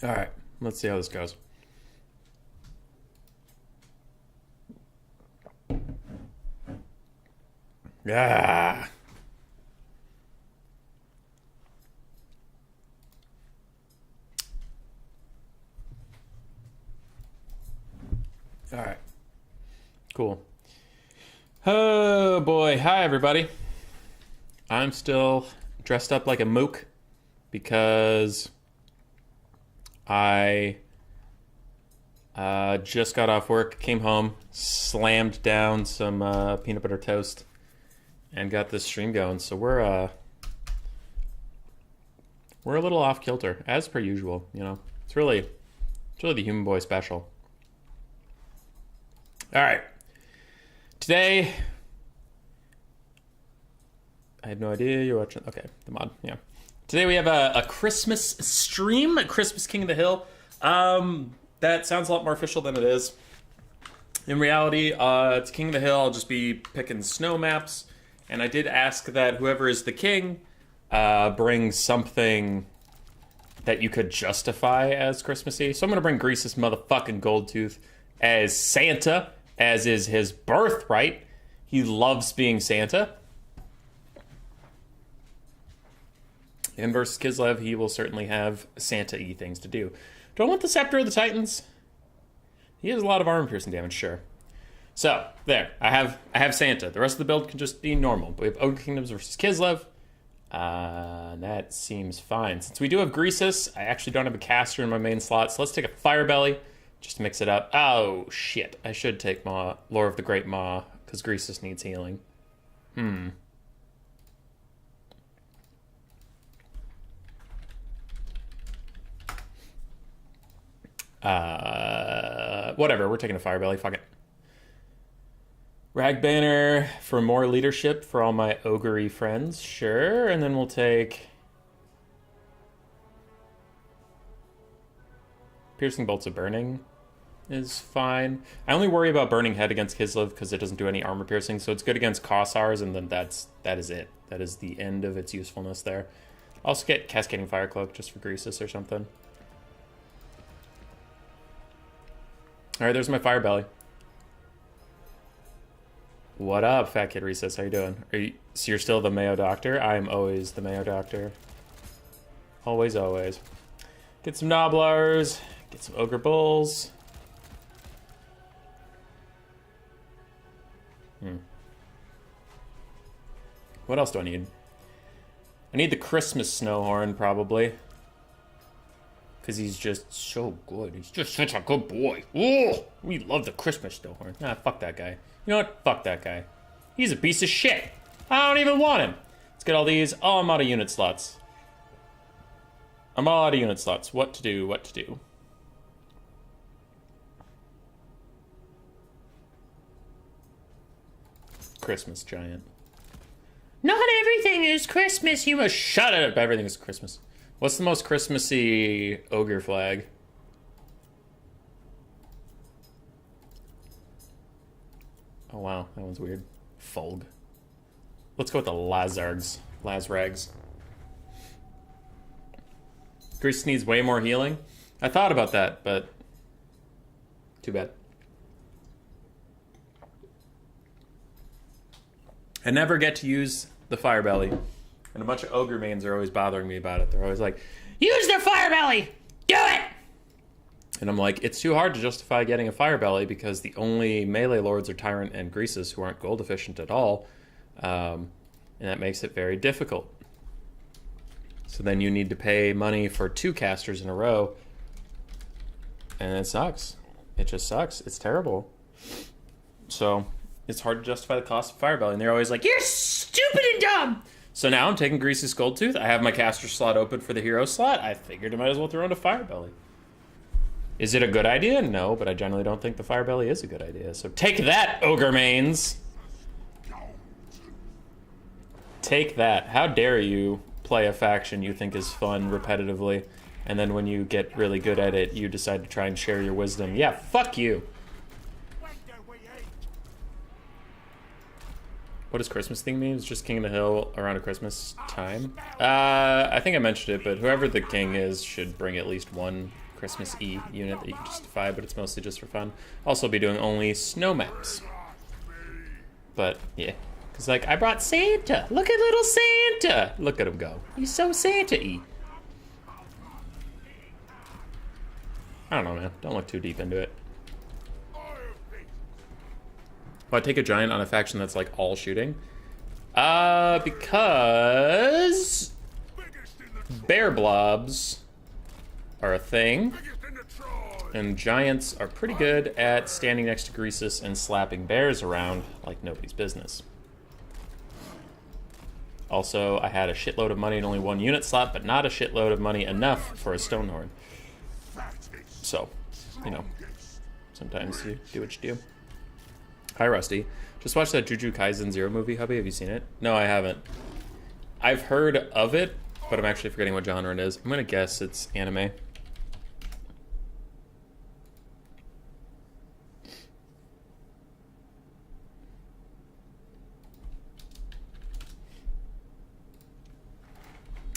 All right, let's see how this goes. Yeah. All right. Cool. Oh boy. Hi everybody. I'm still dressed up like a mook because I just got off work, came home, slammed down some peanut butter toast, and got this stream going. So we're a little off kilter, as per usual. You know, it's really the Human Boy special. All right, today I had no idea you're watching. Okay, the mod, yeah. Today we have a Christmas stream, a Christmas King of the Hill. That sounds a lot more official than it is. In reality, it's King of the Hill. I'll just be picking snow maps. And I did ask that whoever is the king bring something that you could justify as Christmassy. So I'm going to bring Grease's motherfucking Goldtooth as Santa, as is his birthright. He loves being Santa. And versus Kislev, he will certainly have Santa-y things to do. Do I want the Scepter of the Titans? He has a lot of armor-piercing damage, sure. So, there. I have Santa. The rest of the build can just be normal. But we have Ogre Kingdoms versus Kislev. That seems fine. Since we do have Greasus, I actually don't have a caster in my main slot, so let's take a Fire Belly just to mix it up. Oh, shit. I should take Lore of the Great Maw, because Greasus needs healing. Whatever, we're taking a Fire Belly, fuck it. Rag Banner for more leadership for all my ogre-y friends, sure. And then we'll take Piercing Bolts of Burning is fine. I only worry about Burning Head against Kislev because it doesn't do any armor piercing, so it's good against Kossars, and then that is it. That is the end of its usefulness there. I'll also get Cascading Fire Cloak just for Greasus or something. Alright, there's my Fire Belly. What up, Fat Kid Recess? How you doing? So you're still the Mayo Doctor? I am always the Mayo Doctor. Always, always. Get some Nobblars. Get some Ogre Bulls. What else do I need? I need the Christmas Snowhorn, probably. Because he's just so good. He's just such a good boy. Oh, we love the Christmas Snowhorn. Nah, fuck that guy. You know what? Fuck that guy. He's a piece of shit. I don't even want him. Let's get all these. Oh, I'm out of unit slots. I'm all out of unit slots. What to do, what to do. Christmas Giant. Not everything is Christmas. You must shut it up. Everything is Christmas. What's the most Christmassy ogre flag? Oh wow, that one's weird. Fulg. Let's go with the Lazargs. Lazrags. Grease needs way more healing. I thought about that, but too bad. I never get to use the Fire Belly. And a bunch of ogre mains are always bothering me about it. They're always like, use their Fire Belly! Do it! And I'm like, it's too hard to justify getting a Fire Belly because the only melee lords are Tyrant and Greasus, who aren't gold efficient at all. And that makes it very difficult. So then you need to pay money for 2 casters in a row. And it sucks. It just sucks. It's terrible. So it's hard to justify the cost of Fire Belly. And they're always like, you're stupid and dumb! So now I'm taking Greasus Goldtooth. I have my caster slot open for the hero slot. I figured I might as well throw in a Fire Belly. Is it a good idea? No, but I generally don't think the Fire Belly is a good idea. So take that, ogre mains. Take that. How dare you play a faction you think is fun repetitively, and then when you get really good at it, you decide to try and share your wisdom. Yeah, fuck you. What does Christmas thing mean? It's just King of the Hill around a Christmas time? I think I mentioned it, but whoever the king is should bring at least one Christmas-y unit that you can justify, but it's mostly just for fun. Also be doing only snow maps. But, yeah. Because, like, I brought Santa. Look at little Santa. Look at him go. He's so Santa-y. I don't know, man. Don't look too deep into it. Why take a giant on a faction that's, like, all shooting? Because bear blobs are a thing, and giants are pretty good at standing next to Greasus and slapping bears around like nobody's business. Also, I had a shitload of money and only one unit slot, but not a shitload of money enough for a Stonehorn. So, you know, sometimes you do what you do. Hi, Rusty. Just watched that Jujutsu Kaisen Zero movie, hubby. Have you seen it? No, I haven't. I've heard of it, but I'm actually forgetting what genre it is. I'm gonna guess it's anime.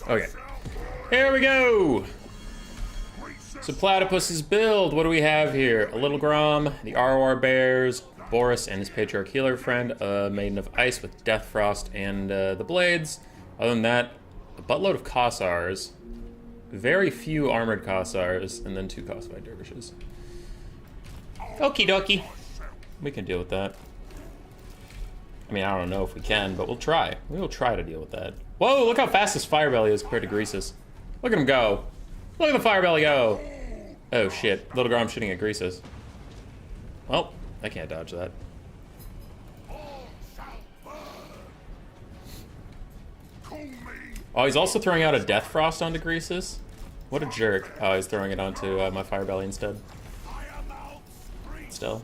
Okay. Here we go! So Platypus's build, what do we have here? A Little Grom, the Arwar Bears, Boris and his Patriarch Healer friend, a Maiden of Ice with Death Frost and the Blades. Other than that, a buttload of Kossars, very few armored Kossars, and then 2 Kossite Dervishes. Okie dokie. We can deal with that. I mean, I don't know if we can, but we'll try. We will try to deal with that. Whoa, look how fast this Firebelly is compared to Greasus. Look at him go. Look at the Firebelly go. Oh shit, Little Grom shooting at Greasus. Well, I can't dodge that. Oh, he's also throwing out a Death Frost onto Greasus. What a jerk. Oh, he's throwing it onto my Firebelly instead. Still.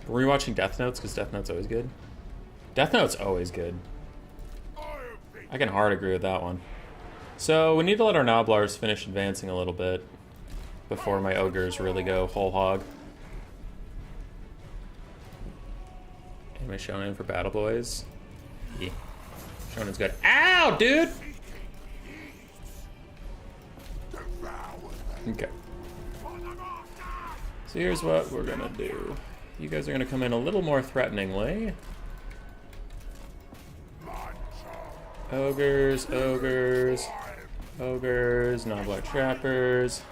Were you watching Death Notes? Because Death Note's always good. Death Note's always good. I can hard agree with that one. So, we need to let our Noblars finish advancing a little bit before my Ogres really go whole hog. Am I showing in for Battle Boys? Yeah. Shonen's good. Ow, dude! Okay. So here's what we're gonna do. You guys are gonna come in a little more threateningly. Ogres, ogres, ogres, Noblar trappers.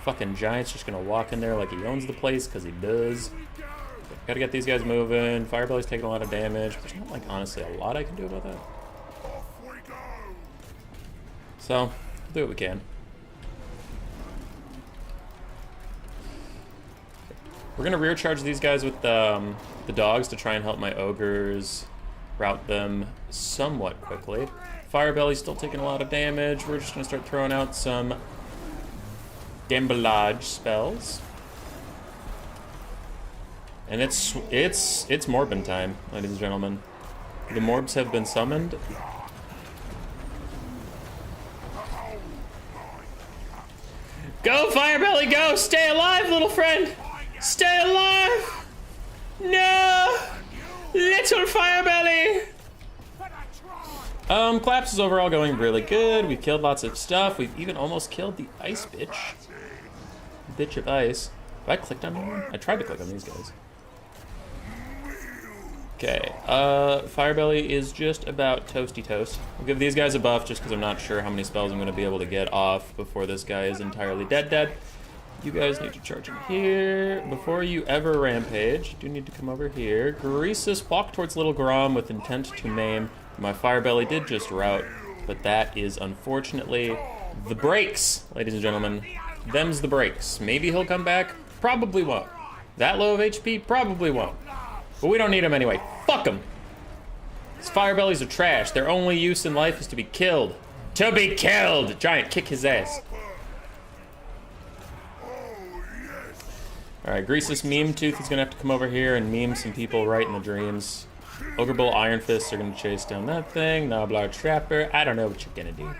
Fucking Giant's just gonna walk in there like he owns the place, because he does. Gotta get these guys moving. Firebelly's taking a lot of damage. There's not, like, honestly a lot I can do about that. So, we'll do what we can. We're gonna rear charge these guys with the dogs to try and help my ogres route them somewhat quickly. Firebelly's still taking a lot of damage. We're just gonna start throwing out some Dembolage spells. And it's Morbin time, ladies and gentlemen. The Morbs have been summoned. Go, Firebelly, go! Stay alive, little friend! Stay alive! No! Little Firebelly! Collapse is overall going really good. We've killed lots of stuff. We've even almost killed the Ice Bitch. Bitch of Ice. Have I clicked on one? I tried to click on these guys. Okay, Firebelly is just about toasty toast. I'll give these guys a buff just because I'm not sure how many spells I'm going to be able to get off before this guy is entirely dead. You guys need to charge him here. Before you ever rampage, you do need to come over here. Greasus, walk towards Little Grom with intent to maim. My Firebelly did just rout, but that is unfortunately the breaks, ladies and gentlemen. Them's the breaks. Maybe he'll come back, probably won't. That low of HP, probably won't. But we don't need him anyway. Fuck him. These Firebellies are trash. Their only use in life is to be killed. To be killed! Giant, kick his ass. Alright, Greasus Meme Tooth is gonna have to come over here and meme some people right in the dreams. Ogre Bull Iron Fists are gonna chase down that thing. Noblar Trapper. I don't know what you're gonna do.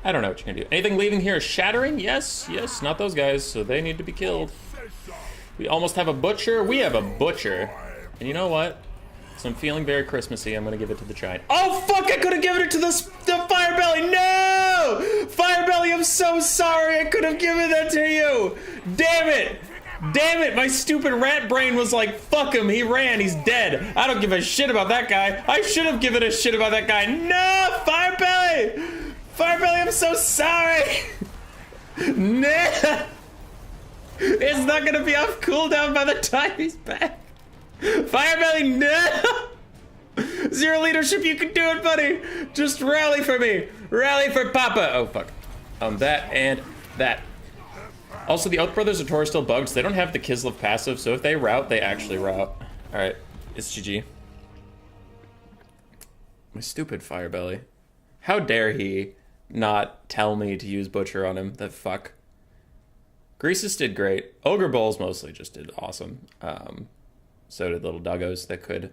I don't know what you're gonna do. Anything leaving here is shattering? Yes, yes, not those guys, so they need to be killed. We almost have a butcher. We have a butcher. And you know what? So I'm feeling very Christmassy. I'm gonna give it to the giant. Oh fuck! I could have given it to the Firebelly. No! Firebelly, I'm so sorry. I could have given that to you. Damn it. Damn it. My stupid rat brain was like, fuck him. He ran. He's dead. I don't give a shit about that guy. I should have given a shit about that guy. No, Firebelly. Firebelly, I'm so sorry. Nah. It's not going to be off cooldown by the time he's back. Firebelly, no. Zero leadership, you can do it, buddy. Just rally for me. Rally for Papa. Oh, fuck. That and that. Also, the Oath Brothers are Taurus still bugged, so they don't have the Kislev passive, so if they route, they actually route. Alright, it's GG. My stupid Firebelly. How dare he not tell me to use Butcher on him, the fuck. Greasus did great. Ogre Bowls mostly just did awesome. So did Little Doggos that could.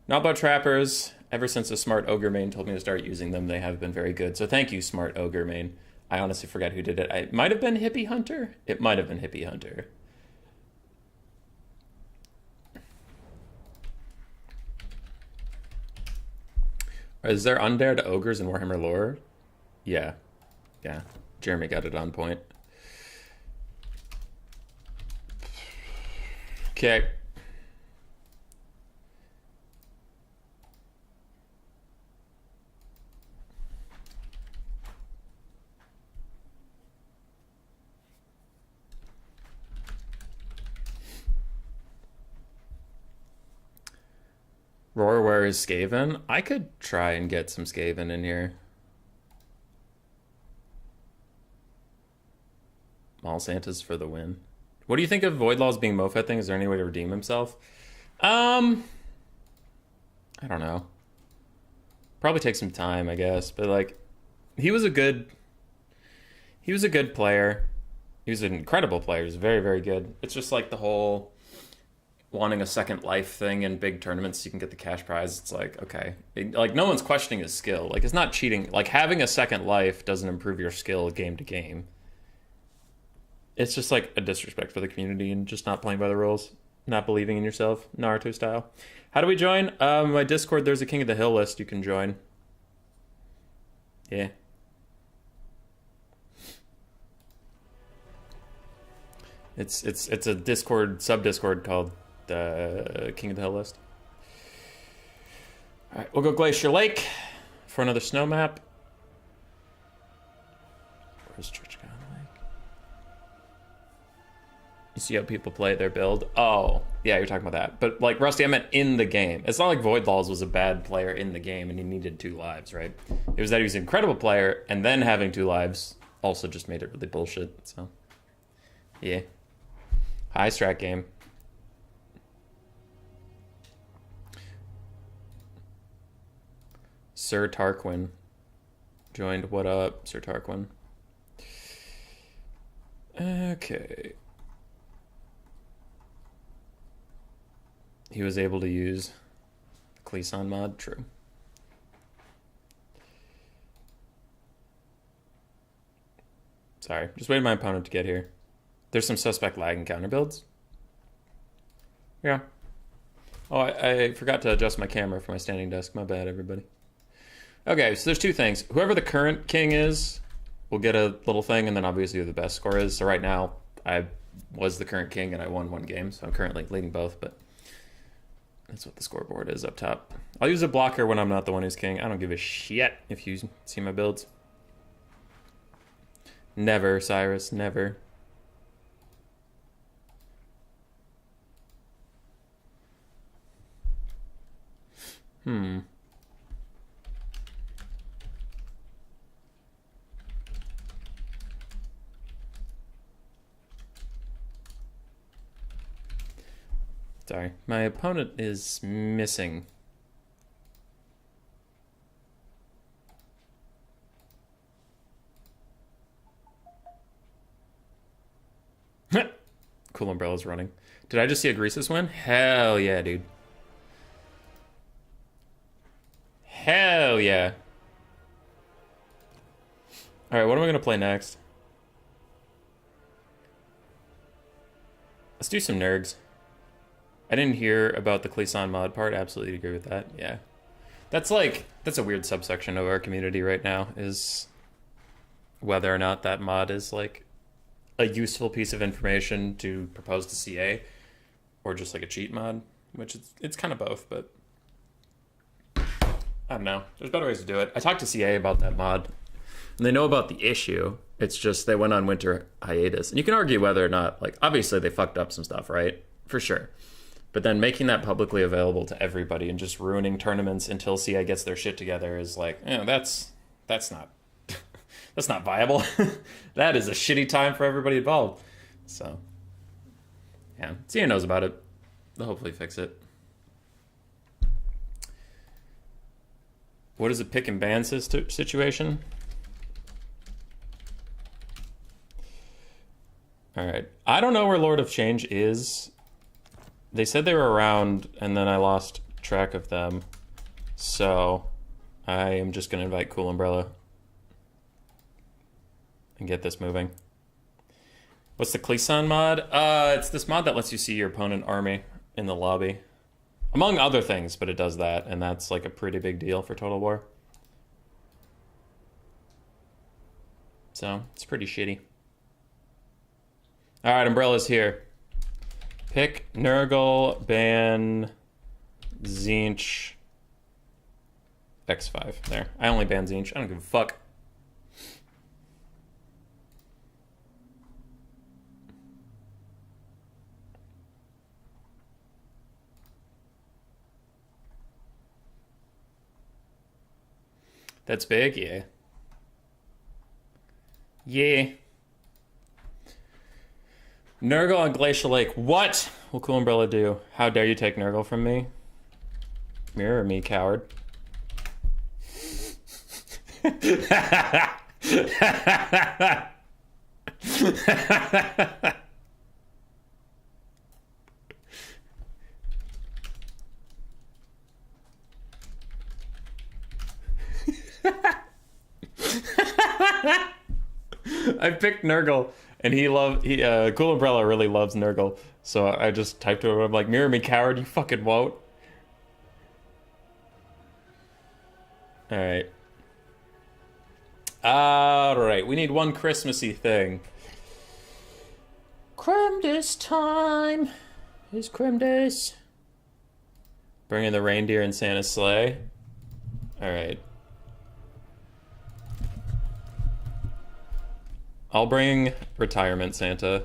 Notbow Trappers, ever since a smart Ogre main told me to start using them, they have been very good. So thank you, smart Ogre main. I honestly forgot who did it. It might have been Hippie Hunter. It might have been Hippie Hunter. Is there undead ogres in Warhammer lore? Yeah. Yeah. Jeremy got it on point. Okay. Roar, where is Skaven? I could try and get some Skaven in here. Mall Santas for the win. What do you think of Voidlaw's being Mofet thing? Is there any way to redeem himself? I don't know. Probably take some time, I guess. But like, he was a good player. He was an incredible player. He was very, very good. It's just like the whole wanting a second life thing in big tournaments so you can get the cash prize. It's like, okay. Like, no one's questioning his skill. Like, it's not cheating. Like, having a second life doesn't improve your skill game to game. It's just like a disrespect for the community and just not playing by the rules. Not believing in yourself, Naruto style. How do we join? My Discord, there's a King of the Hill list you can join. Yeah. It's a Discord, sub-Discord called the King of the Hill list. Alright, we'll go Glacier Lake for another snow map. Where's Church God Lake? You see how people play their build? Oh, yeah, you're talking about that. But like, Rusty, I meant in the game. It's not like Voidlaws was a bad player in the game and he needed 2 lives, right? It was that he was an incredible player and then having 2 lives also just made it really bullshit, so. Yeah. High strat game. Sir Tarquin joined. What up, Sir Tarquin? Okay. He was able to use Cleason mod. True. Sorry, just waiting my opponent to get here. There's some suspect lag and counter builds. Yeah. Oh, I forgot to adjust my camera for my standing desk. My bad, everybody. Okay, so there's 2 things. Whoever the current king is will get a little thing, and then obviously who the best score is. So right now, I was the current king, and I won 1 game, so I'm currently leading both, but that's what the scoreboard is up top. I'll use a blocker when I'm not the one who's king. I don't give a shit if you see my builds. Never, Cyrus, never. Sorry, my opponent is missing. Cool Umbrella's running. Did I just see a Greasus win? Hell yeah, dude. Hell yeah. Alright, what am I going to play next? Let's do some Nurgs. I didn't hear about the Cleason mod part. Absolutely agree with that. Yeah. That's a weird subsection of our community right now, is whether or not that mod is like a useful piece of information to propose to CA or just like a cheat mod, which it's kind of both, but I don't know. There's better ways to do it. I talked to CA about that mod, and they know about the issue. It's just they went on winter hiatus. And you can argue whether or not, like, obviously they fucked up some stuff, right? For sure. But then making that publicly available to everybody and just ruining tournaments until CA gets their shit together is like, that's not that's not viable. That is a shitty time for everybody involved. So, yeah, CA knows about it. They'll hopefully fix it. What is a pick and ban situation? All right. I don't know where Lord of Change is. They said they were around, and then I lost track of them. So I am just going to invite Cool Umbrella and get this moving. What's the Cleason mod? It's this mod that lets you see your opponent army in the lobby. Among other things, but it does that, and that's like a pretty big deal for Total War. So, it's pretty shitty. Alright, Umbrella's here. Pick Nurgle, ban Tzeentch, X5. There. I only ban Tzeentch. I don't give a fuck. That's big, yeah. Yeah. Nurgle on Glacial Lake. What will Cool Umbrella do? How dare you take Nurgle from me? Mirror me, coward. I picked Nurgle, and Cool Umbrella really loves Nurgle, so I just typed to him, I'm like, mirror me, coward, you fucking won't. Alright. Alright, we need one Christmassy thing. Cremdis time is Cremdis. Bring in the reindeer and Santa's sleigh. Alright. I'll bring Retirement Santa.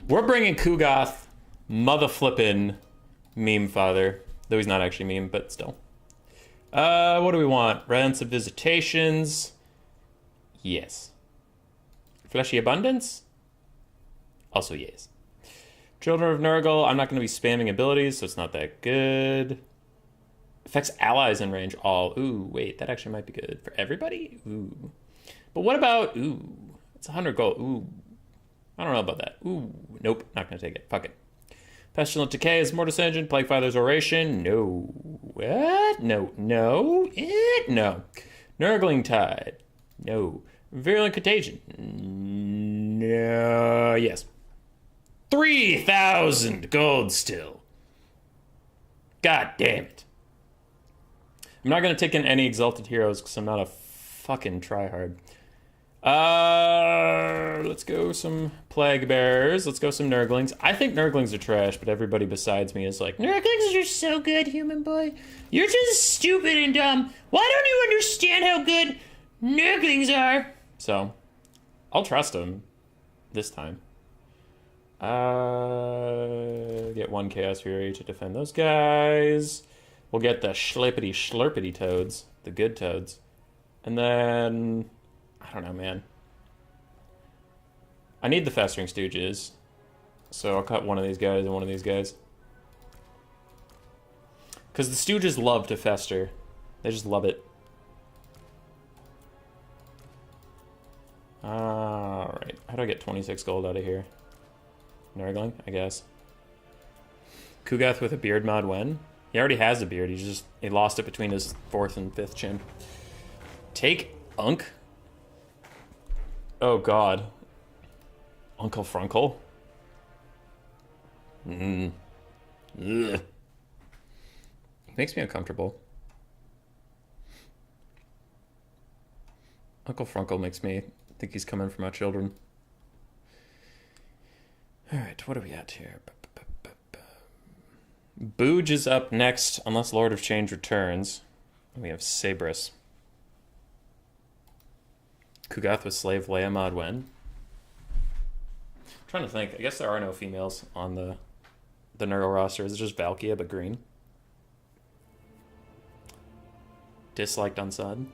We're bringing Kugoth, mother-flippin' meme father. Though he's not actually meme, but still. What do we want? Rents of visitations. Yes. Fleshy abundance? Also yes. Children of Nurgle. I'm not going to be spamming abilities, so it's not that good. Affects allies in range all. Ooh, wait, that actually might be good. For everybody? Ooh. But what about, ooh, it's 100 gold. Ooh, I don't know about that. Ooh, nope, not going to take it. Fuck it. Pestilent Decay is Mortis Engine. Plague Father's Oration. No. What? No. No. No. Nurgling Tide. No. Virulent Contagion. No. Yes. 3,000 gold still. God damn it. I'm not going to take in any Exalted Heroes because I'm not a fucking tryhard. Let's go some Plague Bearers. Let's go some Nurglings. I think Nurglings are trash, but everybody besides me is like, Nurglings are so good, human boy. You're just stupid and dumb. Why don't you understand how good Nurglings are? So, I'll trust them this time. Get one Chaos Fury to defend those guys. We'll get the Schlippity Schlurpity Toads, the good toads. And then, I don't know, man. I need the Festering Stooges. So I'll cut one of these guys and one of these guys. Because the Stooges love to fester. They just love it. Alright. How do I get 26 gold out of here? Nurgling, I guess. Kugoth with a beard mod when? He already has a beard. He lost it between his 4th and 5th chin. Take Unk? Oh god. Uncle Frunkle? Ugh. It makes me uncomfortable. Uncle Frunkle makes me think he's coming for my children. Alright, what are we at here? Booge is up next, unless Lord of Change returns. We have Sabris. Kugath with Slave Leia Modwen. Trying to think. I guess there are no females on the Nurgle roster. Is it just Valkia but green? Disliked unsubbed?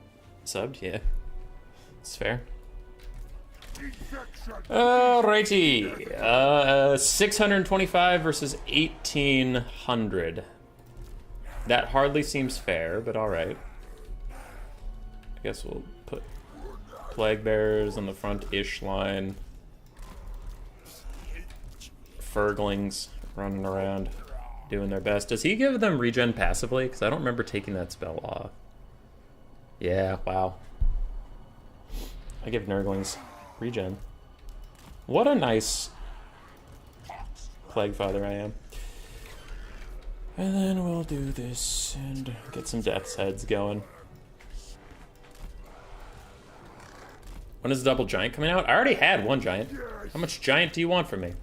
Subbed? Yeah. It's fair. Alrighty. 625 versus 1800. That hardly seems fair, but alright. I guess we'll put Plague Bearers on the front-ish line. Furglings running around doing their best. Does he give them regen passively? Because I don't remember taking that spell off. Yeah, wow. I give Nurglings regen. What a nice Plague Father I am. And then we'll do this and get some Death's Heads going. When is the double giant coming out? I already had one giant. How much giant do you want from me?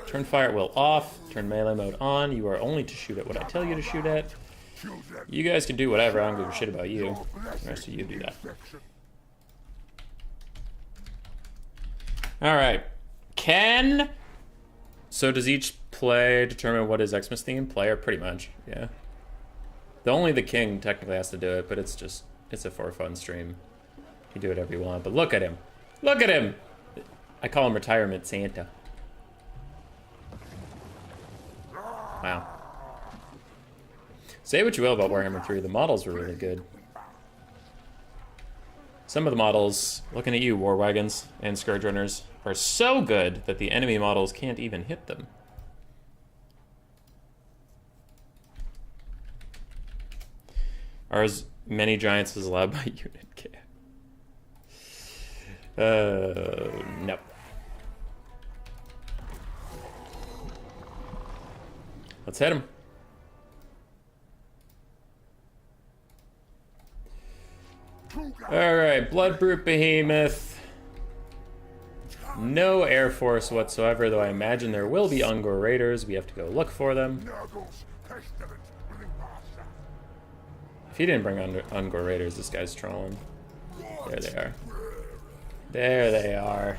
Turn fire at will off. Turn melee mode on. You are only to shoot at what I tell you to shoot at. You guys can do whatever. I don't give a shit about you. The rest of you do that. Alright. So does each play determine what is Xmas theme? Player, pretty much, yeah. Only the king technically has to do it, but it's a for fun stream. You do whatever you want, but look at him. Look at him! I call him Retirement Santa. Wow. Say what you will about Warhammer 3, the models were really good. Some of the models, looking at you, War Wagons and Scourge Runners, are so good that the enemy models can't even hit them. Are as many giants as allowed by unit cap? No. Let's hit him. Alright, Bloodbrute Behemoth. No Air Force whatsoever, though I imagine there will be Ungor Raiders. We have to go look for them. If he didn't bring Ungor Raiders, this guy's trolling. There they are. There they are.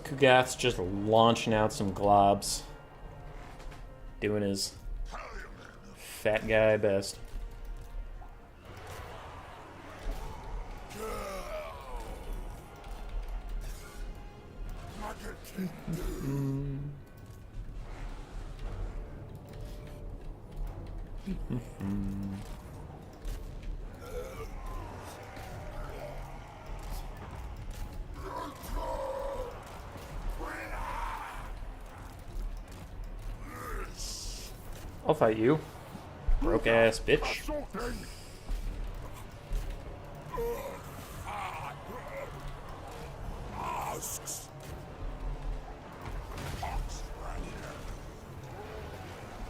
Kugath's just launching out some globs. Doing his fat guy best. I'll fight you, broke ass bitch.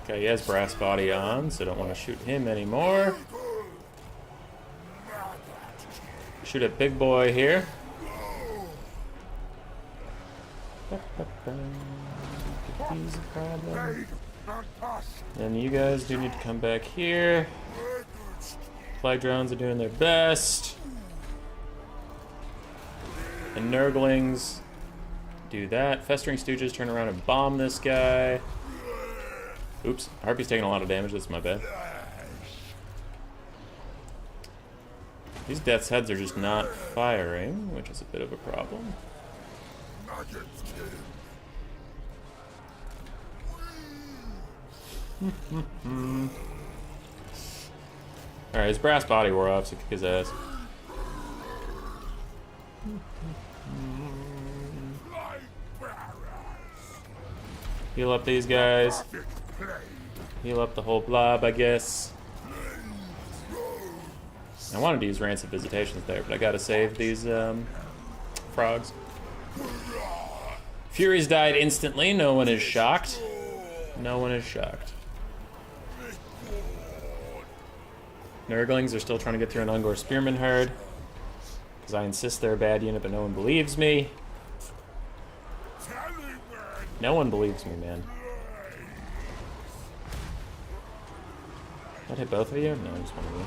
Okay, he has brass body on, so don't want to shoot him anymore. Shoot at big boy here. He's a problem. And you guys do need to come back here. Flag drones are doing their best. And Nurglings do that. Festering Stooges turn around and bomb this guy. Oops, Harpy's taking a lot of damage, that's my bad. These Death's Heads are just not firing, which is a bit of a problem. Alright, his brass body wore off, so kick his ass. Heal up these guys. Heal up the whole blob, I guess. I wanted to use Rancid Visitations there, but I gotta save these frogs. Furies died instantly. No one is shocked. No one is shocked. Nurglings are still trying to get through an Ungor Spearman herd. Because I insist they're a bad unit, but no one believes me. No one believes me, man. Did I hit both of you? No, just one of you.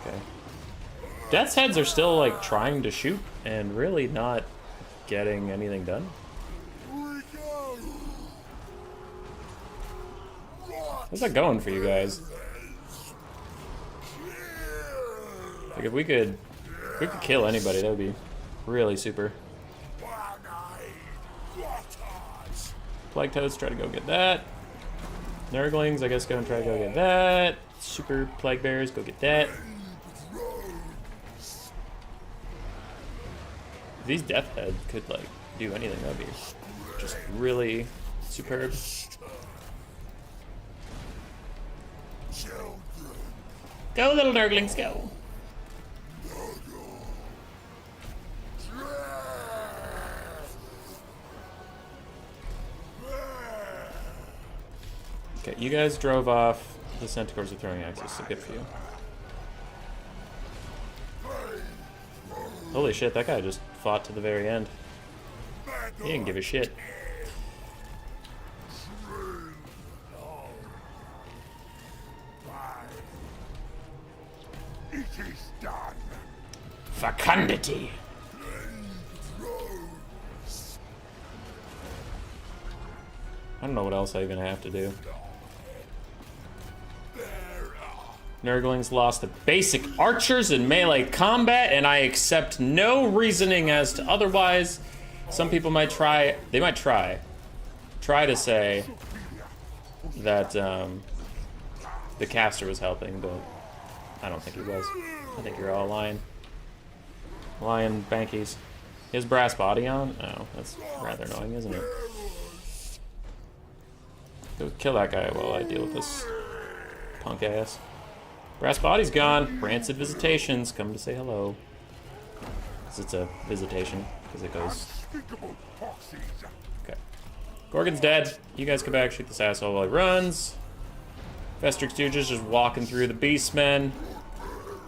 Okay. Death's Heads are still, like, trying to shoot and really not getting anything done. How's that going for you guys? Like, if we could kill anybody, that would be really super. Plague Toads, try to go get that. Nurglings, I guess, go and try to go get that. Super Plague Bears, go get that. If these Death Head could, like, do anything, that would be just really superb. Go, little Nurglings, go! Okay, you guys drove off. The Centaurs are throwing axes, so good for you. Holy shit, that guy just fought to the very end. He didn't give a shit. It is done. Fecundity. I don't know what else I even have to do. Nurglings lost the basic archers in melee combat, and I accept no reasoning as to otherwise. Some people might try, try to say that the caster was helping, but I don't think he was. I think you're all lying. Lying bankies. His brass body on? Oh, that's rather annoying, isn't it? Go kill that guy while I deal with this punk ass. Brass body's gone. Rancid visitations come to say hello. Because it's a visitation. Because it goes. Okay. Gorgon's dead. You guys come back, shoot this asshole while he runs. Fester Stooges just walking through the Beastmen.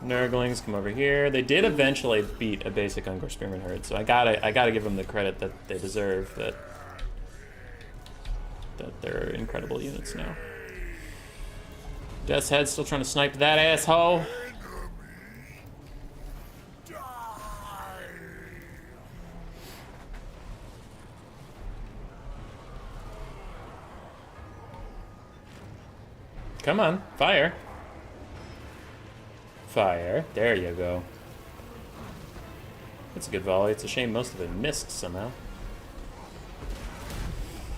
Nurglings come over here. They did eventually beat a basic Ungor Spearman herd, so I gotta give them the credit that they deserve. That they're incredible units now. Death's Head still trying to snipe that asshole. Come on, fire. Fire. There you go. That's a good volley. It's a shame most of it missed somehow.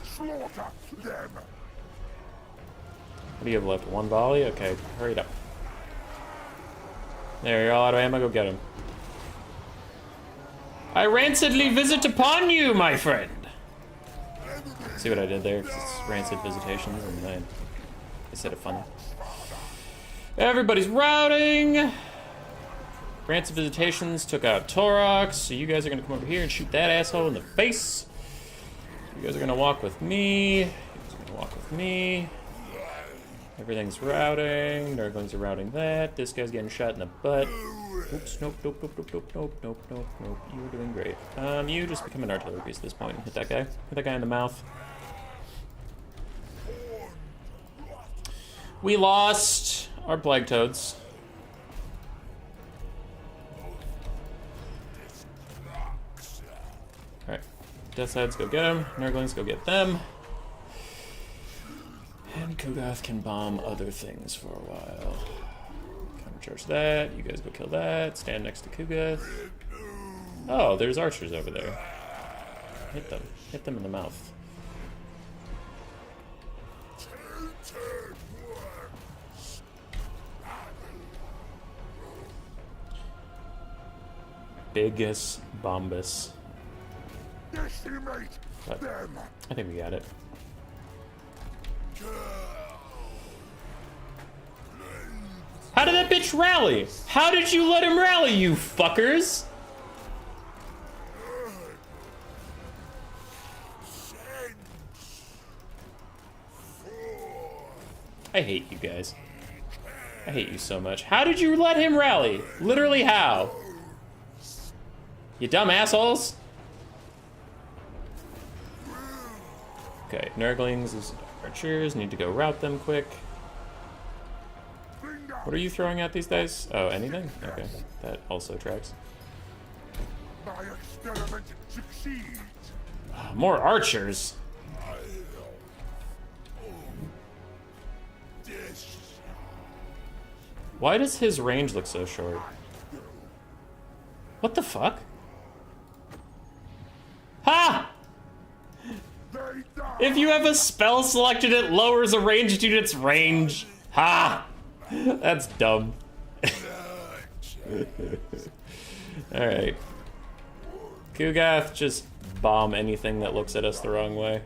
Slaughter them. What do you have left? One volley? Okay, hurry it up. There, you're all out of ammo. Go get him. I rancidly visit upon you, my friend. See what I did there? It's rancid visitations, and I said it funny. Everybody's routing. Rancid visitations took out Torox, so you guys are gonna come over here and shoot that asshole in the face. You guys are gonna walk with me. You guys are gonna walk with me. Everything's routing. Nurglings are routing that. This guy's getting shot in the butt. Oops, nope, nope, nope, nope, nope, nope, nope, nope, nope. You were doing great. You just become an artillery piece at this point and hit that guy. Hit that guy in the mouth. We lost our Plague Toads. Alright. Death's Heads, go get them. Nurglings, go get them. And Kugoth can bomb other things for a while. Countercharge that. You guys go kill that. Stand next to Kugoth. Oh, there's archers over there. Hit them. Hit them in the mouth. Biggest Bombus. But I think we got it. How did that bitch rally? How did you let him rally, you fuckers? I hate you guys. I hate you so much. How did you let him rally? Literally how? You dumb assholes. Okay, Nurglings is archers. Need to go route them quick. What are you throwing at these guys? Oh, anything? Okay, that also tracks. My experiment succeeds. More archers. Why does his range look so short? What the fuck? Ha! If you have a spell selected, it lowers a ranged unit's range. Ha! That's dumb. Alright. Kugath, just bomb anything that looks at us the wrong way.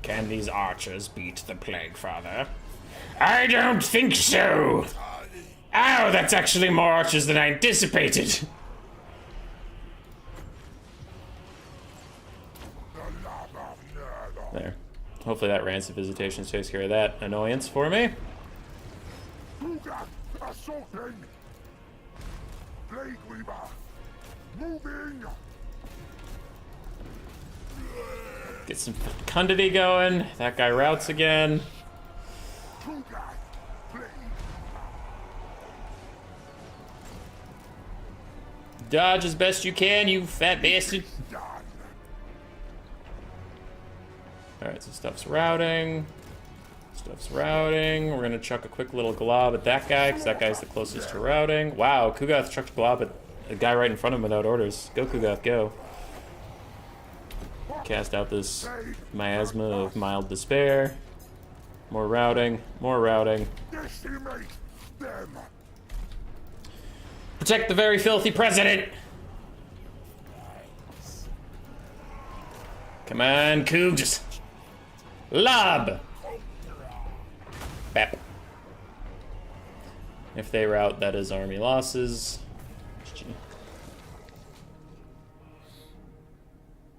Can these archers beat the Plague Father? I don't think so! Ow, that's actually more archers than I anticipated! There. Hopefully that Rancid Visitation takes care of that annoyance for me. Assaulting! Plague Weaver! Moving! Get some fecundity going. That guy routes again. Dodge as best you can, you fat bastard. Alright, so stuff's routing. Stuff's routing. We're gonna chuck a quick little glob at that guy, because that guy's the closest to routing. Wow, Kugath chucked a glob at a guy right in front of him without orders. Go, Kugath, go. Cast out this miasma of mild despair. More routing, more routing. Protect the very filthy president! Come on, Cougs. Lob! Bap. If they rout, that is army losses.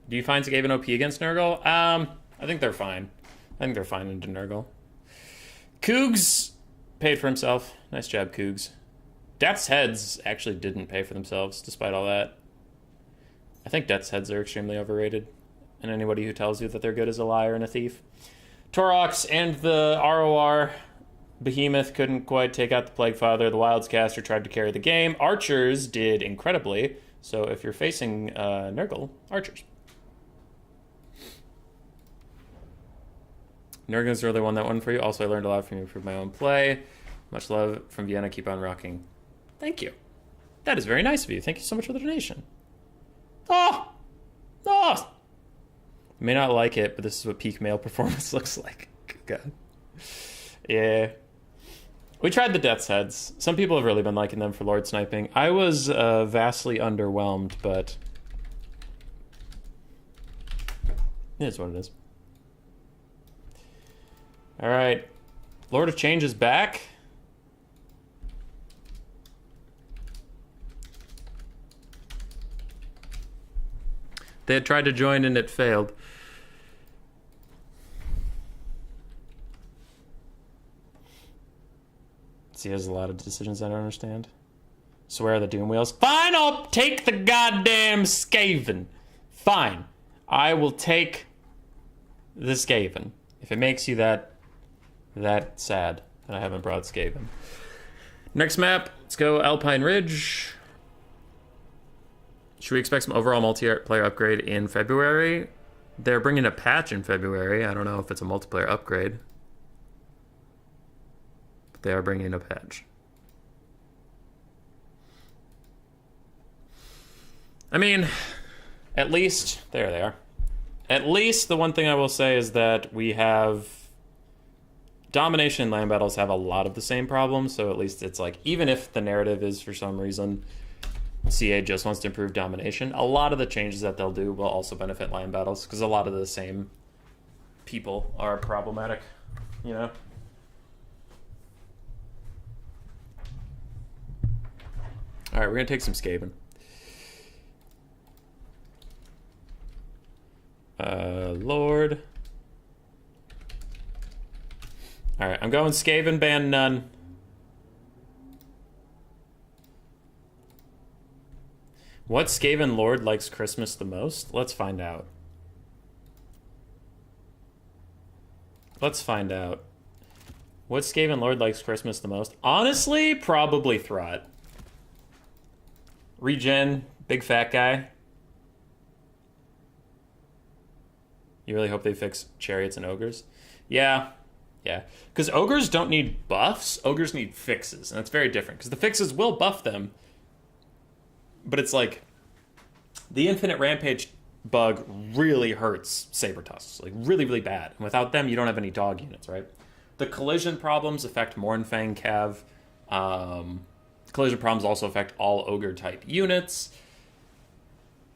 Do you find Skaven OP against Nurgle? I think they're fine. I think they're fine into Nurgle. Cougs paid for himself. Nice job, Cougs. Death's Heads actually didn't pay for themselves, despite all that. I think Death's Heads are extremely overrated. And anybody who tells you that they're good is a liar and a thief. Torox and the ROR Behemoth couldn't quite take out the Plague Father. The Wilds Caster tried to carry the game. Archers did incredibly. So if you're facing Nurgle, Archers. Nurgle's really won that one for you. Also, I learned a lot from you for my own play. Much love from Vienna. Keep on rocking. Thank you. That is very nice of you. Thank you so much for the donation. Oh! Oh! You may not like it, but this is what peak male performance looks like. God. Yeah. We tried the Death's Heads. Some people have really been liking them for Lord Sniping. I was vastly underwhelmed, but it is what it is. All right. Lord of Change is back. They had tried to join and it failed. See, there's a lot of decisions I don't understand. Swear the Doom Wheels. Fine, I'll take the goddamn Skaven. Fine. I will take the Skaven. If it makes you that sad that I haven't brought Skaven. Next map, let's go Alpine Ridge. Should we expect some overall multiplayer upgrade in February? They're bringing a patch in February. I don't know if it's a multiplayer upgrade. But they are bringing a patch. I mean, at least, there they are. At least the one thing I will say is that we have domination and land battles have a lot of the same problems, so at least it's like, even if the narrative is for some reason CA just wants to improve domination, a lot of the changes that they'll do will also benefit land battles, because a lot of the same people are problematic, you know? Alright, we're gonna take some Skaven. Lord. Alright, I'm going Skaven, ban none. What Skaven Lord likes Christmas the most? Let's find out. Let's find out. What Skaven Lord likes Christmas the most? Honestly, probably Throt. Regen, big fat guy. You really hope they fix chariots and ogres? Yeah. Yeah. Because ogres don't need buffs. Ogres need fixes. And that's very different. Because the fixes will buff them. But it's like... the infinite rampage bug really hurts Saber Tusks. Like, really, really bad. And without them, you don't have any dog units, right? The collision problems affect Mournfang Cav. Collision problems also affect all ogre-type units.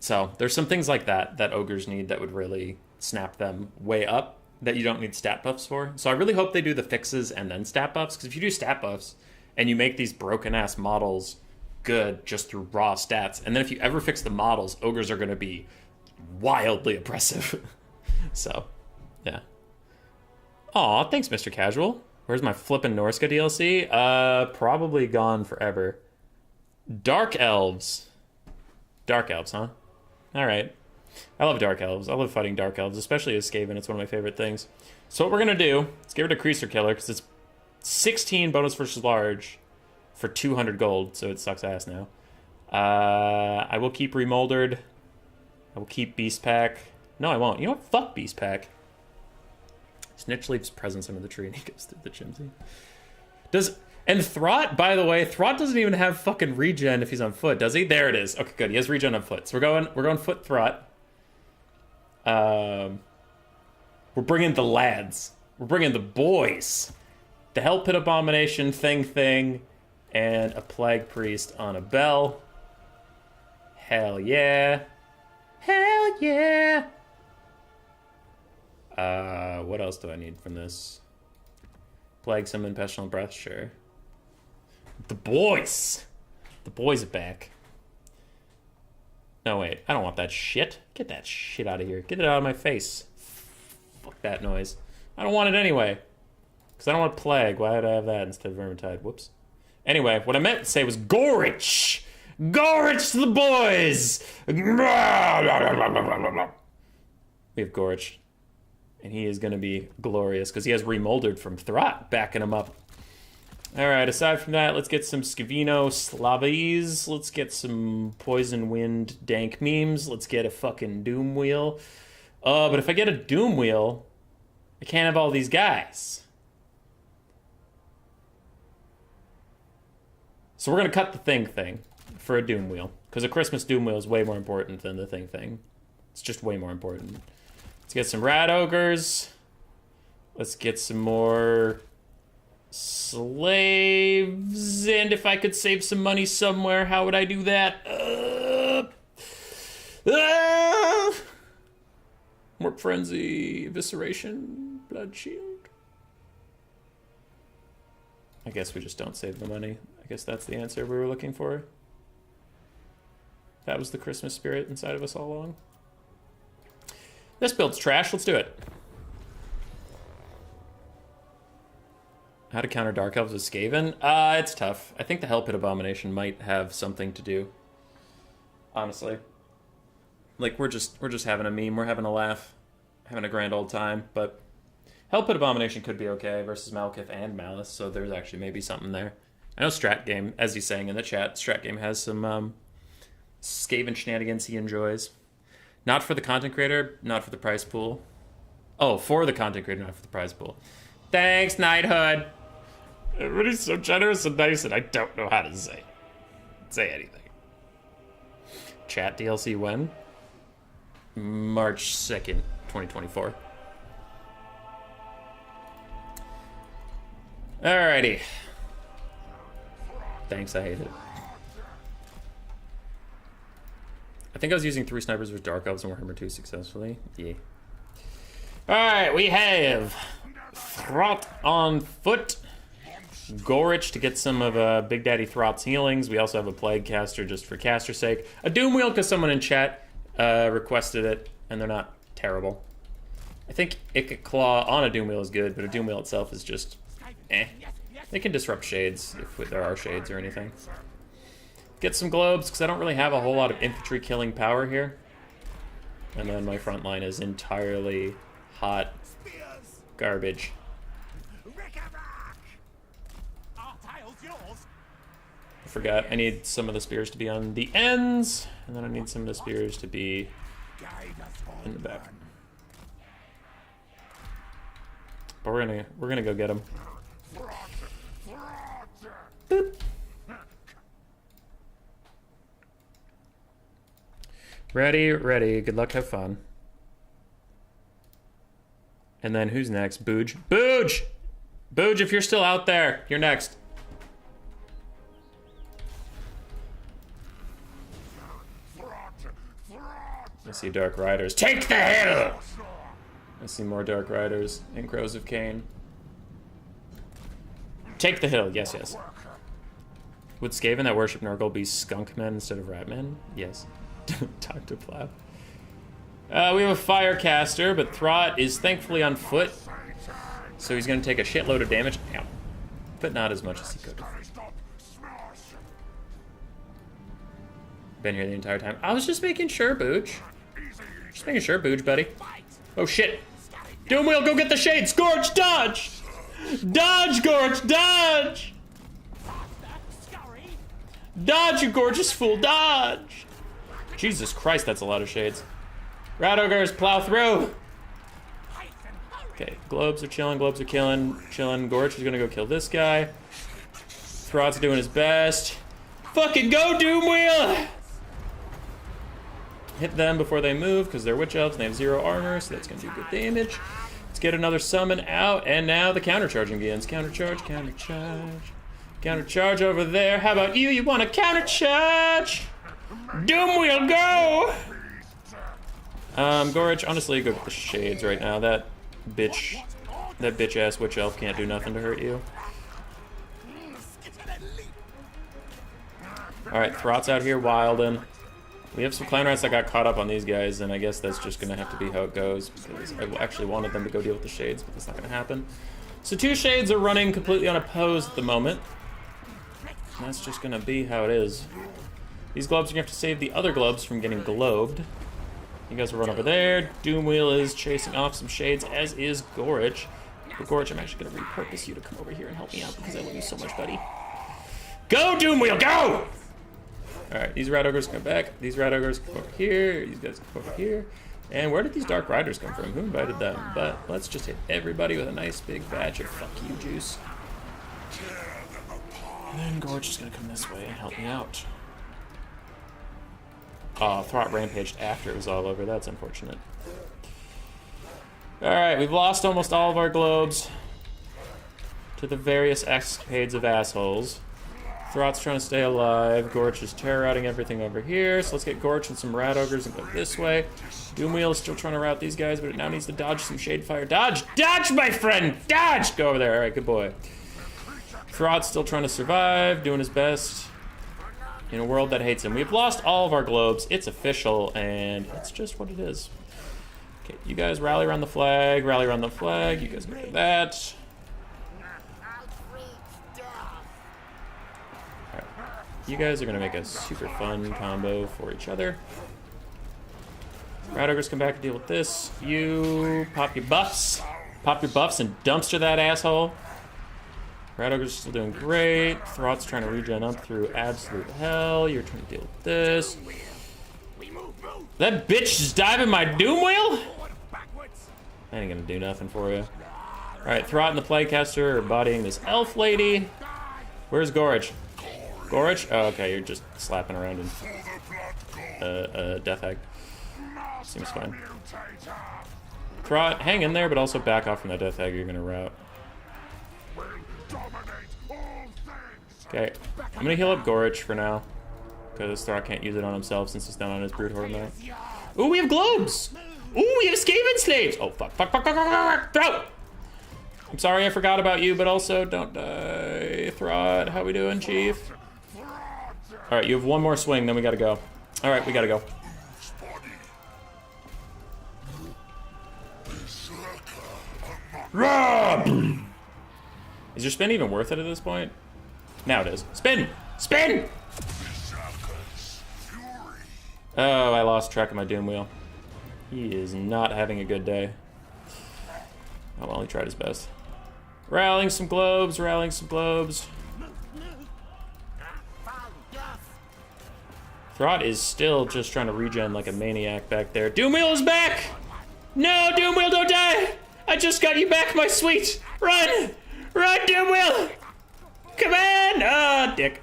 So, there's some things like that that ogres need that would really snap them way up that you don't need stat buffs for. So I really hope they do the fixes and then stat buffs, because if you do stat buffs and you make these broken-ass models good just through raw stats, and then if you ever fix the models, ogres are going to be wildly oppressive. So, yeah. Aw, thanks, Mr. Casual. Where's my flippin' Norska DLC? Probably gone forever. Dark Elves. Dark Elves, huh? Alright. I love Dark Elves. I love fighting Dark Elves, especially as Skaven. It's one of my favorite things. So what we're going to do is get rid of Creaser Killer, because it's 16 bonus versus large for 200 gold, so it sucks ass now. I will keep Remoldered. I will keep Beast Pack. No, I won't. You know what? Fuck Beast Pack. Snitch leaves presents under the tree and he goes through the chimney. And Throt, by the way, Throt doesn't even have fucking regen if he's on foot, does he? There it is. Okay, good. He has regen on foot. So we're going foot Throt. We're bringing the lads. We're bringing the boys. The Hell Pit Abomination thing, and a Plague Priest on a bell. Hell yeah. Hell yeah. What else do I need from this? Plague Summon, Pestilent Breath, sure. The boys! The boys are back. No, wait. I don't want that shit. Get that shit out of here. Get it out of my face. Fuck that noise. I don't want it anyway. Because I don't want Plague. Why would I have that instead of Vermintide? Whoops. Anyway, what I meant to say was Gorich! Gorich to the boys! We have Gorich. And he is going to be glorious because he has Remoldered from Throt backing him up. Alright, aside from that, let's get some Scavino Slavies. Let's get some Poison Wind dank memes. Let's get a fucking Doom Wheel. But if I get a Doom Wheel, I can't have all these guys. So we're going to cut the thing for a Doom Wheel. Because a Christmas Doom Wheel is way more important than the thing. It's just way more important. Let's get some Rat Ogres. Let's get some more slaves. And if I could save some money somewhere, how would I do that? Warp Frenzy, Evisceration, Blood Shield. I guess we just don't save the money. I guess that's the answer we were looking for. That was the Christmas spirit inside of us all along. This build's trash. Let's do it. How to counter Dark Elves with Skaven? It's tough. I think the Hell Pit Abomination might have something to do. Honestly. Like, we're just having a meme. We're having a laugh. Having a grand old time. But Hell Pit Abomination could be okay versus Malekith and Malice, so there's actually maybe something there. I know Strat Game, as he's saying in the chat, Strat Game has some Skaven shenanigans he enjoys. Not for the content creator, not for the prize pool. Oh, for the content creator, not for the prize pool. Thanks, Knighthood. Everybody's so generous and nice, and I don't know how to say anything. Chat DLC when? March 2nd, 2024. Alrighty. Thanks, I hate it. I think I was using 3 snipers with Dark Elves and Warhammer 2 successfully. Yeah. Alright, we have Throt on foot. Gorich to get some of Big Daddy Throt's healings. We also have a Plague Caster just for caster's sake. A Doom Wheel because someone in chat requested it, and they're not terrible. I think Ick Claw on a Doom Wheel is good, but a Doom Wheel itself is just eh. They can disrupt shades if there are shades or anything. Get some globes, because I don't really have a whole lot of infantry killing power here. And then my front line is entirely hot garbage. I forgot, I need some of the spears to be on the ends, and then I need some of the spears to be in the back. But we're gonna go get them. Boop. Ready, ready. Good luck, have fun. And then who's next? Booge. Booge! Booge, if you're still out there, you're next. I see Dark Riders. Take the hill! I see more Dark Riders and Crows of Cain. Take the hill. Yes, yes. Would Skaven that worship Nurgle be skunk men instead of rat men? Yes. Dr. Plow. We have a Firecaster, but Throt is thankfully on foot. So he's going to take a shitload of damage. Ow. But not as much as he could. Been here the entire time. I was just making sure, Booge. Just making sure, Booge, buddy. Oh, shit. Doom Wheel, go get the shade! Scorch, dodge! Dodge, Gorge, dodge! Dodge, you gorgeous fool, dodge! Jesus Christ, that's a lot of shades. Rat Ogres, plow through! Okay, globes are chilling, globes are chilling. Gorge is gonna go kill this guy. Throt's doing his best. Fucking go, Doom Wheel! Hit them before they move, because they're Witch Elves and they have 0 armor, so that's gonna do good damage. Let's get another summon out, and now the countercharging begins. Countercharge, countercharge. Countercharge over there. How about you? You want to countercharge? Doom Wheel, go! Gorge, honestly, go get the shades right now. That bitch-ass Witch Elf can't do nothing to hurt you. Alright, Throt's out here wildin'. We have some clan rats that got caught up on these guys, and I guess that's just gonna have to be how it goes, because I actually wanted them to go deal with the shades, but that's not gonna happen. So 2 shades are running completely unopposed at the moment. And that's just gonna be how it is. These globes are gonna have to save the other globes from getting globed. You guys will run over there. Doom Wheel is chasing off some shades, as is Gorge. But Gorge, I'm actually gonna repurpose you to come over here and help me out, because I love you so much, buddy. Go, Doom Wheel, go! Alright, these Rat Ogres come back. These Rat Ogres come over here. These guys come over here. And where did these Dark Riders come from? Who invited them? But let's just hit everybody with a nice big batch of fuck you juice. And then Gorge is gonna come this way and help me out. Oh, Throt rampaged after it was all over. That's unfortunate. Alright, we've lost almost all of our globes to the various escapades of assholes. Throt's trying to stay alive. Gorge is terror-routing everything over here. So let's get Gorge and some Rat Ogres and go this way. Doom Wheel is still trying to rout these guys, but it now needs to dodge some Shade Fire. Dodge! Dodge, my friend! Dodge! Go over there. Alright, good boy. Throt's still trying to survive, doing his best in a world that hates him. We've lost all of our globes. It's official, and it's just what it is. Okay, you guys rally around the flag. Rally around the flag. You guys go for that. You guys are going to make a super fun combo for each other. Rat Ogres come back and deal with this. You pop your buffs. Pop your buffs and dumpster that asshole. Rat Ogres still doing great. Throt's trying to regen up through absolute hell. You're trying to deal with this. That bitch is diving my Doom Wheel? That ain't going to do nothing for you. Alright, Throt and the Playcaster are bodying this elf lady. Where's Gorge? Gorge? Oh, okay, you're just slapping around in Death Hag. Seems fine. Throt, hang in there, but also back off from that Death Hag you're gonna rout. Okay, I'm gonna heal up Gorge for now, because Throt can't use it on himself since he's down on his Brood Horde mount. Ooh, we have globes! Ooh, we have Skaven slaves! Oh, fuck, fuck, fuck, fuck, fuck, fuck, Throt! I'm sorry I forgot about you, but also don't die. Throt, how we doing, Chief? Alright, you have one more swing, then we gotta go. Alright, we gotta go. Is your spin even worth it at this point? Now it is. Spin! Spin! Oh, I lost track of my doom wheel. He is not having a good day. Oh well, he tried his best. Rallying some globes, rallying some globes. Throt is still just trying to regen like a maniac back there. Doomwheel is back! No, Doomwheel, don't die! I just got you back, my sweet! Run! Run, Doomwheel! Come on! Ah, dick.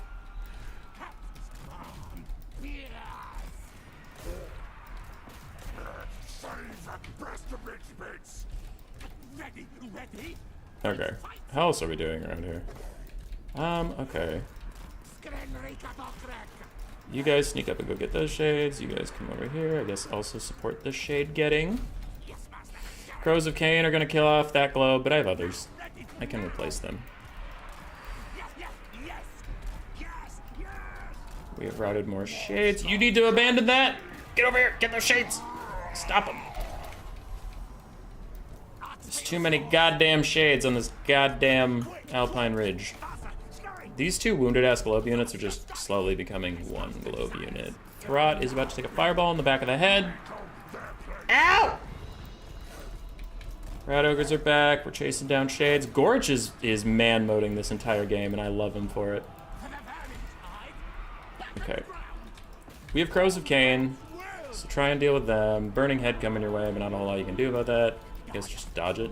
Okay. How else are we doing around here? Okay. You guys sneak up and go get those shades. You guys come over here. I guess also support the shade getting. Crows of Khorne are gonna kill off that globe, but I have others. I can replace them. We have routed more shades. You need to abandon that! Get over here! Get those shades! Stop them! There's too many goddamn shades on this goddamn Alpine Ridge. These two wounded-ass globe units are just slowly becoming one globe unit. Throt is about to take a fireball in the back of the head. Ow! Rat Ogres are back. We're chasing down shades. Gorge is man-moding this entire game, and I love him for it. Okay. We have Crows of Khorne, so try and deal with them. Burning Head coming your way, but not a whole lot you can do about that. I guess just dodge it.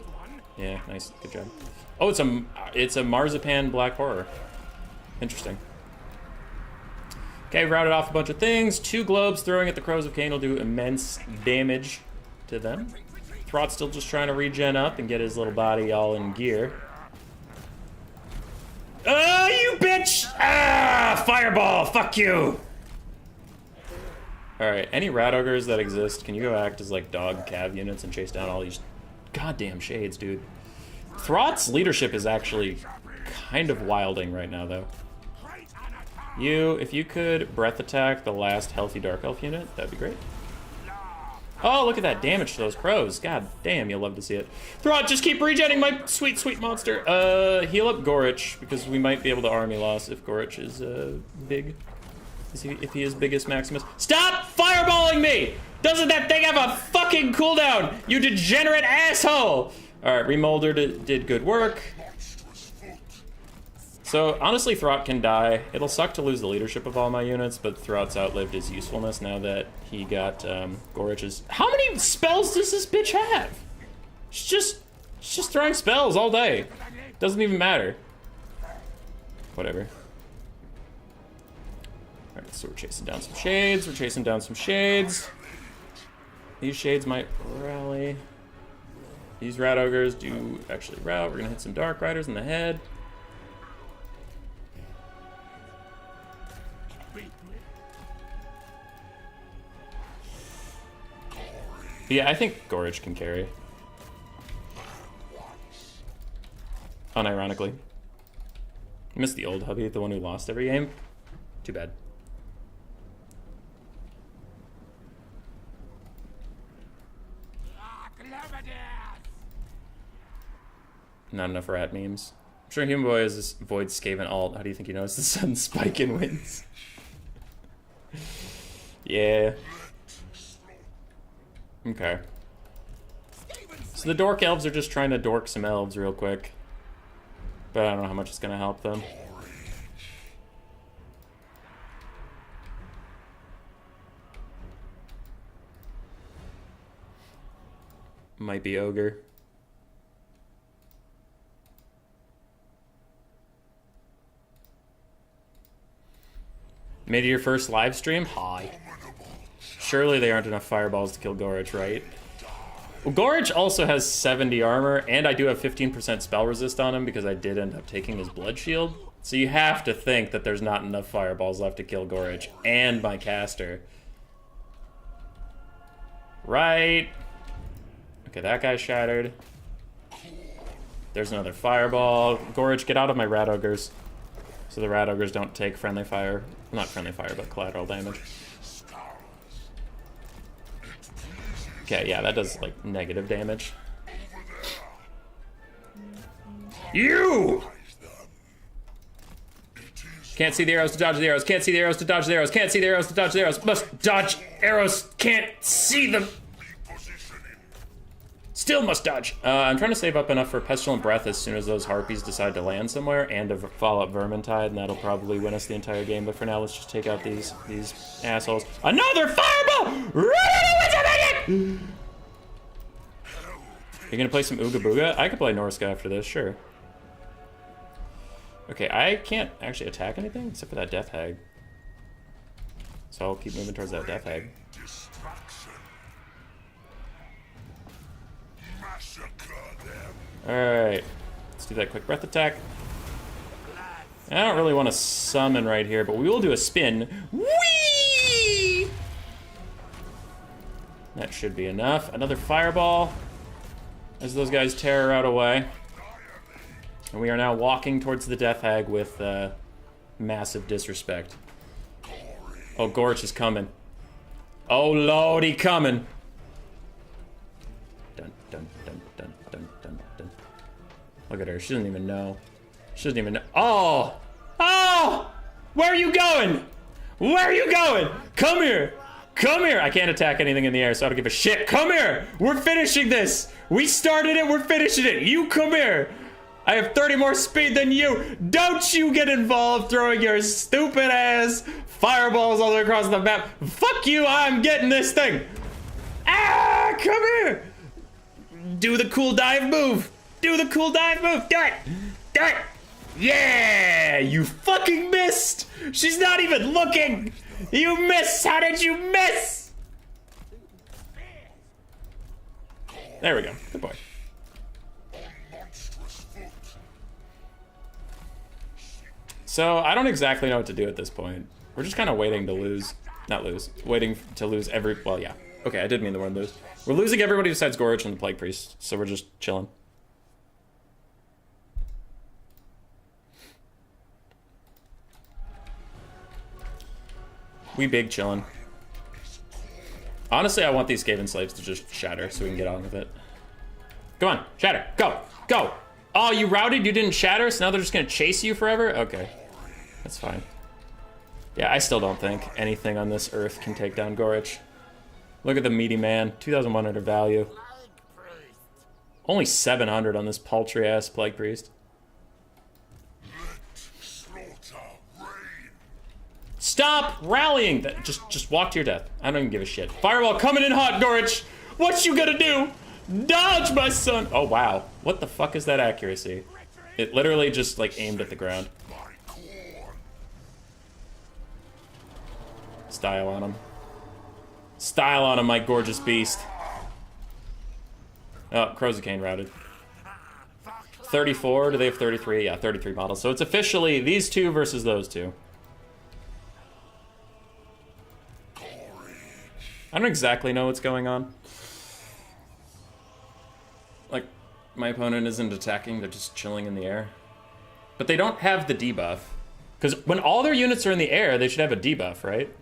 Yeah, nice. Good job. Oh, it's a Marzipan Black Horror. Interesting. Okay, routed off a bunch of things. 2 globes throwing at the Crows of Khorne will do immense damage to them. Throt's still just trying to regen up and get his little body all in gear. Oh, you bitch! Ah, fireball! Fuck you! Alright, any rat ogres that exist, can you go act as like dog cav units and chase down all these goddamn shades, dude? Throt's leadership is actually kind of wilding right now, though. If you could breath attack the last healthy Dark Elf unit, that'd be great. Oh, look at that damage to those crows. God damn, you'll love to see it. Throt, just keep regenning my sweet, sweet monster. Heal up Gorich, because we might be able to army loss if Gorich is, big. If he is biggest Maximus. Stop fireballing me! Doesn't that thing have a fucking cooldown, you degenerate asshole! Alright, Remolder did good work. So, honestly, Throt can die. It'll suck to lose the leadership of all my units, but Throt's outlived his usefulness now that he got, Gorich's... How many spells does this bitch have? She's just throwing spells all day. Doesn't even matter. Whatever. Alright, so we're chasing down some shades. We're chasing down some shades. These shades might rally. These rat ogres do actually rout. We're gonna hit some dark riders in the head. Yeah, I think Gorich can carry. Unironically. Missed the old hubby, the one who lost every game. Too bad. Not enough rat memes. I'm sure Human Boy is this Void Skaven alt. How do you think he knows the sun spike and wins? Yeah. Okay. So the Dork Elves are just trying to dork some elves real quick. But I don't know how much it's gonna help them. Might be Ogre. Made it your first live stream? Hi. Surely they aren't enough fireballs to kill Gorich, right? Well, Gorich also has 70 armor, and I do have 15% spell resist on him because I did end up taking his blood shield. So you have to think that there's not enough fireballs left to kill Gorich and my caster. Right. Okay, that guy's shattered. There's another fireball. Gorich, get out of my rat ogres. So the rat ogres don't take friendly fire. Not friendly fire, but collateral damage. Okay, yeah, that does, like, negative damage. You! Can't see the arrows to dodge the arrows. Can't see the arrows to dodge the arrows. Can't see the arrows to dodge the arrows. Must dodge arrows. Can't see them. Still must dodge. I'm trying to save up enough for Pestilent Breath as soon as those harpies decide to land somewhere, and to follow up Vermintide, and that'll probably win us the entire game. But for now, let's just take out these assholes. Another fireball! You're gonna play some Ooga Booga? I could play Norska after this, sure. Okay, I can't actually attack anything except for that Death Hag. So I'll keep moving towards that Death Hag. Alright, let's do that quick breath attack. I don't really want to summon right here, but we will do a spin. Whee! That should be enough. Another fireball as those guys tear her out away. And we are now walking towards the Death Hag with massive disrespect. Oh, Gorch is coming. Oh, Lordy, coming. Dun, dun, dun, dun, dun, dun, dun. Look at her. She doesn't even know. She doesn't even know. Oh! Oh! Where are you going? Where are you going? Come here. Come here. I can't attack anything in the air, so I don't give a shit. Come here. We're finishing this. We started it. We're finishing it. You come here. I have 30 more speed than you. Don't you get involved throwing your stupid ass fireballs all across the map. Fuck you. I'm getting this thing. Ah! Come here. Do the cool dive move. Do the cool dive move. Do it. Do it. Yeah! You fucking missed. She's not even looking. You missed. How did you miss? There we go. Good boy. So, I don't exactly know what to do at this point. We're just kind of waiting to lose. Not lose. Waiting to lose every... Well, yeah. Okay, I did mean the word lose. We're losing everybody besides Gorich and the Plague Priest, so we're just chilling. We big chillin'. Honestly, I want these Skaven slaves to just shatter so we can get on with it. Come on, shatter. Go. Go. Oh, you routed? You didn't shatter? So now they're just gonna chase you forever? Okay. That's fine. Yeah, I still don't think anything on this earth can take down Gorich. Look at the meaty man. 2,100 value. Only 700 on this paltry-ass Plague Priest. Stop rallying! Just walk to your death. I don't even give a shit. Fireball coming in hot, Gorich! What you gonna do? Dodge, my son! Oh, wow. What the fuck is that accuracy? It literally just, like, aimed at the ground. Style on him. Style on him, my gorgeous beast. Oh, Crozicane routed. 34, do they have 33? Yeah, 33 models. So it's officially these two versus those two. I don't exactly know what's going on. Like, my opponent isn't attacking, they're just chilling in the air. But they don't have the debuff. Because when all their units are in the air, they should have a debuff, right?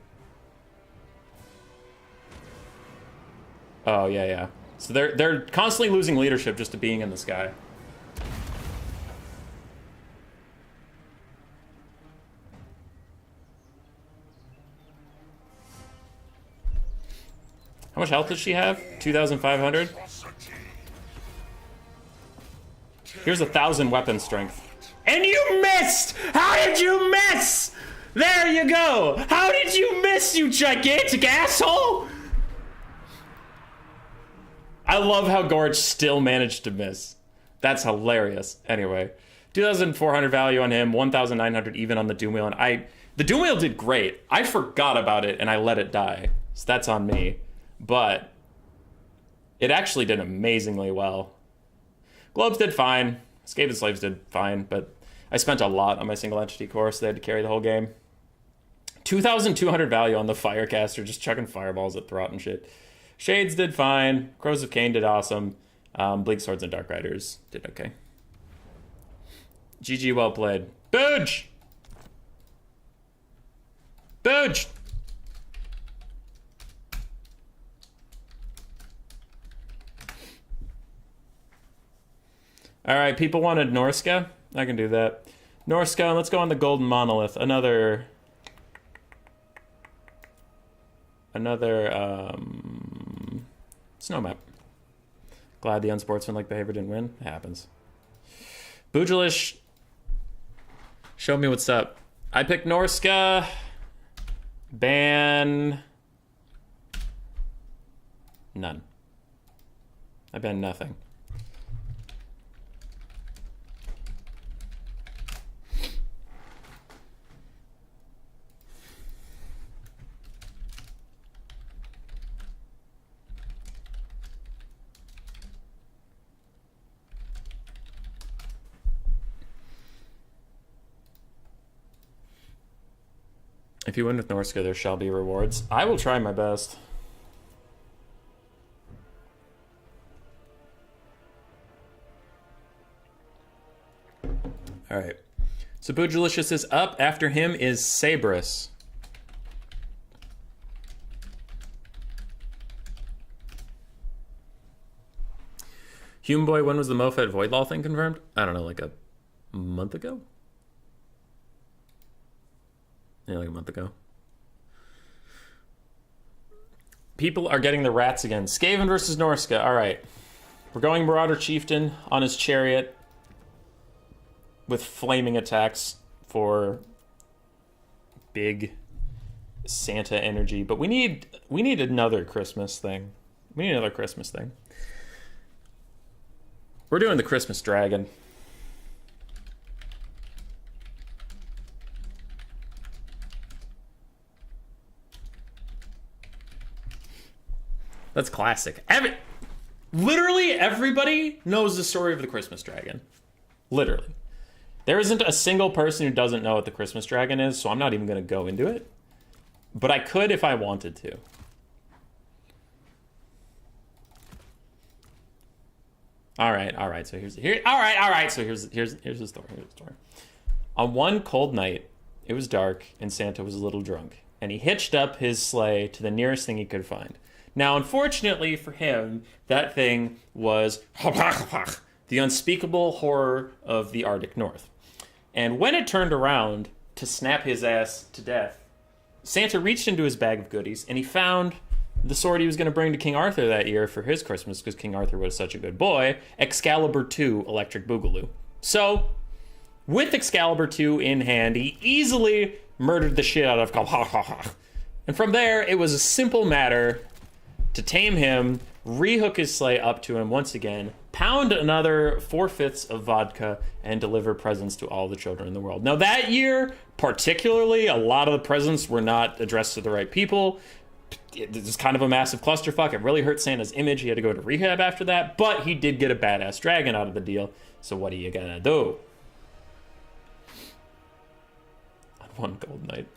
Oh, yeah, yeah. So they're constantly losing leadership just to being in the sky. How much health does she have? 2,500? Here's 1,000 weapon strength. And you missed! How did you miss? There you go! How did you miss, you gigantic asshole? I love how Gorge still managed to miss. That's hilarious. Anyway, 2,400 value on him, 1,900 even on the Doom Wheel. And the Doom Wheel did great. I forgot about it and I let it die. So that's on me. But it actually did amazingly well. Globes did fine. Skaven Slaves did fine, but I spent a lot on my single entity core, so they had to carry the whole game. 2,200 value on the Firecaster, just chucking fireballs at Throt and shit. Shades did fine. Crows of Cain did awesome. Bleak Swords and Dark Riders did okay. GG, well played. Booge! Booge! All right, people wanted Norska. I can do that. Norska, let's go on the Golden Monolith. Another snow map. Glad the unsportsmanlike behavior didn't win. It happens. Bujalish, show me what's up. I picked Norska. Ban. None. I ban nothing. If you win with Norska, there shall be rewards. I will try my best. All right. So Bujilicious is up. After him is Sabrus. Hume Boy, when was the Mofet Voidlaw thing confirmed? I don't know, like a month ago? Yeah, like a month ago. People are getting the rats again. Skaven versus Norska. All right. We're going Marauder Chieftain on his chariot with flaming attacks for big Santa energy. But we need another Christmas thing. We need another Christmas thing. We're doing the Christmas Dragon. That's classic. Literally everybody knows the story of the Christmas Dragon. Literally. There isn't a single person who doesn't know what the Christmas Dragon is, so I'm not even going to go into it. But I could if I wanted to. All right. So here's the story. On one cold night, it was dark and Santa was a little drunk, and he hitched up his sleigh to the nearest thing he could find. Now, unfortunately for him, that thing was the unspeakable horror of the Arctic North. And when it turned around to snap his ass to death, Santa reached into his bag of goodies and he found the sword he was going to bring to King Arthur that year for his Christmas, because King Arthur was such a good boy, Excalibur II Electric Boogaloo. So, with Excalibur II in hand, he easily murdered the shit out of And from there, it was a simple matter to tame him, rehook his sleigh up to him once again, pound another 4/5 of vodka, and deliver presents to all the children in the world. Now that year, particularly, a lot of the presents were not addressed to the right people. It was kind of a massive clusterfuck. It really hurt Santa's image. He had to go to rehab after that, but he did get a badass dragon out of the deal. So what are you gonna do? On one gold night.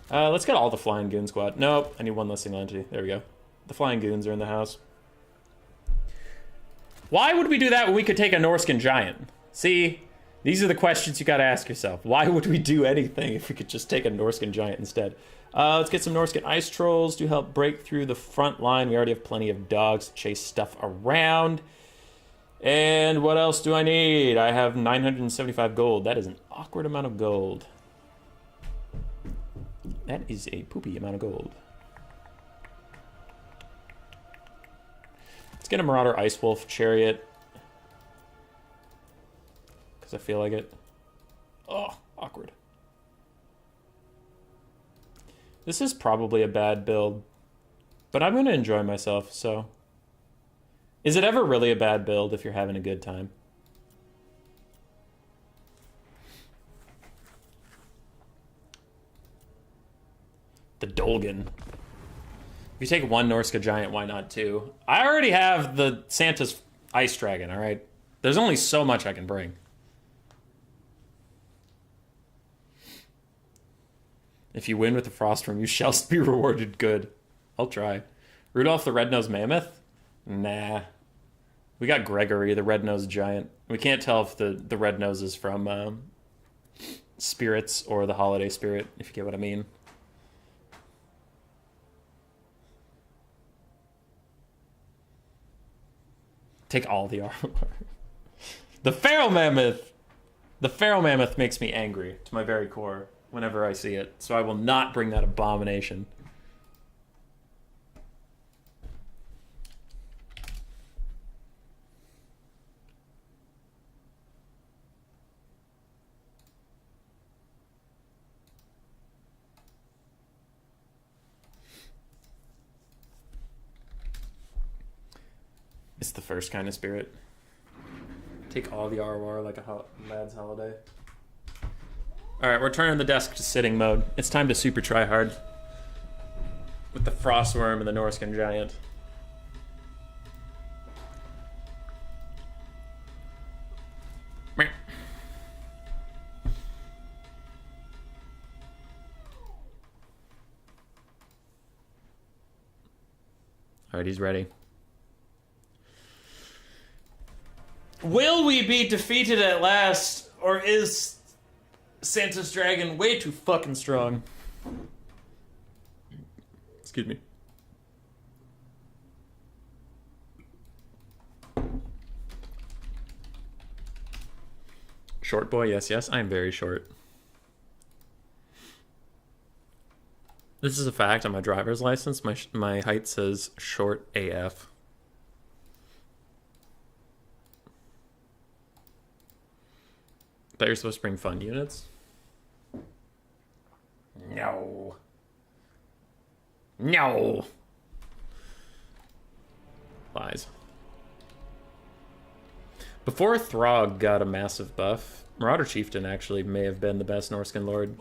Let's get all the Flying Goon squad. Nope, I need one less single entity. There we go. The Flying Goons are in the house. Why would we do that when we could take a Norskan giant? See, these are the questions you gotta ask yourself. Why would we do anything if we could just take a Norskan giant instead? Let's get some Norskan ice trolls to help break through the front line. We already have plenty of dogs to chase stuff around. And what else do I need? I have 975 gold. That is an awkward amount of gold. That is a poopy amount of gold. Let's get a Marauder Ice Wolf chariot. Because I feel like it. Oh, awkward. This is probably a bad build, but I'm going to enjoy myself, so. Is it ever really a bad build if you're having a good time? The Dolgan. If you take one Norska giant, why not two? I already have the Santa's Ice Dragon, all right? There's only so much I can bring. If you win with the Frostworm, you shall be rewarded good. I'll try. Rudolph the Red-Nosed Mammoth? Nah. We got Gregory, the Red-Nosed Giant. We can't tell if the Red Nose is from Spirits or the Holiday Spirit, if you get what I mean. Take all the armor. The feral mammoth. The feral mammoth makes me angry to my very core whenever I see it. So I will not bring that abomination. It's the first kind of spirit. Take all the ROR like a lad's holiday. Alright, we're turning the desk to sitting mode. It's time to super try hard. With the Frostworm and the Norskan Giant. Alright, he's ready. Will we be defeated at last, or is Santa's dragon way too fucking strong? Excuse me. Short boy, yes, yes, I am very short. This is a fact on my driver's license. My height says short AF. Bet you're supposed to bring fun units? No. No. Lies. Before Throg got a massive buff, Marauder Chieftain actually may have been the best Norskan Lord.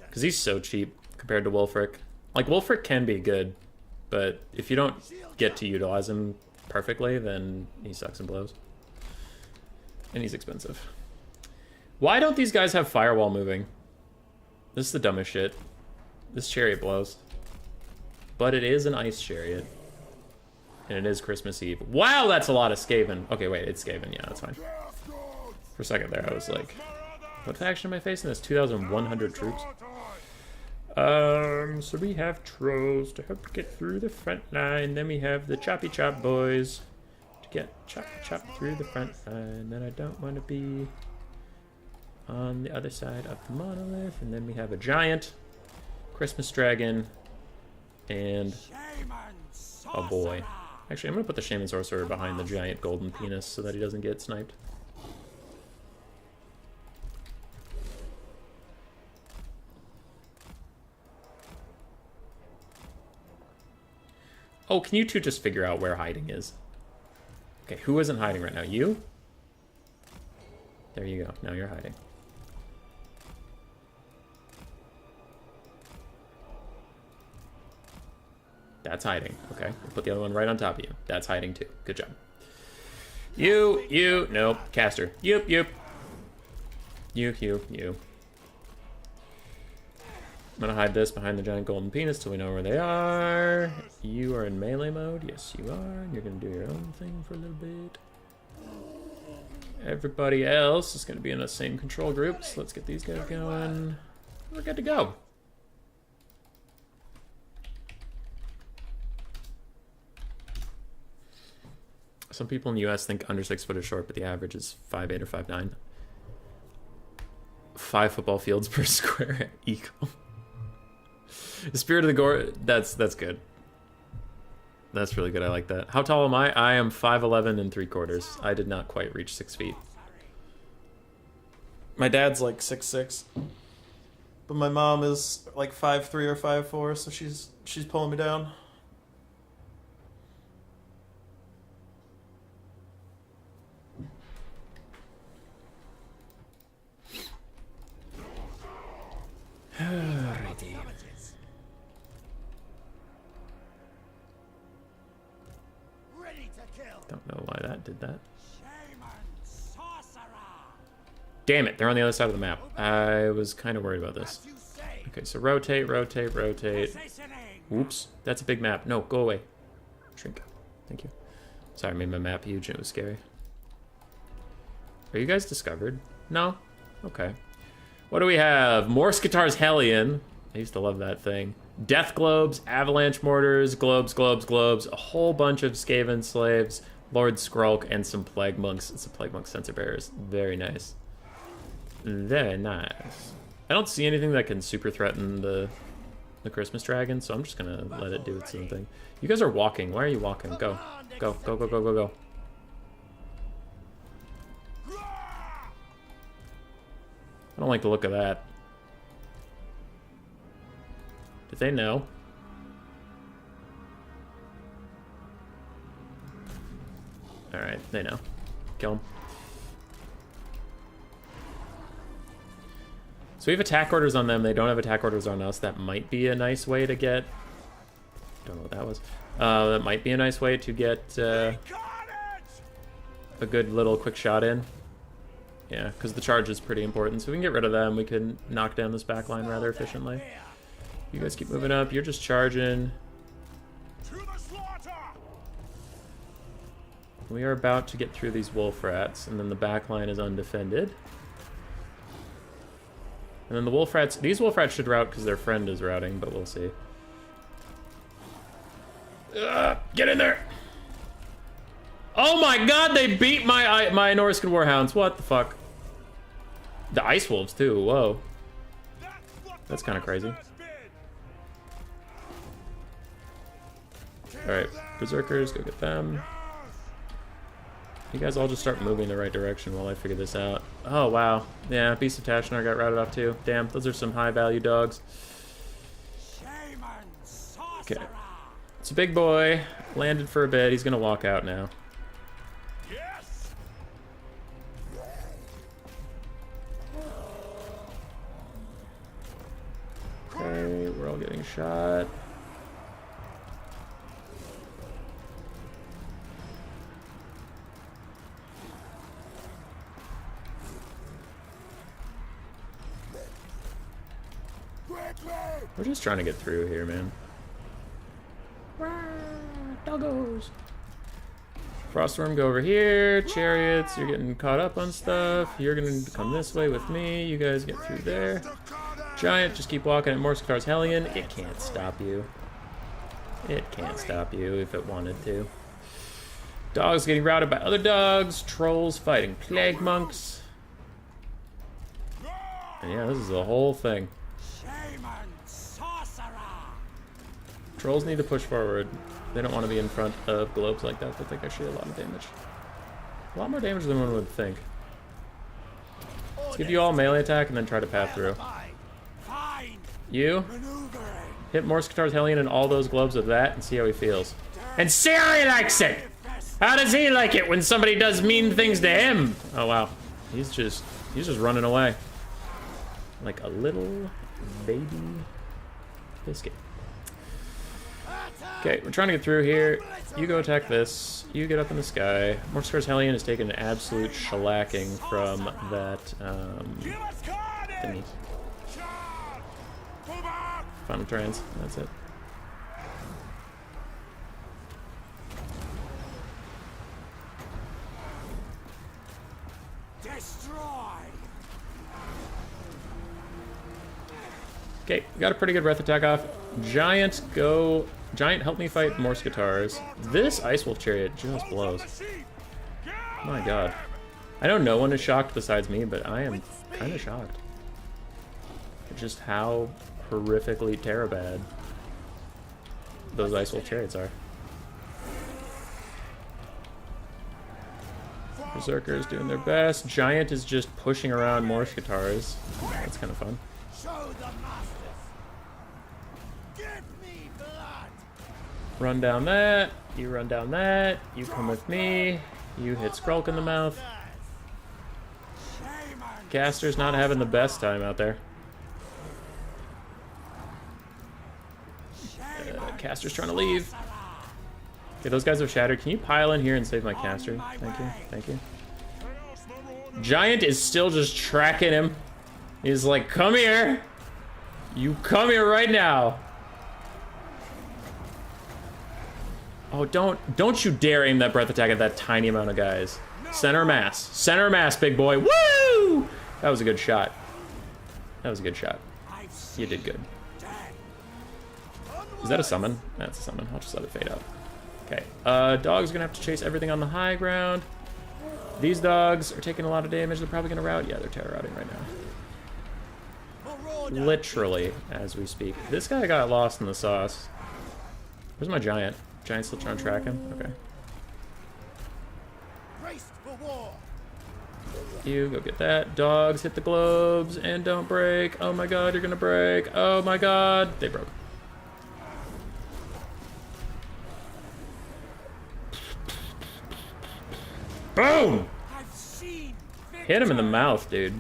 Because he's so cheap compared to Wulfric. Like, Wulfric can be good, but if you don't get to utilize him perfectly, then he sucks and blows. And he's expensive. Why don't these guys have firewall moving? This is the dumbest shit. This chariot blows. But it is an ice chariot. And it is Christmas Eve. Wow, that's a lot of Skaven. Okay, wait, it's Skaven. Yeah, that's fine. For a second there, I was like, what faction am I facing? That's 2,100 troops. So we have trolls to help get through the front line. Then we have the choppy chop boys to get chop through the front line. Then I don't want to be on the other side of the monolith. And then we have a giant, Christmas dragon, and a boy. Actually, I'm going to put the Shaman Sorcerer behind the giant golden penis so that he doesn't get sniped. Oh, can you two just figure out where hiding is? Okay, who isn't hiding right now? You? There you go. Now you're hiding. That's hiding. Okay, we'll put the other one right on top of you. That's hiding too. Good job. You. Nope. Caster. You. I'm gonna hide this behind the giant golden penis till we know where they are. You are in melee mode. Yes, you are. You're gonna do your own thing for a little bit. Everybody else is gonna be in the same control group. So let's get these guys going. We're good to go. Some people in the US think under 6 foot is short, but the average is 5'8" or 5'9". 5 football fields per square equal. The Spirit of the Gore, that's good. That's really good, I like that. How tall am I? I am 5'11" and 3/4. I did not quite reach 6 feet. My dad's like 6'6", but my mom is like 5'3" or 5'4", so she's pulling me down. Alrighty. Don't know why that did that. Damn it, they're on the other side of the map. I was kind of worried about this. Okay, so rotate. Oops, that's a big map. No, go away. Shrink. Thank you. Sorry, I made my map huge and it was scary. Are you guys discovered? No? Okay. What do we have? Morse Guitar's Hellion. I used to love that thing. Death Globes, Avalanche Mortars, Globes. A whole bunch of Skaven slaves. Lord Skrulk and some Plague Monks. It's a Plague Monk Sensor Bearers. Very nice. Very nice. I don't see anything that can super threaten the Christmas Dragon, so I'm just gonna let it do its own thing. You guys are walking. Why are you walking? Go. Go, go, go, go, go, go. I don't like the look of that. Did they know? Alright, they know. Kill them. So we have attack orders on them. They don't have attack orders on us. That might be a nice way to get... Don't know what that was. That might be a nice way to get a good little quick shot in. Yeah, because the charge is pretty important. So we can get rid of them. We can knock down this back line rather efficiently. You guys keep moving up. You're just charging. We are about to get through these wolf rats, and then the back line is undefended. And then the wolf rats, these wolf rats should rout because their friend is routing, but we'll see. Get in there! Oh my god, they beat my Norskan Warhounds. What the fuck? The Ice Wolves too, whoa. That's kind of crazy. Alright, Berserkers, go get them. You guys all just start moving the right direction while I figure this out. Oh, wow. Yeah, Beast of Tashnar got routed off too. Damn, those are some high-value dogs. Okay. It's a big boy. Landed for a bit. He's gonna walk out now. Okay, we're all getting shot. We're just trying to get through here, man. Doggos. Frostworm, go over here. Chariots, you're getting caught up on stuff. You're gonna come this way with me. You guys get through there. Giant, just keep walking at Morskatar's Hellion. It can't stop you. It can't stop you if it wanted to. Dogs getting routed by other dogs. Trolls fighting Plague Monks. And yeah, this is the whole thing. Trolls need to push forward. They don't want to be in front of globes like that. They take actually a lot of damage. A lot more damage than one would think. Let's give you all melee attack and then try to path through. You hit Morskatar's Hellion and all those globes with that and see how he feels. And see how he likes it! How does he like it when somebody does mean things to him? Oh wow. He's just running away. Like a little baby biscuit. Okay, we're trying to get through here. You go attack this. You get up in the sky. Morskatar's Hellion has taken an absolute shellacking from that thingy. Final trans. That's it. Okay, we got a pretty good breath attack off. Giant, go. Giant, help me fight Morskatars. This Ice Wolf Chariot just blows. My god. I know no one is shocked besides me, but I am kind of shocked. At just how horrifically terabad those Ice Wolf Chariots are. Berserkers doing their best. Giant is just pushing around Morskatars. That's kind of fun. Run down that. You run down that. You come with me. You hit Skrulk in the mouth. Caster's not having the best time out there. Caster's trying to leave. Okay, those guys have shattered. Can you pile in here and save my caster? Thank you. Thank you. Giant is still just tracking him. He's like, come here. You come here right now. Oh, don't you dare aim that breath attack at that tiny amount of guys. Center mass. Center mass, big boy. Woo! That was a good shot. That was a good shot. You did good. Is that a summon? That's a summon. I'll just let it fade out. Okay, dogs are gonna have to chase everything on the high ground. These dogs are taking a lot of damage. They're probably gonna rout. Yeah, they're terror routing right now. Literally, as we speak. This guy got lost in the sauce. Where's my giant? Giant still trying to track him? Okay. You go get that. Dogs hit the globes and don't break. Oh my god, you're gonna break. Oh my god. They broke. Boom! Hit him in the mouth, dude.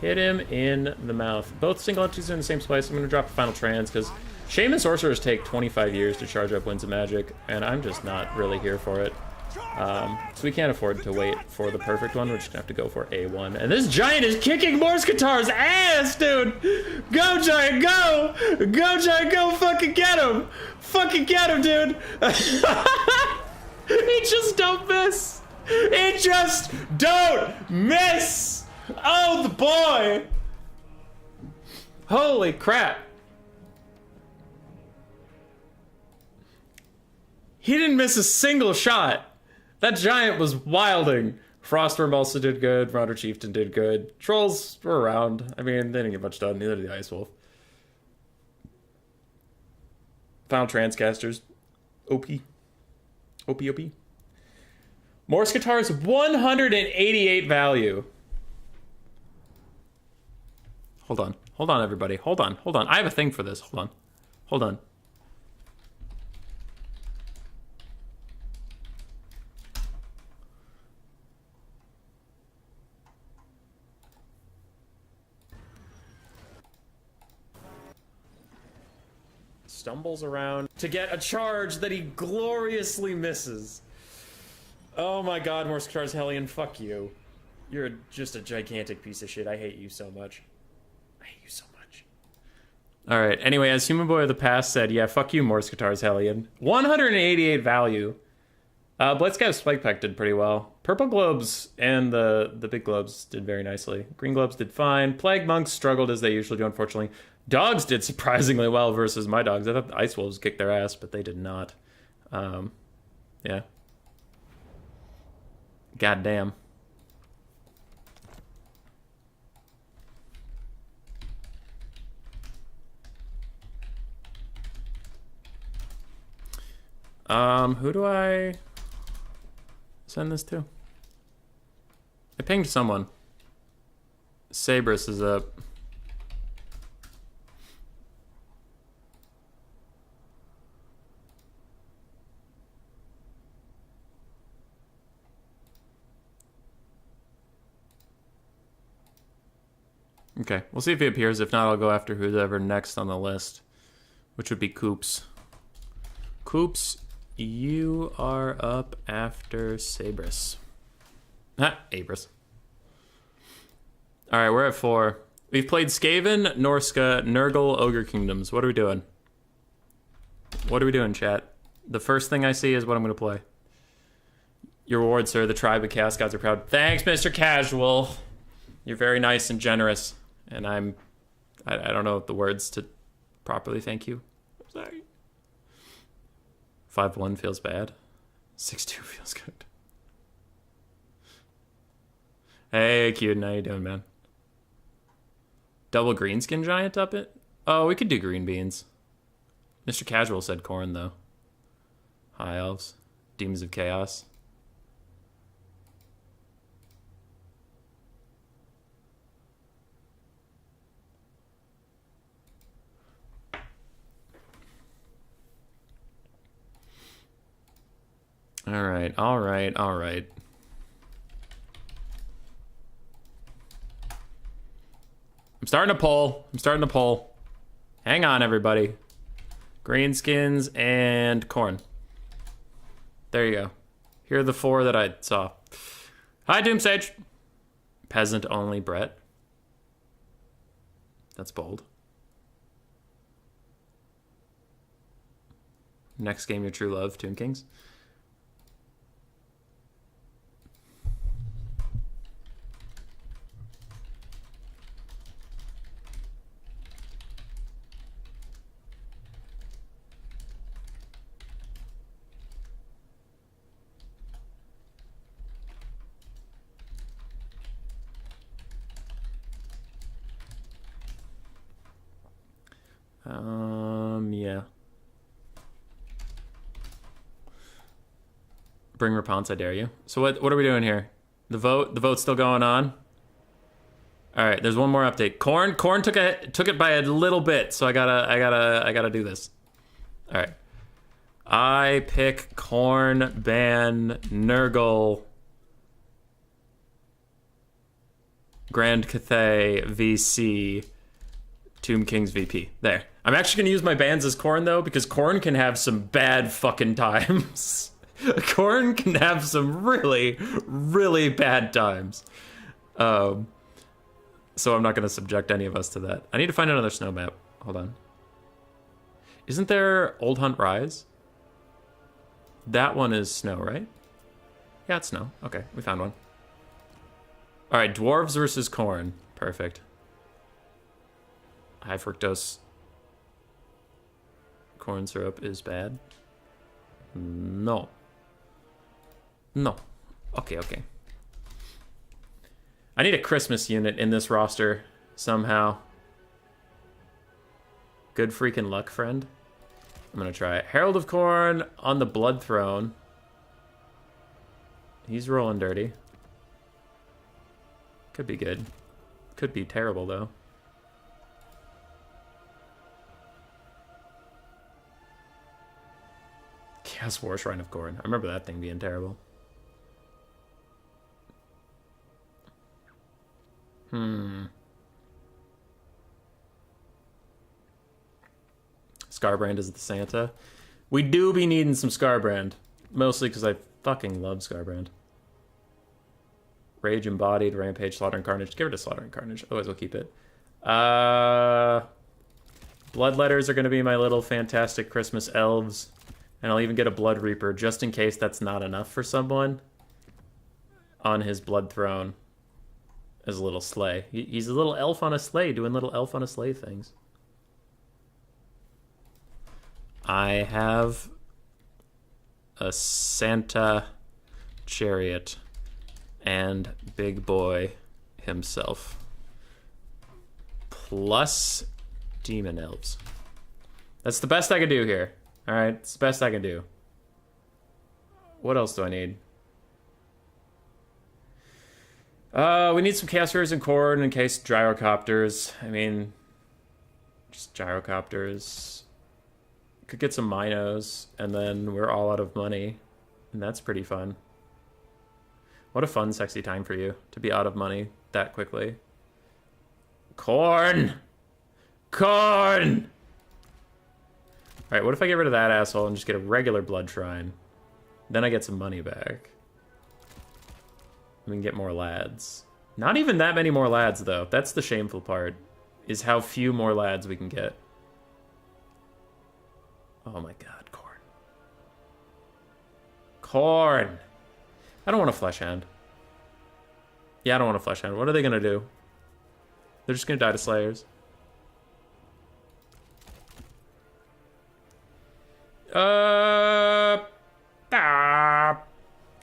Hit him in the mouth. Both single entities are in the same place. I'm gonna drop a final trans because Shaman Sorcerers take 25 years to charge up Winds of Magic, and I'm just not really here for it. So we can't afford to wait for the perfect one. We're just gonna have to go for A1. And this giant is kicking Morskatar's ass, dude! Go, giant, go! Go, giant, go! Fucking get him! Fucking get him, dude! He just don't miss! He just don't miss! Oh, the boy! Holy crap! He didn't miss a single shot. That giant was wilding. Frostworm also did good. Marauder Chieftain did good. Trolls were around. I mean, they didn't get much done. Neither did the Ice Wolf. Final Transcasters. OP. OP. Morskatar's 188 value. Hold on. Hold on, everybody. Hold on. Hold on. I have a thing for this. Hold on. Hold on. Stumbles around to get a charge that he gloriously misses. Oh my god, Morskatar's Hellion, fuck you. You're just a gigantic piece of shit. I hate you so much. I hate you so much. Alright, anyway, as Human Boy of the Past said, yeah, fuck you, Morskatar's Hellion. 188 value. Blitzcav Spikepack did pretty well. Purple Globes and the big globes did very nicely. Green Globes did fine. Plague Monks struggled as they usually do, unfortunately. Dogs did surprisingly well versus my dogs. I thought the Ice Wolves kicked their ass, but they did not. Yeah. God damn. Who do I send this to? I pinged someone. Sabrus is up. Okay, we'll see if he appears. If not, I'll go after whoever next on the list, which would be Coops. Coops, you are up after Sabrus. Ah, Abris. Alright, we're at 4. We've played Skaven, Norska, Nurgle, Ogre Kingdoms. What are we doing? What are we doing, chat? The first thing I see is what I'm going to play. Your reward, sir. The tribe of Chaos Gods are proud. Thanks, Mr. Casual. You're very nice and generous. And I don't know the words to properly thank you. I'm sorry. 5-1 feels bad. 6-2 feels good. Hey, Cuden, how you doing, man? Double greenskin giant up it? Oh, we could do green beans. Mr. Casual said Khorne, though. High Elves. Demons of Chaos. Alright. I'm starting to poll. Hang on, everybody. Greenskins and Khorne. There you go. Here are the 4 that I saw. Hi, Doomsage. Peasant only, Brett. That's bold. Next game, your true love, Tomb Kings. Yeah. Bring Rapunzel, I dare you. So what are we doing here? The vote's still going on. All right, there's one more update. Khorne took it by a little bit, so I gotta do this. All right. I pick Khorne, ban, Nurgle, Grand Cathay, VC, Tomb Kings VP. There. I'm actually gonna use my bans as Khorne though, because Khorne can have some bad fucking times. Khorne can have some really, really bad times. So I'm not gonna subject any of us to that. I need to find another snow map. Hold on. Isn't there Old Hunt Rise? That one is snow, right? Yeah, it's snow. Okay, we found one. All right, Dwarves versus Khorne. Perfect. High fructose corn syrup is bad. No. No. Okay. I need a Christmas unit in this roster somehow. Good freaking luck, friend. I'm gonna try it. Herald of Khorne on the Blood Throne. He's rolling dirty. Could be good. Could be terrible, though. Chaos War Shrine of Khorne. I remember that thing being terrible. Scarbrand is the Santa. We do be needing some Scarbrand. Mostly because I fucking love Scarbrand. Rage Embodied, Rampage, Slaughter and Carnage. Give it to Slaughter and Carnage. Otherwise we'll keep it. Bloodletters are going to be my little fantastic Christmas elves. And I'll even get a Blood Reaper just in case that's not enough for someone. On his Blood Throne. As a little sleigh. He's a little elf on a sleigh doing little elf on a sleigh things. I have a Santa chariot and Big Boy himself. Plus demon elves. That's the best I can do here. Alright, it's the best I can do. What else do I need? We need some Chaos Warriors and Khorne in case gyrocopters. I mean, just gyrocopters. Could get some Minos, and then we're all out of money. And that's pretty fun. What a fun, sexy time for you to be out of money that quickly. Khorne! Khorne! Alright, what if I get rid of that asshole and just get a regular blood shrine? Then I get some money back. We can get more lads. Not even that many more lads, though. That's the shameful part, is how few more lads we can get. Oh my god, Khorne. Khorne! I don't want a flesh hand. Yeah, I don't want a flesh hand. What are they gonna do? They're just gonna die to Slayers.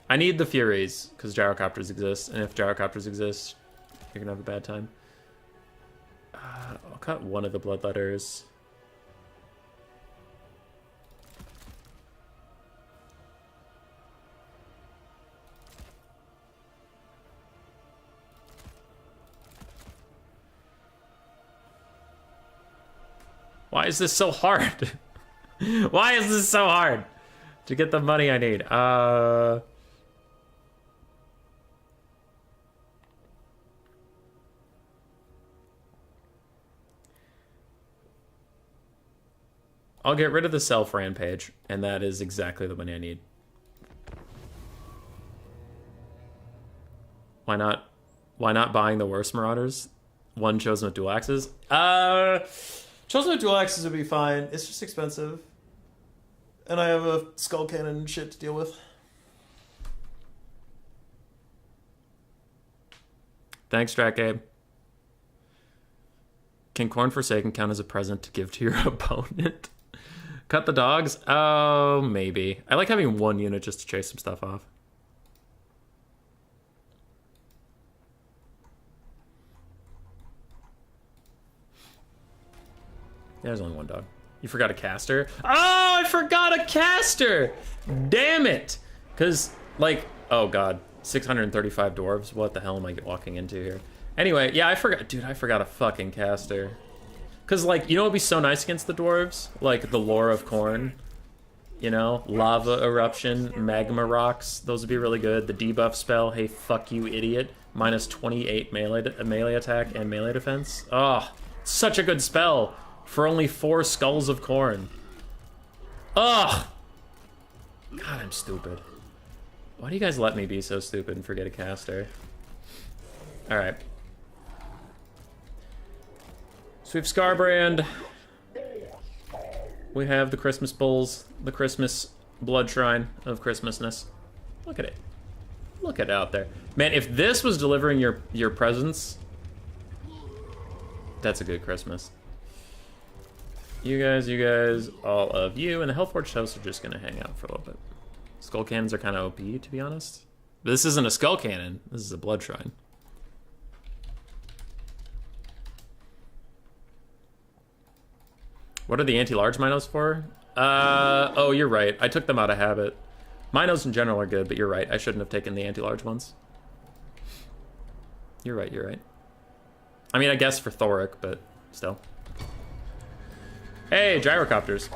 I need the Furies, because gyrocopters exist, and if gyrocopters exist, you're gonna have a bad time. I'll cut one of the Bloodletters. Why is this so hard? Why is this so hard to get the money I need? I'll get rid of the self-rampage, and that is exactly the money I need. Why not? Why not buying the worst Marauders? One chosen with dual axes? Chosen with dual axes would be fine. It's just expensive. And I have a skull cannon and shit to deal with. Thanks, Strat Gabe. Can Khorne Forsaken count as a present to give to your opponent? Cut the dogs? Oh, maybe. I like having one unit just to chase some stuff off. There's only one dog. You forgot a caster? Oh, I forgot a caster! Damn it! Because, like, oh god, 635 dwarves. What the hell am I walking into here? Anyway, yeah, I forgot. Dude, I forgot a fucking caster. Because, like, you know what would be so nice against the dwarves? Like, the lore of Khorne. You know? Lava eruption, magma rocks. Those would be really good. The debuff spell, hey, fuck you, idiot. Minus 28 melee attack and melee defense. Oh, such a good spell for only 4 skulls of Khorne. Ugh! God, I'm stupid. Why do you guys let me be so stupid and forget a caster? Alright. So we have Scarbrand. We have the Christmas Bulls, the Christmas Blood Shrine of Christmasness. Look at it. Look at it out there. Man, if this was delivering your presents, that's a good Christmas. You guys, all of you, and the Hellforged House are just gonna hang out for a little bit. Skull Cannons are kind of OP, to be honest. But this isn't a Skull Cannon, this is a Blood Shrine. What are the anti-large Minos for? Oh, you're right. I took them out of habit. Minos in general are good, but you're right. I shouldn't have taken the anti-large ones. You're right, you're right. I mean, I guess for Thoric, but still. Hey, gyrocopters.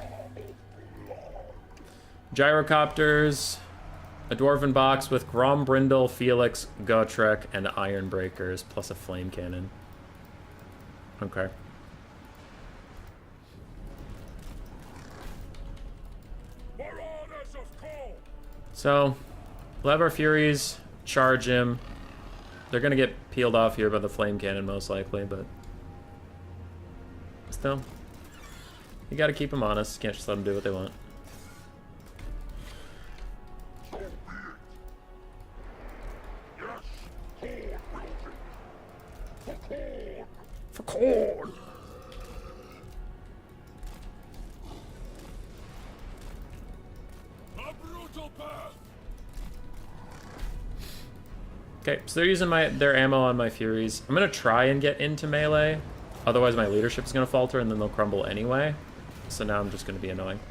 Gyrocopters. A dwarven box with Grombrindle, Felix, Gotrek, and Iron Breakers, plus a flame cannon. Okay. So, we'll have our Furies charge him. They're gonna get peeled off here by the flame cannon, most likely, but still, you gotta keep them honest. Can't just let them do what they want. For Khorne. Okay, so they're using their ammo on my Furies. I'm gonna try and get into melee. Otherwise my leadership's gonna falter and then they'll crumble anyway. So now I'm just gonna be annoying.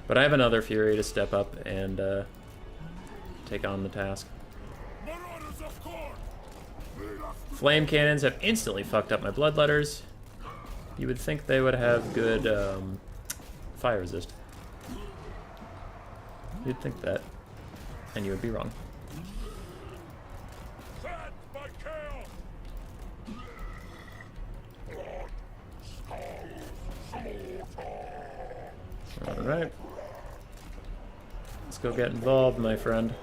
But I have another Fury to step up and take on the task. Flame cannons have instantly fucked up my bloodletters. You would think they would have good fire resist. You'd think that. And you would be wrong. Alright. Let's go get involved, my friend.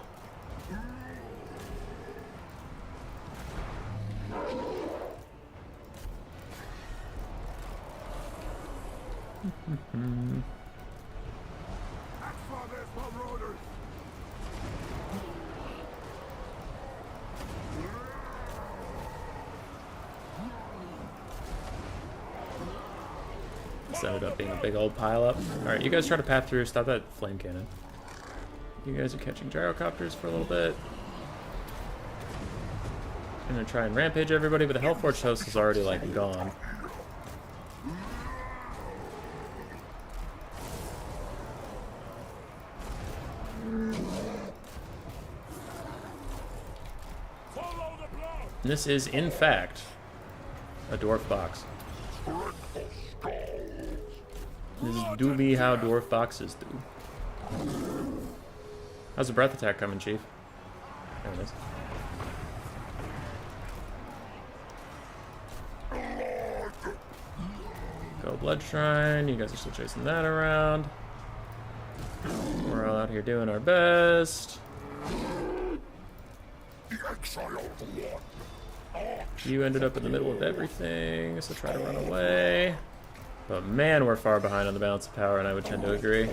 This ended up being a big old pile up. Alright, you guys try to path through. Stop that flame cannon. You guys are catching gyrocopters for a little bit. I'm gonna try and rampage everybody, but the Hellforged Host is already, like, gone. This is, in fact, a dwarf box. This do be how dwarf boxes do. How's the breath attack coming, Chief? There it is. Go Blood Shrine. You guys are still chasing that around. We're all out here doing our best. You ended up in the middle of everything, so try to run away. But man, we're far behind on the balance of power, and I would tend to agree.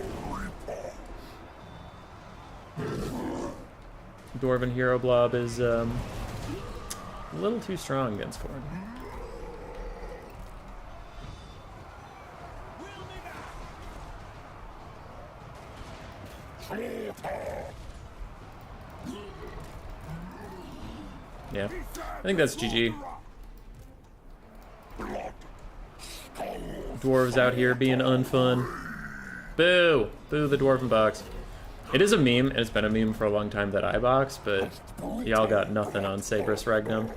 Dwarven Hero Blob is a little too strong against Khorne. Yeah, I think that's GG. Dwarves out here being unfun. Boo! Boo the Dwarven box. It is a meme, and it's been a meme for a long time that I box, but y'all got nothing on Sabrus Regnum.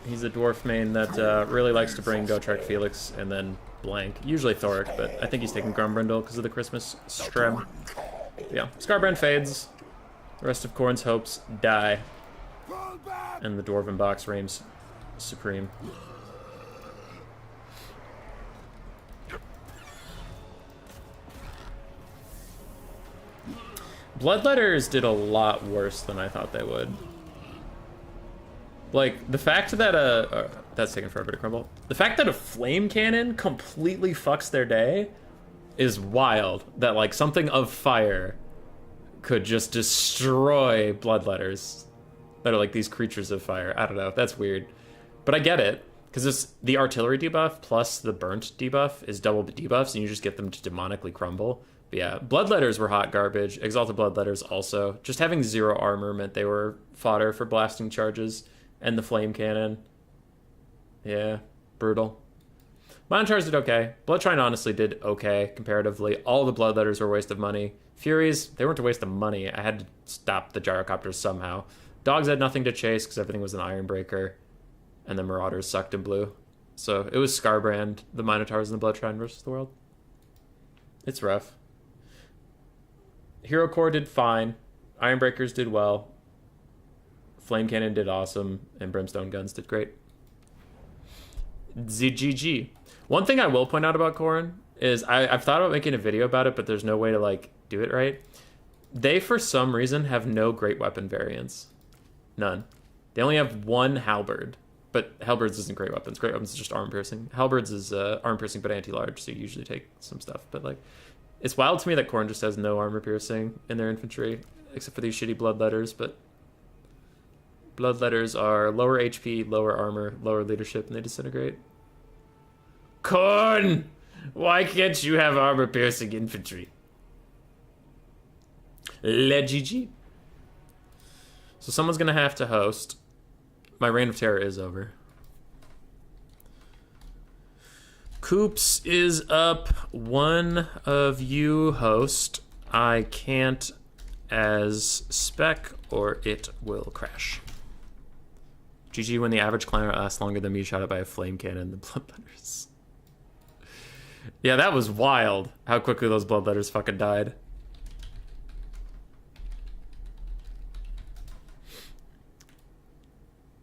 He's a dwarf main that really likes to bring Gotrek Felix and then blank. Usually Thoric, but I think he's taking Grumbrindle because of the Christmas strem. Yeah, Scarbrand fades. The rest of Khorne's hopes die. And the Dwarven box reigns supreme. Bloodletters did a lot worse than I thought they would. Like, the fact that that's taking forever to crumble. The fact that a flame cannon completely fucks their day is wild. That, like, something of fire could just destroy bloodletters that are, like, these creatures of fire. I don't know. That's weird. But I get it. Because the artillery debuff plus the burnt debuff is double debuffs, and you just get them to demonically crumble. But yeah, bloodletters were hot garbage. Exalted bloodletters also. Just having 0 armor meant they were fodder for blasting charges. And the flame cannon. Yeah, brutal. Minotaurs did okay. Bloodtrine honestly did okay, comparatively. All the bloodletters were a waste of money. Furies, they weren't a waste of money. I had to stop the gyrocopters somehow. Dogs had nothing to chase because everything was an Ironbreaker. And the Marauders sucked and blue. So it was Scarbrand, the Minotaurs, and the Bloodtrine versus the world. It's rough. Hero Core did fine. Ironbreakers did well. Flame Cannon did awesome, and Brimstone Guns did great. ZGG. One thing I will point out about Khorne is I've thought about making a video about it, but there's no way to, like, do it right. They, for some reason, have no great weapon variants. None. They only have one halberd, but halberds isn't great weapons. Great weapons is just arm piercing. Halberds is arm piercing, but anti-large, so you usually take some stuff. But, like, it's wild to me that Khorne just has no armor piercing in their infantry, except for these shitty bloodletters, but bloodletters are lower HP, lower armor, lower leadership, and they disintegrate. Khorne! Why can't you have armor-piercing infantry? GG. So someone's gonna have to host. My reign of terror is over. Coops is up. One of you host. I can't as spec or it will crash. GG when the average climber lasts longer than me shot at by a flame cannon. The bloodletters. Yeah, that was wild. How quickly those bloodletters fucking died.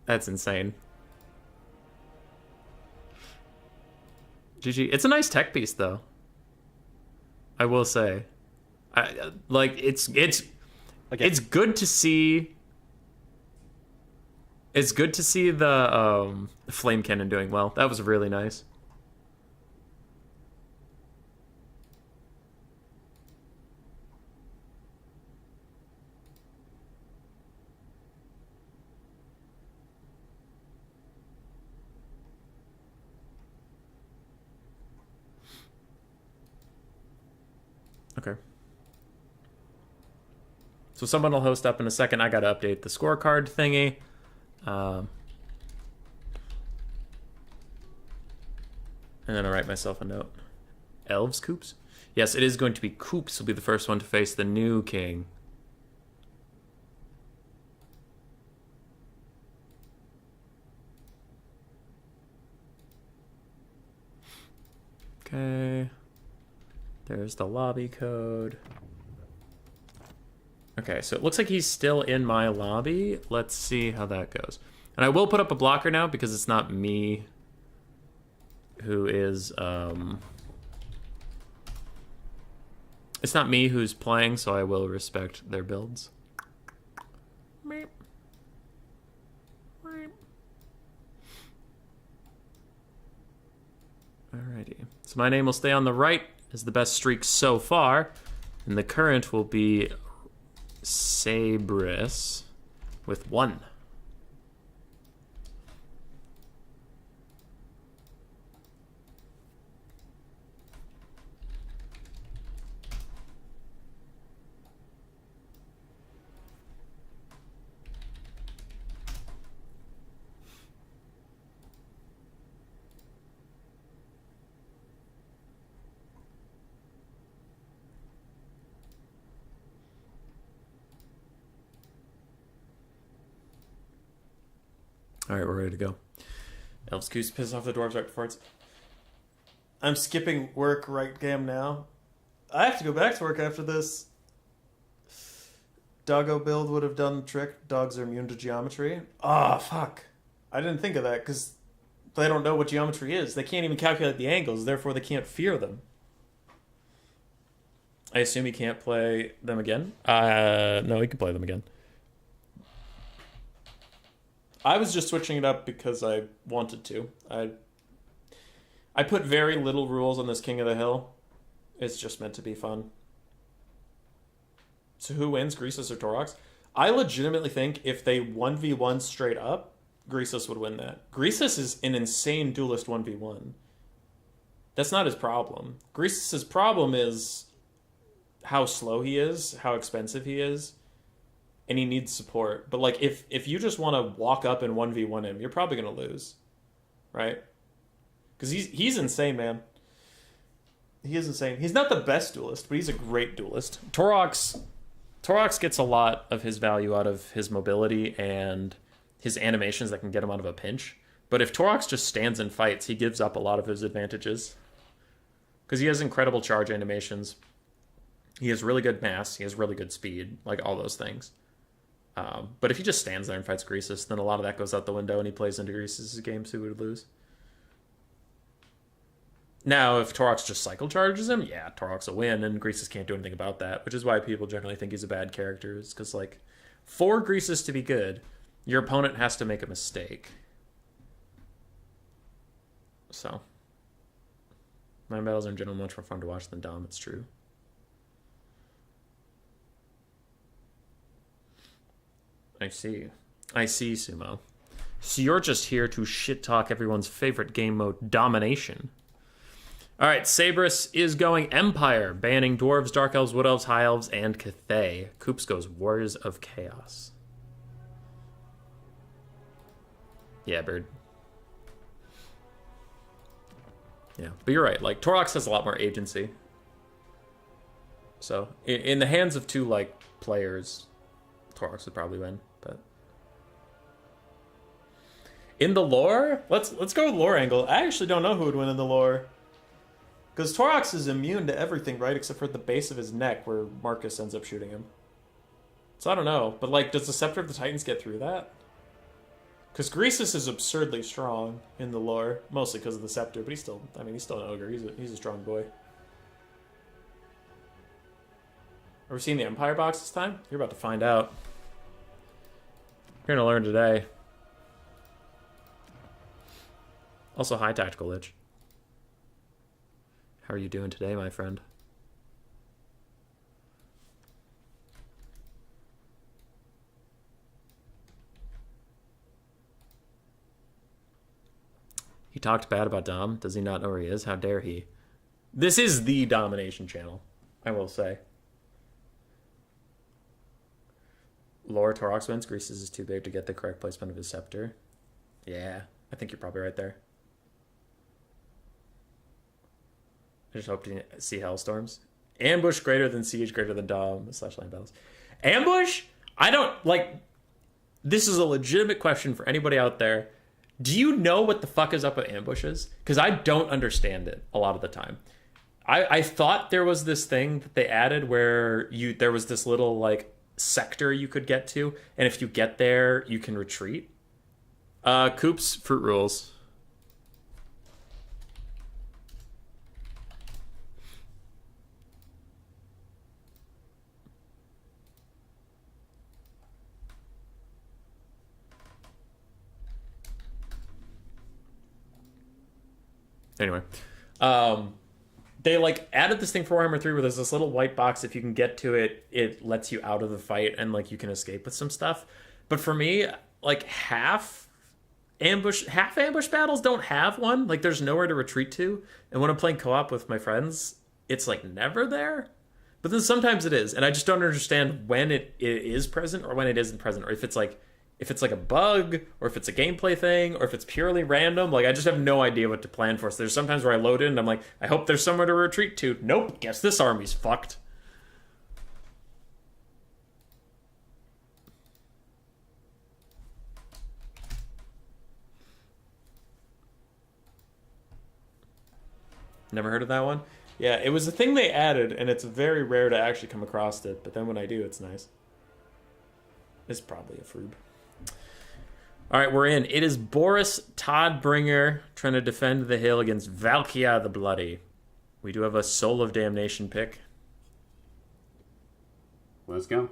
That's insane. GG. It's a nice tech piece, though. I will say. It's good to see. It's good to see the flame cannon doing well. That was really nice. Okay. So someone will host up in a second. I gotta update the scorecard thingy. And then I'll write myself a note. Elves Coops? Yes, it is going to be Coops will be the first one to face the new king. Okay. There's the lobby code. Okay, so it looks like he's still in my lobby. Let's see how that goes. And I will put up a blocker now because it's not me who is, it's not me who's playing, so I will respect their builds. Meep. Meep. Alrighty. So my name will stay on the right as the best streak so far, and the current will be Sabrus with 1. All right, we're ready to go. Elves Goose piss off the dwarves right before it's... I'm skipping work right damn now. I have to go back to work after this. Doggo build would have done the trick. Dogs are immune to geometry. Ah, fuck. I didn't think of that because they don't know what geometry is. They can't even calculate the angles, therefore they can't fear them. I assume he can't play them again? No, he can play them again. I was just switching it up because I wanted to. I put very little rules on this King of the Hill. It's just meant to be fun. So who wins, Greasus or Torox? I legitimately think if they 1v1 straight up, Greasus would win that. Greasus is an insane duelist 1v1. That's not his problem. Greasus' problem is how slow he is, how expensive he is, and he needs support. But like if you just want to walk up and 1v1 him, you're probably going to lose. Right? Because he's insane, man. He is insane. He's not the best duelist, but he's a great duelist. Torox gets a lot of his value out of his mobility and his animations that can get him out of a pinch. But if Torox just stands and fights, he gives up a lot of his advantages. Because he has incredible charge animations. He has really good mass. He has really good speed. Like, all those things. But if he just stands there and fights Greasus, then a lot of that goes out the window and he plays into Greasus' game, so he would lose. Now, if Torox just cycle charges him, yeah, Torox will win, and Greasus can't do anything about that, which is why people generally think he's a bad character, is because, like, for Greasus to be good, your opponent has to make a mistake. So, my battles are in general much more fun to watch than Dom, it's true. I see, Sumo. So you're just here to shit-talk everyone's favorite game mode, Domination. All right, Sabrus is going Empire, banning Dwarves, Dark Elves, Wood Elves, High Elves, and Cathay. Koops goes Warriors of Chaos. Yeah, Bird. Yeah, but you're right. Like, Torox has a lot more agency. So, in the hands of two, like, players, Torox would probably win, but... In the lore? Let's go with lore angle. I actually don't know who would win in the lore. Because Torox is immune to everything, right? Except for the base of his neck, where Marcus ends up shooting him. So I don't know. But, like, does the Scepter of the Titans get through that? Because Greasus is absurdly strong in the lore. Mostly because of the Scepter. But he's still an ogre. He's a strong boy. Ever seen the Empire box this time? You're about to find out. You're going to learn today. Also, hi, Tactical Lich. How are you doing today, my friend? He talked bad about Dom. Does he not know where he is? How dare he? This is the Domination channel, I will say. Lore Torox wins. Greasus is too big to get the correct placement of his scepter. Yeah, I think you're probably right there. I just hope to see Hellstorms. Ambush greater than Siege greater than Dom / line battles. Ambush? I don't, like... This is a legitimate question for anybody out there. Do you know what the fuck is up with ambushes? Because I don't understand it a lot of the time. I thought there was this thing that they added where there was this little, like, sector you could get to, and if you get there, you can retreat. Koops, fruit rules. Anyway, they like added this thing for Warhammer 3 where there's this little white box. If you can get to it, it lets you out of the fight and like you can escape with some stuff. But for me, like half ambush battles don't have one. Like there's nowhere to retreat to. And when I'm playing co-op with my friends, it's like never there. But then sometimes it is, and I just don't understand when it is present or when it isn't present, or if it's like a bug, or if it's a gameplay thing, or if it's purely random. Like, I just have no idea what to plan for. So there's sometimes where I load in and I'm like, I hope there's somewhere to retreat to. Nope, guess this army's fucked. Never heard of that one? Yeah, it was a thing they added, and it's very rare to actually come across it, but then when I do, it's nice. It's probably a froob. All right, we're in. It is Boris Todbringer trying to defend the hill against Valkia the Bloody. We do have a Soul of Damnation pick. Let's go.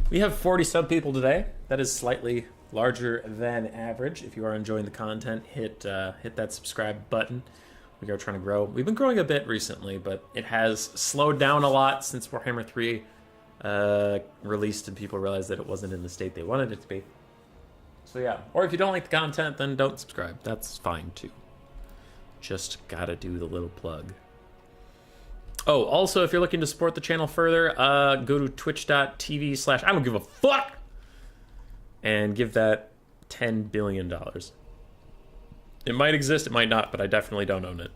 We have 40 sub people today. That is slightly larger than average. If you are enjoying the content, hit that subscribe button. We are trying to grow. We've been growing a bit recently, but it has slowed down a lot since Warhammer 3 released and people realized that it wasn't in the state they wanted it to be. So yeah, or if you don't like the content, then don't subscribe. That's fine too. Just gotta do the little plug. Oh, also, if you're looking to support the channel further, go to twitch.tv/ I don't give a fuck! And give that $10 billion. It might exist, it might not, but I definitely don't own it.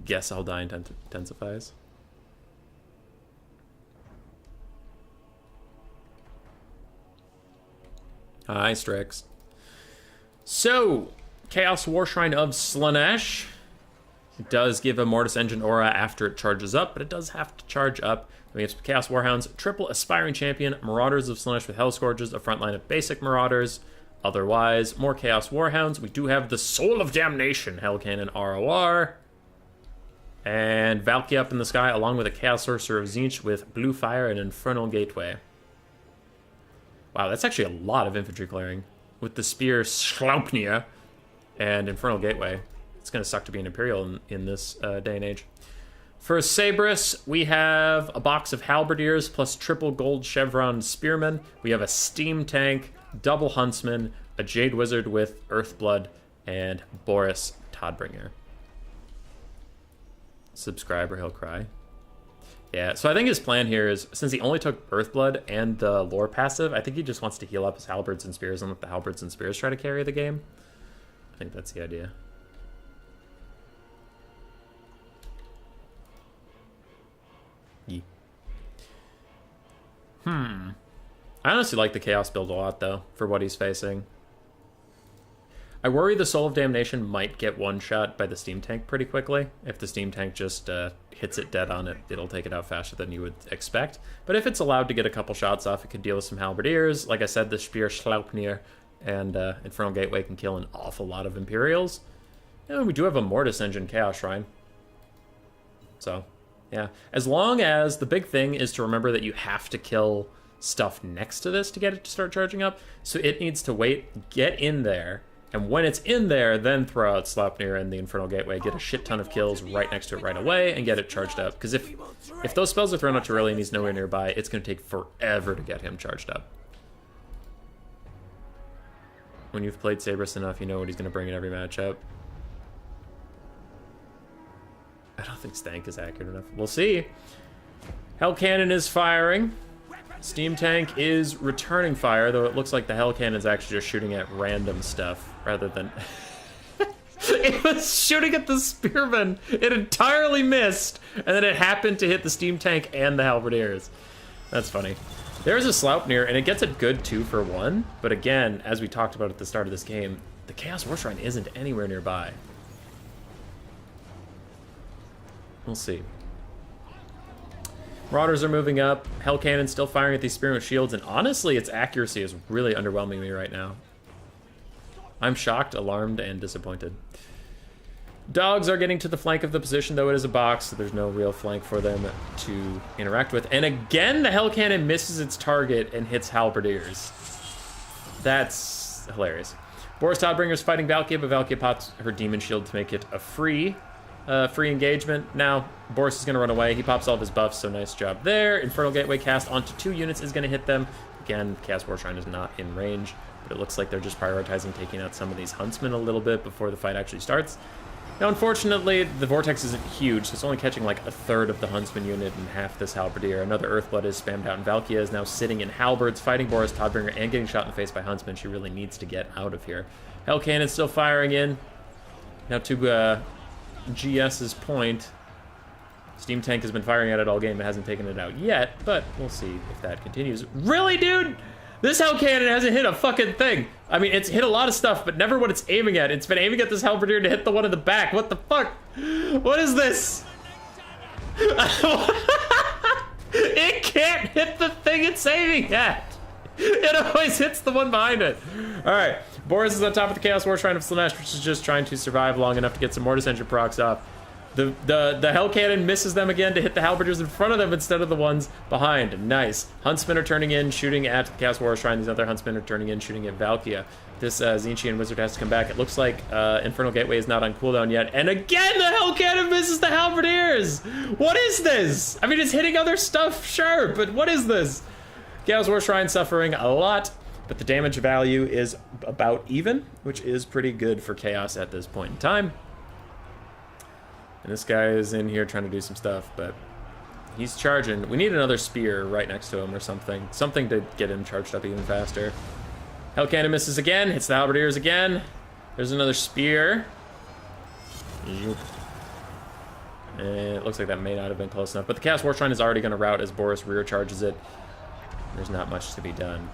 Guess I'll die intensifies. Hi, Strix. So, Chaos Warshrine of Slaanesh. It does give a Mortis Engine aura after it charges up, but it does have to charge up. We have Chaos Warhounds, triple Aspiring Champion, Marauders of Slaanesh with Hell Scourges, a front line of basic Marauders. Otherwise, more Chaos Warhounds. We do have the Soul of Damnation, Hell Cannon ROR. And Valkyrie up in the sky, along with a Chaos Sorcerer of Tzeentch with Blue Fire and Infernal Gateway. Wow, that's actually a lot of infantry clearing. With the Spear Slaupnir and Infernal Gateway. It's going to suck to be an Imperial in this day and age. For Sabris, we have a box of Halberdiers plus triple gold chevron Spearmen. We have a Steam Tank, double Huntsman, a Jade Wizard with Earthblood, and Boris Todbringer. Subscribe or he'll cry. Yeah, so I think his plan here is, since he only took Earthblood and the lore passive, I think he just wants to heal up his Halberds and Spears and let the Halberds and Spears try to carry the game. I think that's the idea. I honestly like the Chaos build a lot, though, for what he's facing. I worry the Soul of Damnation might get one-shot by the Steam Tank pretty quickly. If the Steam Tank just hits it dead on it, it'll take it out faster than you would expect. But if it's allowed to get a couple shots off, it can deal with some Halberdiers. Like I said, the Spear Schlaupnir and Infernal Gateway can kill an awful lot of Imperials. And we do have a Mortis Engine Chaos Shrine. So, yeah. As long as the big thing is to remember that you have to kill stuff next to this to get it to start charging up. So it needs to wait, get in there, and when it's in there, then throw out Sleipnir and the Infernal Gateway, get a shit ton of kills right next to it right away, and get it charged up. Because if those spells are thrown out too early and he's nowhere nearby, it's going to take forever to get him charged up. When you've played Sabris enough, you know what he's going to bring in every matchup. I don't think Stank is accurate enough. We'll see. Hell Cannon is firing. Steam Tank is returning fire, though it looks like the Hell Cannon's actually just shooting at random stuff rather than... It was shooting at the Spearmen. It entirely missed, and then it happened to hit the Steam Tank and the Halberdiers. That's funny. There's a Sleipnir, and it gets a good 2-for-1, but again, as we talked about at the start of this game, the Chaos Warshrine isn't anywhere nearby. We'll see. Marauders are moving up. Hell Cannon's still firing at these Spearmen with shields, and honestly, its accuracy is really underwhelming me right now. I'm shocked, alarmed, and disappointed. Dogs are getting to the flank of the position, though it is a box, so there's no real flank for them to interact with. And again, the Hell Cannon misses its target and hits Halberdiers. That's hilarious. Boris Todbringer's fighting Valkyrie, but Valkyrie pops her Demon Shield to make it a free engagement. Now, Boris is going to run away. He pops all of his buffs, so nice job there. Infernal Gateway cast onto 2 units is going to hit them. Again, Chaos Warshrine is not in range, but it looks like they're just prioritizing taking out some of these Huntsmen a little bit before the fight actually starts. Now, unfortunately, the Vortex isn't huge, so it's only catching like a third of the Huntsman unit and half this Halberdier. Another Earthblood is spammed out, and Valkia is now sitting in Halberds, fighting Boris Todbringer and getting shot in the face by Huntsmen. She really needs to get out of here. Hell Cannon's still firing in. Now to GS's point, Steam Tank has been firing at it all game. It hasn't taken it out yet, but we'll see if that continues. Really, dude? This Hell Cannon hasn't hit a fucking thing. I mean, it's hit a lot of stuff, but never what it's aiming at. It's been aiming at this Halberdier to hit the one in the back. What the fuck? What is this? It can't hit the thing it's aiming at. It always hits the one behind it. All right, Boris is on top of the Chaos War Shrine of Slanesh, which is just trying to survive long enough to get some Mortis Engine procs off. The Hell Cannon misses them again to hit the Halberdiers in front of them instead of the ones behind. Nice. Huntsmen are turning in, shooting at the Chaos War Shrine. These other Huntsmen are turning in, shooting at Valkia. This Zinchian Wizard has to come back. It looks like Infernal Gateway is not on cooldown yet. And again, the Hell Cannon misses the Halberdiers! What is this? I mean, it's hitting other stuff, sure, but what is this? Chaos War Shrine suffering a lot, but the damage value is about even, which is pretty good for Chaos at this point in time. And this guy is in here trying to do some stuff, but he's charging. We need another spear right next to him or something. Something to get him charged up even faster. Hell Cannon misses again, hits the Halberdiers again. There's another spear. And it looks like that may not have been close enough, but the Chaos War Shrine is already going to rout as Boris rear charges it. There's not much to be done.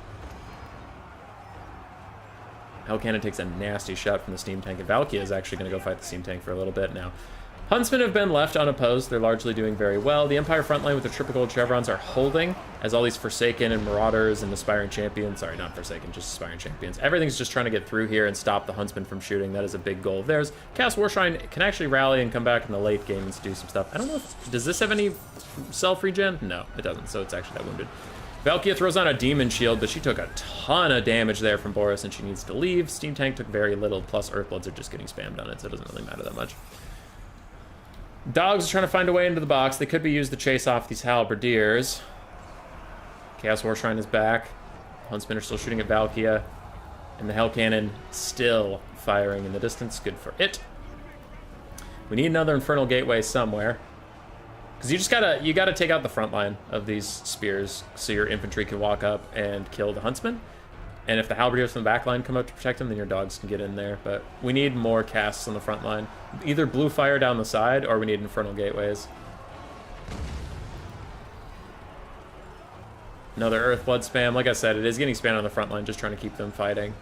Hell Cannon takes a nasty shot from the Steam Tank, and Valkia is actually going to go fight the Steam Tank for a little bit now. Huntsmen have been left unopposed. They're largely doing very well. The Empire frontline with the triple gold chevrons are holding, as all these Forsaken and Marauders and Aspiring Champions, sorry, not Forsaken, just Aspiring Champions. Everything's just trying to get through here and stop the Huntsmen from shooting. That is a big goal of theirs. Chaos War Shrine can actually rally and come back in the late game and do some stuff. I don't know if, does this have any self-regen? No, it doesn't, so it's actually that wounded. Valkia throws on a Demon Shield, but she took a ton of damage there from Boris, and she needs to leave. Steam Tank took very little, plus Earthbloods are just getting spammed on it, so it doesn't really matter that much. Dogs are trying to find a way into the box. They could be used to chase off these Halberdiers. Chaos War Shrine is back. Huntsmen are still shooting at Valkia. And the Hell Cannon still firing in the distance. Good for it. We need another Infernal Gateway somewhere. Because you gotta take out the front line of these spears so your infantry can walk up and kill the Huntsmen. And if the Halberdiers from the back line come up to protect them, then your dogs can get in there. But we need more casts on the front line. Either blue fire down the side, or we need Infernal Gateways. Another Earthblood spam. Like I said, it is getting spammed on the front line, just trying to keep them fighting.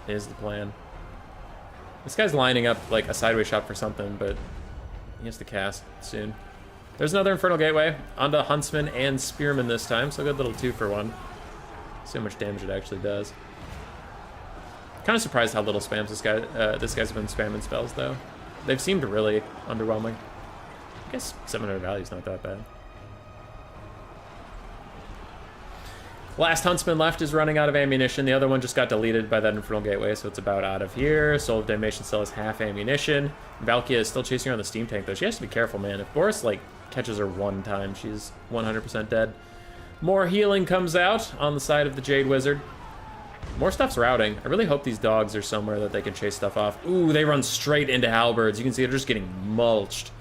Is the plan. This guy's lining up like a sideways shot for something, but he has to cast soon. There's another Infernal Gateway. Onto Huntsman and Spearman this time, so a good little 2-for-1. See how much damage it actually does. Kind of surprised how little spams this guy's been spamming spells, though. They've seemed really underwhelming. I guess 700 value is not that bad. Last Huntsman left is running out of ammunition. The other one just got deleted by that Infernal Gateway, so it's about out of here. Soul of Damnation still has half ammunition. Valkia is still chasing around the Steam Tank, though. She has to be careful, man. If Boris, like, catches her one time, she's 100% dead. More healing comes out on the side of the Jade Wizard. More stuff's routing. I really hope these dogs are somewhere that they can chase stuff off. Ooh, they run straight into halberds. You can see they're just getting mulched.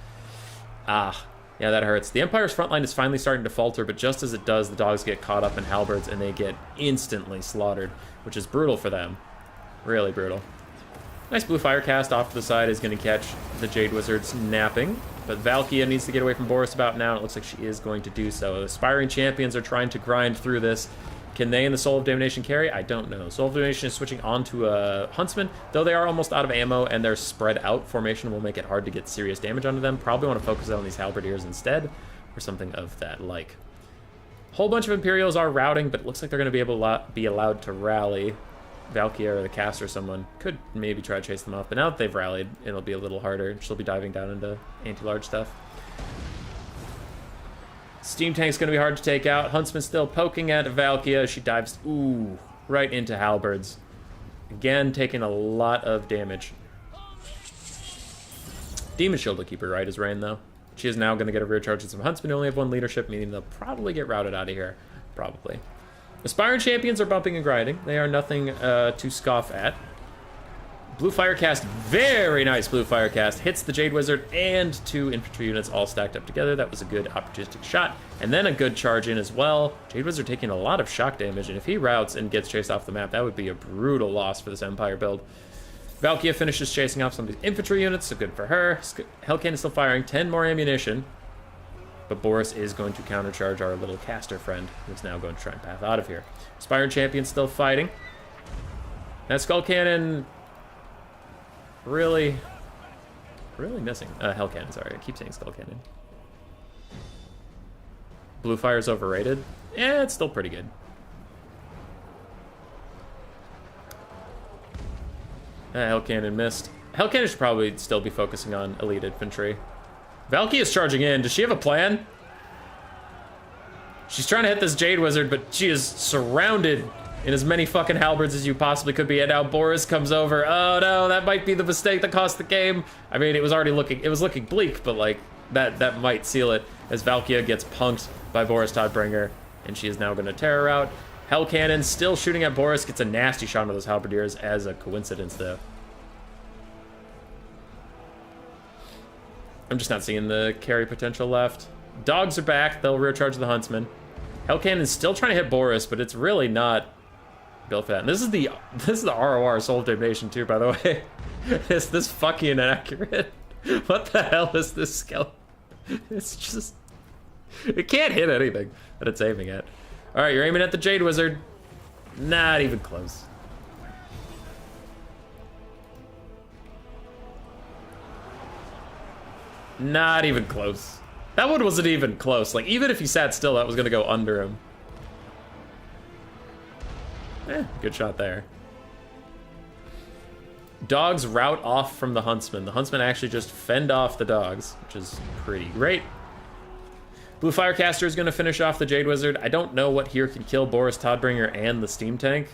Ah, yeah, that hurts. The Empire's front line is finally starting to falter, but just as it does, the dogs get caught up in halberds and they get instantly slaughtered, which is brutal for them. Really brutal. Nice blue fire cast off to the side is going to catch the Jade Wizards napping. But Valkia needs to get away from Boris about now, and it looks like she is going to do so. Aspiring Champions are trying to grind through this. Can they and the Soul of Damnation carry? I don't know. Soul of Damnation is switching onto a Huntsman, though they are almost out of ammo, and their spread out formation will make it hard to get serious damage onto them. Probably want to focus on these Halberdiers instead, or something of that like. Whole bunch of Imperials are routing, but it looks like they're going to be able to be allowed to rally. Valkia or the cast or someone could maybe try to chase them off, but now that they've rallied, it'll be a little harder. She'll be diving down into anti-large stuff. Steam Tank's going to be hard to take out. Huntsman still poking at Valkia. She dives, ooh, right into halberds. Again, taking a lot of damage. Demon Shield will keep her right as rain, though. She is now going to get a rear charge and some Huntsmen who only have one leadership, meaning they'll probably get routed out of here. Probably. Aspiring Champions are bumping and grinding. They are nothing to scoff at. Blue Fire Cast, very nice Blue Fire Cast. Hits the Jade Wizard and 2 infantry units all stacked up together. That was a good opportunistic shot. And then a good charge in as well. Jade Wizard taking a lot of shock damage, and if he routes and gets chased off the map, that would be a brutal loss for this Empire build. Valkia finishes chasing off some of these infantry units, so good for her. Hell Cannon is still firing. 10 more ammunition. But Boris is going to countercharge our little caster friend, who's now going to try and path out of here. Aspiring Champion still fighting. That Skull Cannon... Really missing. Hell Cannon, sorry. I keep saying Skull Cannon. Blue Fire's overrated. Yeah, it's still pretty good. Hell Cannon missed. Hell Cannon should probably still be focusing on elite infantry. Valky is charging in. Does she have a plan? She's trying to hit this Jade Wizard, but she is surrounded in as many fucking halberds as you possibly could be. And now Boris comes over. Oh no, that might be the mistake that cost the game. I mean, it was looking bleak, but like that might seal it as Valkia gets punked by Boris Todbringer, and she is now going to tear her out. Hell Cannon still shooting at Boris, gets a nasty shot into those halberdiers as a coincidence though. I'm just not seeing the carry potential left. Dogs are back, they'll rear charge the Huntsman. Hell Cannon's still trying to hit Boris, but it's really not built for that. And this is the ROR Soul of Damnation too, by the way. Is this fucking inaccurate? What the hell is this skeleton? It's just... It can't hit anything that it's aiming at. Alright, you're aiming at the Jade Wizard. Not even close. Not even close. That one wasn't even close. Like, even if he sat still, that was gonna go under him. Good shot there. Dogs route off from the Huntsman. The Huntsman actually just fend off the dogs, which is pretty great. Blue Firecaster is going to finish off the Jade Wizard. I don't know what here can kill Boris Todbringer and the Steam Tank.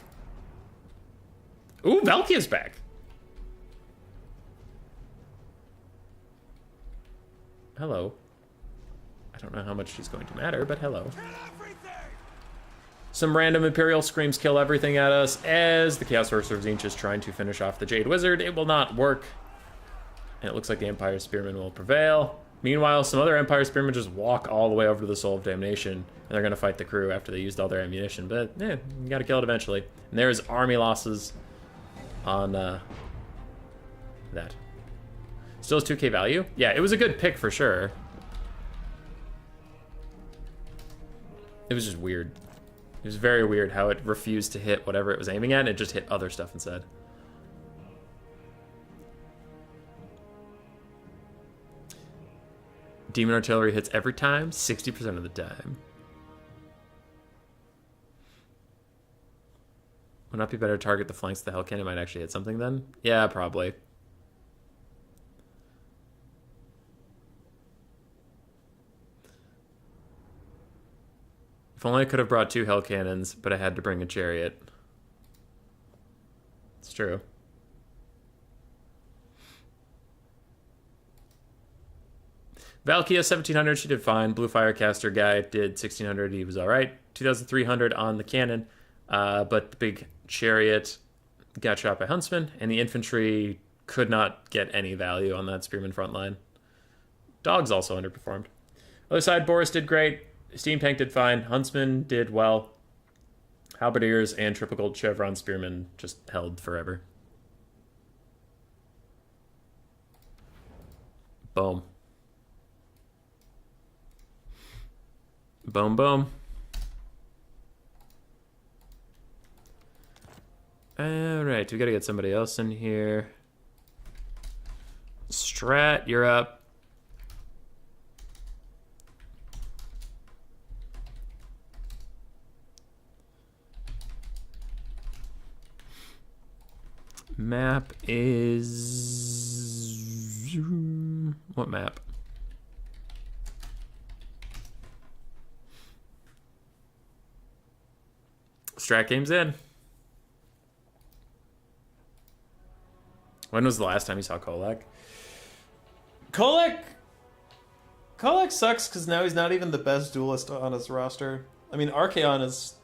Ooh, Valky's back. Hello. I don't know how much she's going to matter, but hello. Some random Imperial Screams kill everything at us as the Chaos Sorcerer of Tzeentch is trying to finish off the Jade Wizard. It will not work. And it looks like the Empire Spearmen will prevail. Meanwhile, some other Empire Spearmen just walk all the way over to the Soul of Damnation, and they're going to fight the crew after they used all their ammunition. But, you got to kill it eventually. And there's army losses on that. Still has 2k value? Yeah, it was a good pick for sure. It was just weird. It was very weird how it refused to hit whatever it was aiming at, and it just hit other stuff instead. Demon Artillery hits every time, 60% of the time. Would not be better to target the flanks of the Hell Cannon? Might actually hit something then? Yeah, probably. If only I could have brought 2 Hell Cannons, but I had to bring a chariot. It's true. Valkia 1700, she did fine. Blue Firecaster guy did 1600, he was alright. 2300 on the cannon, but the big chariot got shot by Huntsman, and the infantry could not get any value on that Spearman front line. Dogs also underperformed. Other side, Boris did great. Steam Tank did fine. Huntsman did well. Halberdiers and Triple Gold Chevron Spearmen just held forever. Boom. Boom, boom. Alright, we gotta get somebody else in here. Strat, you're up. Map is... What map? Strat game's in. When was the last time you saw Kolek? Kolek sucks because now he's not even the best duelist on his roster. I mean, Archaon is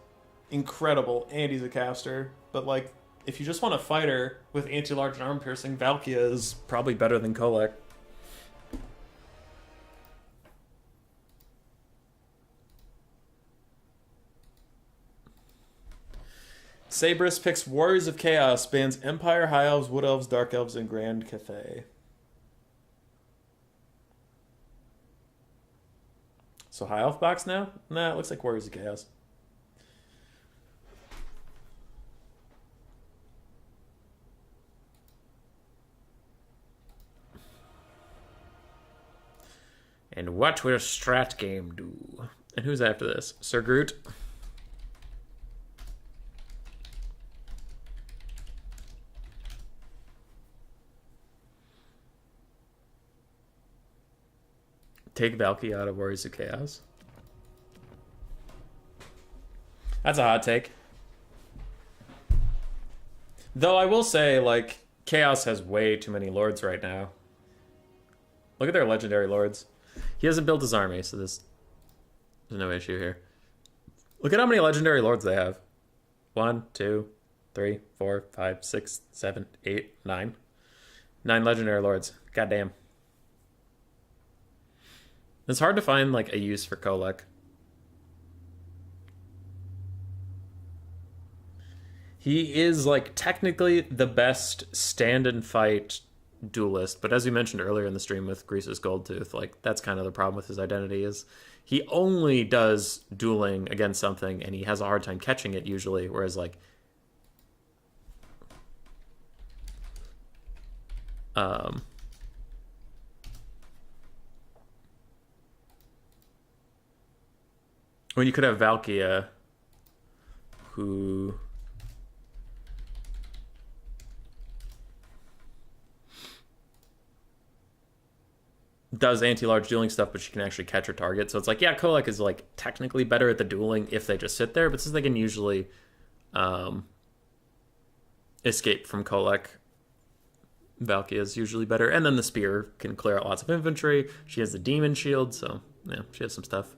incredible and he's a caster, but like, if you just want a fighter with anti-large and armor piercing, Valkia is probably better than Kolek. Sabrus picks Warriors of Chaos, bans Empire, High Elves, Wood Elves, Dark Elves, and Grand Cathay. So high elf box now? Nah, it looks like Warriors of Chaos. And what will Strat Game do? And who's after this? Sir Groot? Take Valky out of Warriors of Chaos. That's a hot take. Though I will say, like, Chaos has way too many lords right now. Look at their legendary lords. He hasn't built his army, so there's no issue here. Look at how many legendary lords they have. 1, 2, 3, 4, 5, 6, 7, 8, 9. 9 legendary lords. Goddamn. It's hard to find, like, a use for Kolek. He is, like, technically the best stand-and-fight duelist, but as we mentioned earlier in the stream with Grease's Goldtooth, like, that's kind of the problem with his identity, is he only does dueling against something, and he has a hard time catching it, usually, whereas, like... when you could have Valkia, who does anti-large dueling stuff, but she can actually catch her target. So it's like, yeah, Kolek is like technically better at the dueling if they just sit there, but since they can usually escape from Kolek, Valkia is usually better. And then the spear can clear out lots of infantry. She has the demon shield, so yeah, she has some stuff.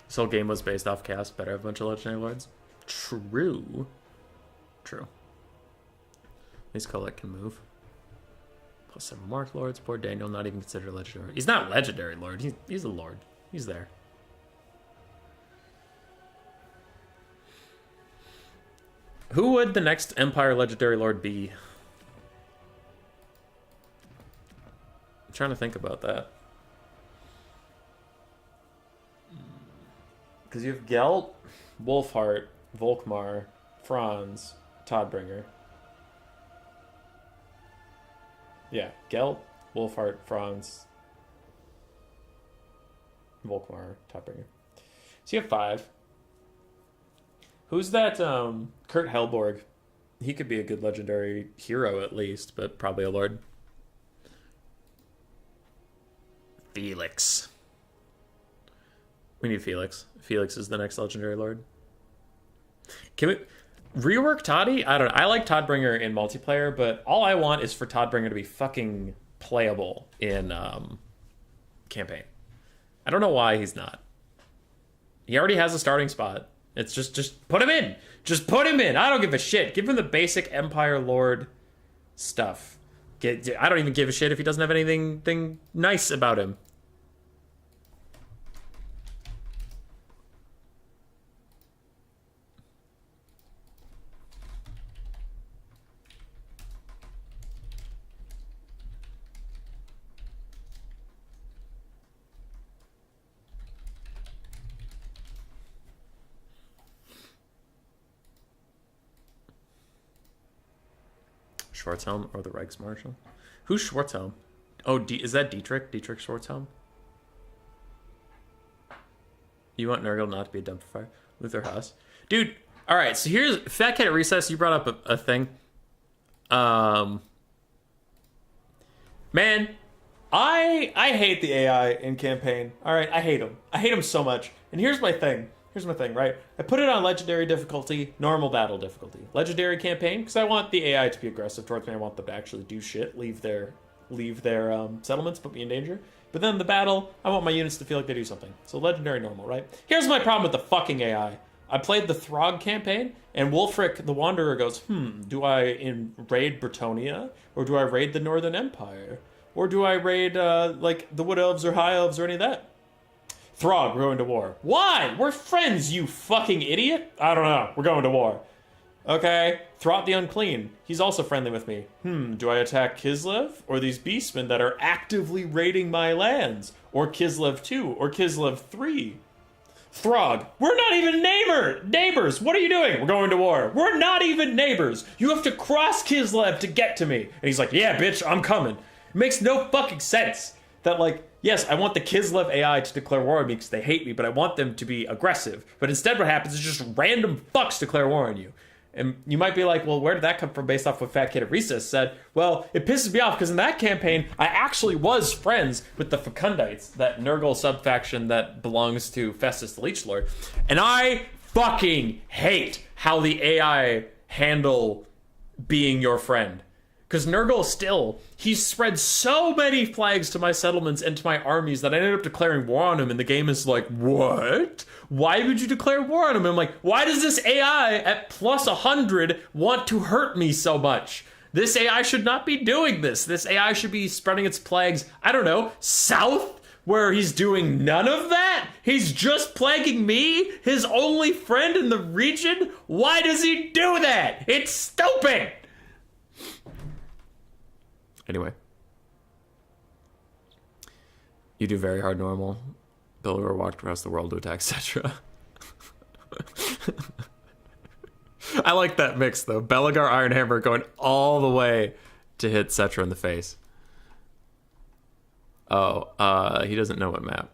This whole game was based off Chaos, better have a bunch of legendary lords. True. True. At least Kolek can move. Plus 7 Mark Lords. Poor Daniel, not even considered legendary. He's not legendary lord. He's a lord. He's there. Who would the next Empire legendary lord be? I'm trying to think about that. Because you have Gelt, Wolfheart, Volkmar, Franz, Toddbringer. Yeah, Gelt, Wolfheart, Franz, Volkmar, Toddbringer. So you have 5. Who's that? Kurt Helborg. He could be a good legendary hero at least, but probably a lord. Felix. We need Felix. Felix is the next legendary lord. Can we rework Toddy? I don't know. I like Toddbringer in multiplayer, but all I want is for Toddbringer to be fucking playable in campaign. I don't know why he's not. He already has a starting spot. It's just put him in. Just put him in. I don't give a shit. Give him the basic Empire Lord stuff. I don't even give a shit if he doesn't have anything nice about him. Schwarzhelm or the Reichsmarschall? Who's Schwarzhelm? Oh, is that Dietrich? Dietrich Schwarzhelm? You want Nurgle not to be a dumpster fire? Luther Haas? Dude, alright, so here's... Fat Cat at Recess, you brought up a thing. Man, I hate the AI in campaign. Alright, I hate him. I hate him so much. And here's my thing. Here's my thing, right? I put it on legendary difficulty, normal battle difficulty. Legendary campaign, because I want the AI to be aggressive towards me. I want them to actually do shit, leave their settlements, put me in danger. But then the battle, I want my units to feel like they do something. So legendary normal, right? Here's my problem with the fucking AI. I played the Throg campaign, and Wulfric the Wanderer goes, do I raid Bretonnia? Or do I raid the Northern Empire? Or do I raid, like, the Wood Elves or High Elves or any of that? Throg, we're going to war. Why? We're friends, you fucking idiot. I don't know. We're going to war. Okay. Throt the Unclean. He's also friendly with me. Do I attack Kislev or these Beastmen that are actively raiding my lands? Or Kislev 2 or Kislev 3? Throg, we're not even neighbors. What are you doing? We're going to war. We're not even neighbors. You have to cross Kislev to get to me. And he's like, yeah, bitch, I'm coming. It makes no fucking sense that, like, yes, I want the Kislev AI to declare war on me because they hate me, but I want them to be aggressive. But instead what happens is just random fucks declare war on you. And you might be like, well, where did that come from based off what Fat Kid at Recess said? Well, it pisses me off because in that campaign, I actually was friends with the Fecundites, that Nurgle subfaction that belongs to Festus the Leech Lord. And I fucking hate how the AI handle being your friend. Because Nurgle still, he spread so many flags to my settlements and to my armies that I ended up declaring war on him, and the game is like, what? Why would you declare war on him? And I'm like, why does this AI at plus 100 want to hurt me so much? This AI should not be doing this. This AI should be spreading its plagues, I don't know, south, where he's doing none of that? He's just plaguing me, his only friend in the region? Why does he do that? It's stupid! Anyway. You do very hard normal. Belgar walked across the world to attack Cetra. I like that mix, though. Belgar Ironhammer going all the way to hit Cetra in the face. Oh, he doesn't know what map.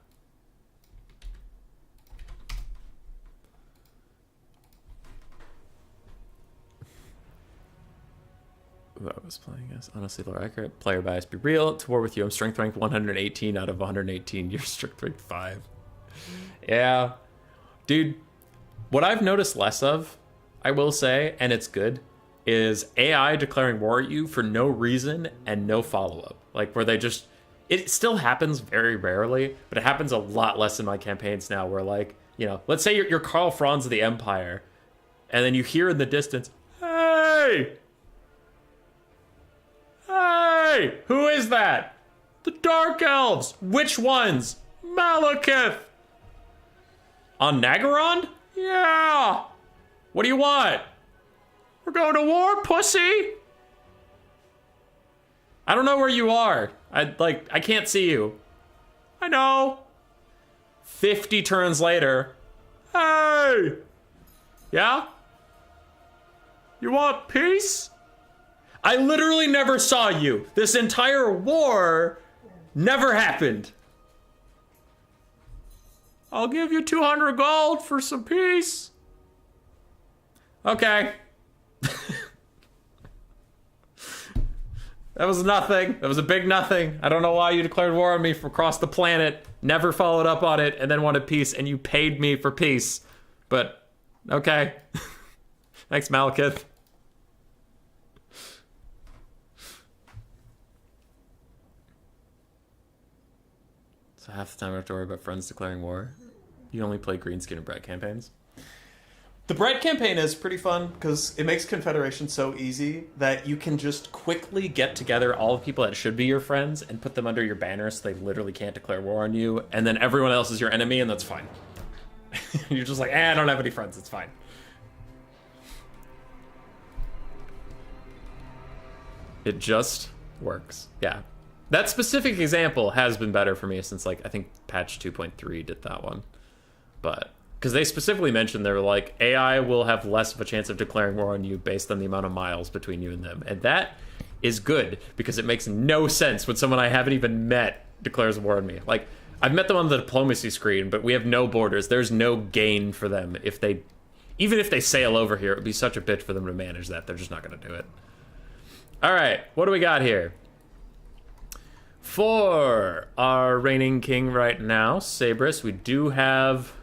Who I was playing as. Honestly, Lord accurate. Player bias be real. To war with you, I'm strength rank 118 out of 118. You're strength rank 5. Yeah. Dude, what I've noticed less of, I will say, and it's good, is AI declaring war at you for no reason and no follow-up. Like, where they just... It still happens very rarely, but it happens a lot less in my campaigns now, where, like, you know, let's say you're Karl Franz of the Empire, and then you hear in the distance, hey! Hey! Who is that? The Dark Elves! Which ones? Malekith! On Nagaron? Yeah! What do you want? We're going to war, pussy! I don't know where you are. I can't see you. I know. 50 turns later. Hey! Yeah? You want peace? I literally never saw you. This entire war never happened. I'll give you 200 gold for some peace. Okay. That was nothing. That was a big nothing. I don't know why you declared war on me from across the planet, never followed up on it, and then wanted peace, and you paid me for peace. But, okay. Thanks, Malekith. So half the time I have to worry about friends declaring war. You only play Greenskin and Brett campaigns. The Brett campaign is pretty fun because it makes Confederation so easy that you can just quickly get together all the people that should be your friends and put them under your banner so they literally can't declare war on you, and then everyone else is your enemy, and that's fine. You're just like, I don't have any friends, it's fine. It just works. Yeah. That specific example has been better for me since, like, I think patch 2.3 did that one. But, because they specifically mentioned, they were like, AI will have less of a chance of declaring war on you based on the amount of miles between you and them. And that is good, because it makes no sense when someone I haven't even met declares war on me. Like, I've met them on the diplomacy screen, but we have no borders. There's no gain for them if they... Even if they sail over here, it would be such a bitch for them to manage that. They're just not going to do it. All right, what do we got here? For our reigning king right now, Sabrus, we do have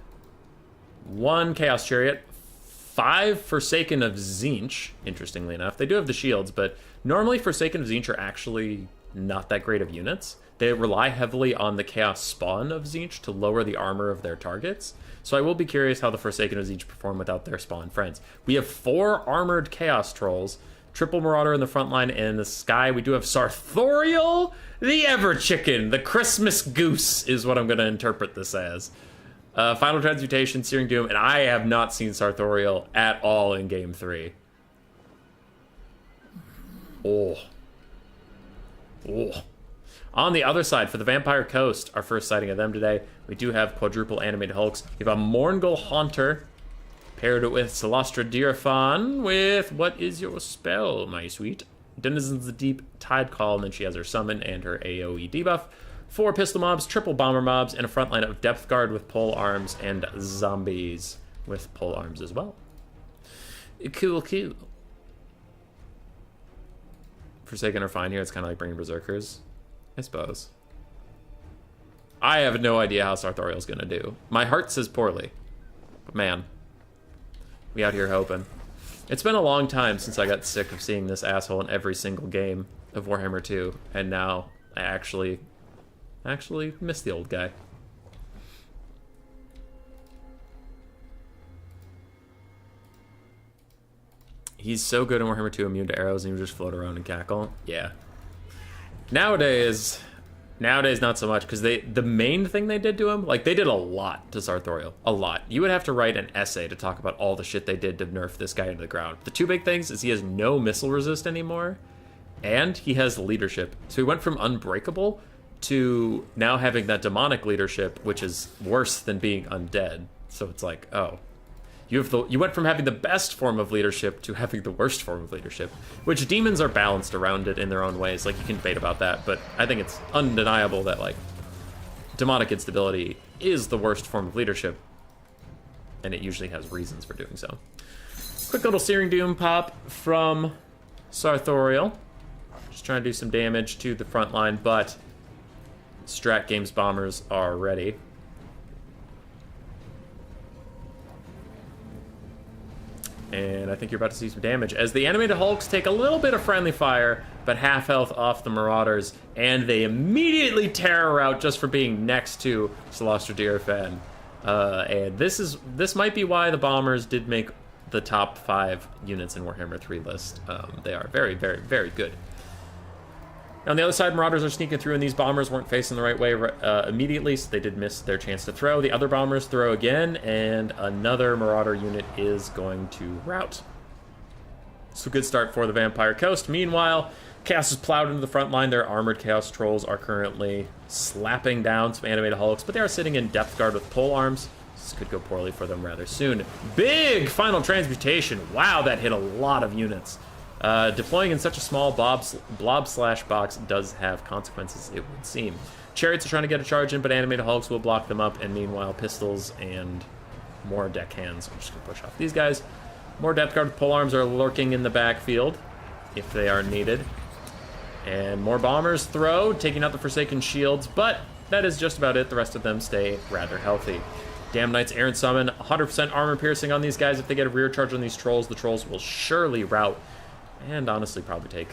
1 Chaos Chariot, 5 Forsaken of Tzeentch, interestingly enough. They do have the shields, but normally Forsaken of Tzeentch are actually not that great of units. They rely heavily on the Chaos Spawn of Tzeentch to lower the armor of their targets. So I will be curious how the Forsaken of Tzeentch perform without their spawn friends. We have 4 armored Chaos Trolls, Triple Marauder in the front line, and in the sky we do have Sartorial, the Ever Chicken, the Christmas Goose is what I'm going to interpret this as. Final Transmutation, Searing Doom, and I have not seen Sartorial at all in Game 3. Oh. On the other side, for the Vampire Coast, our first sighting of them today, we do have quadruple animated hulks. We have a Morngul Haunter, paired with Celastra Dirafan with, what is your spell, my sweet? Denizens of the Deep, Tide Call, and then she has her summon and her AoE debuff. 4 pistol mobs, triple bomber mobs, and a front line of Depth Guard with pole arms and zombies with pole arms as well. Cool. Forsaken are fine here. It's kind of like bringing Berserkers, I suppose. I have no idea how Sartorial's going to do. My heart says poorly. But man, we out here hoping. It's been a long time since I got sick of seeing this asshole in every single game of Warhammer 2, and now I actually miss the old guy. He's so good in Warhammer 2, immune to arrows, and you just float around and cackle. Yeah. Nowadays not so much, because the main thing they did to him, like, they did a lot to Sartorial. A lot. You would have to write an essay to talk about all the shit they did to nerf this guy into the ground. The two big things is he has no missile resist anymore, and he has leadership. So he went from unbreakable to now having that demonic leadership, which is worse than being undead. So it's like, oh, you went from having the best form of leadership to having the worst form of leadership, which demons are balanced around it in their own ways. Like, you can debate about that, but I think it's undeniable that, like, demonic instability is the worst form of leadership, and it usually has reasons for doing so. Quick little Searing Doom pop from Sartorial. Just trying to do some damage to the front line, but Strat Games bombers are ready. And I think you're about to see some damage as the animated hulks take a little bit of friendly fire, but half health off the Marauders, and they immediately tear her out just for being next to Celastra Dirafan. And this might be why the bombers did make the top 5 units in Warhammer 3 list. They are very, very, very good. On the other side, Marauders are sneaking through, and these bombers weren't facing the right way immediately, so they did miss their chance to throw. The other bombers throw again, and another Marauder unit is going to rout. So good start for the Vampire Coast. Meanwhile, Chaos is plowed into the front line. Their armored Chaos Trolls are currently slapping down some animated hulks, but they are sitting in Depth Guard with pole arms. This could go poorly for them rather soon. Big Final Transmutation. Wow, that hit a lot of units. Deploying in such a small blob/box does have consequences, it would seem. Chariots are trying to get a charge in, but animated hulks will block them up, and meanwhile, pistols and more deckhands are just going to push off these guys. More Depth Guard with polearms are lurking in the backfield, if they are needed. And more bombers throw, taking out the Forsaken shields, but that is just about it. The rest of them stay rather healthy. Damn Knight's Errant Summon, 100% armor piercing on these guys. If they get a rear charge on these trolls, the trolls will surely rout. And honestly, probably take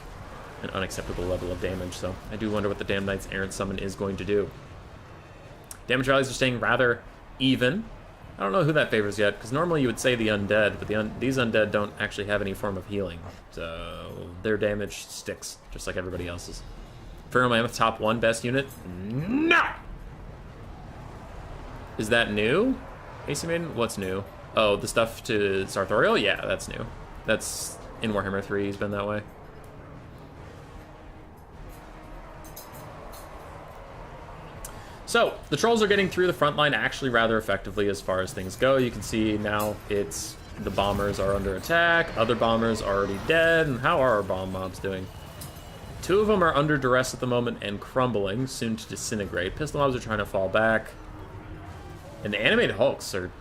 an unacceptable level of damage. So I do wonder what the Damn Knight's Errant Summon is going to do. Damage values are staying rather even. I don't know who that favors yet, because normally you would say the undead, but these undead don't actually have any form of healing. So their damage sticks, just like everybody else's. Infernal Mammoth, top 1 best unit? No! Is that new? AC Maiden? What's new? Oh, the stuff to Sartorial? Yeah, that's new. That's... in Warhammer 3, he's been that way. So, the trolls are getting through the front line actually rather effectively as far as things go. You can see now it's the bombers are under attack, other bombers are already dead, and how are our bomb mobs doing? 2 of them are under duress at the moment and crumbling, soon to disintegrate. Pistol mobs are trying to fall back. And the animated hulks are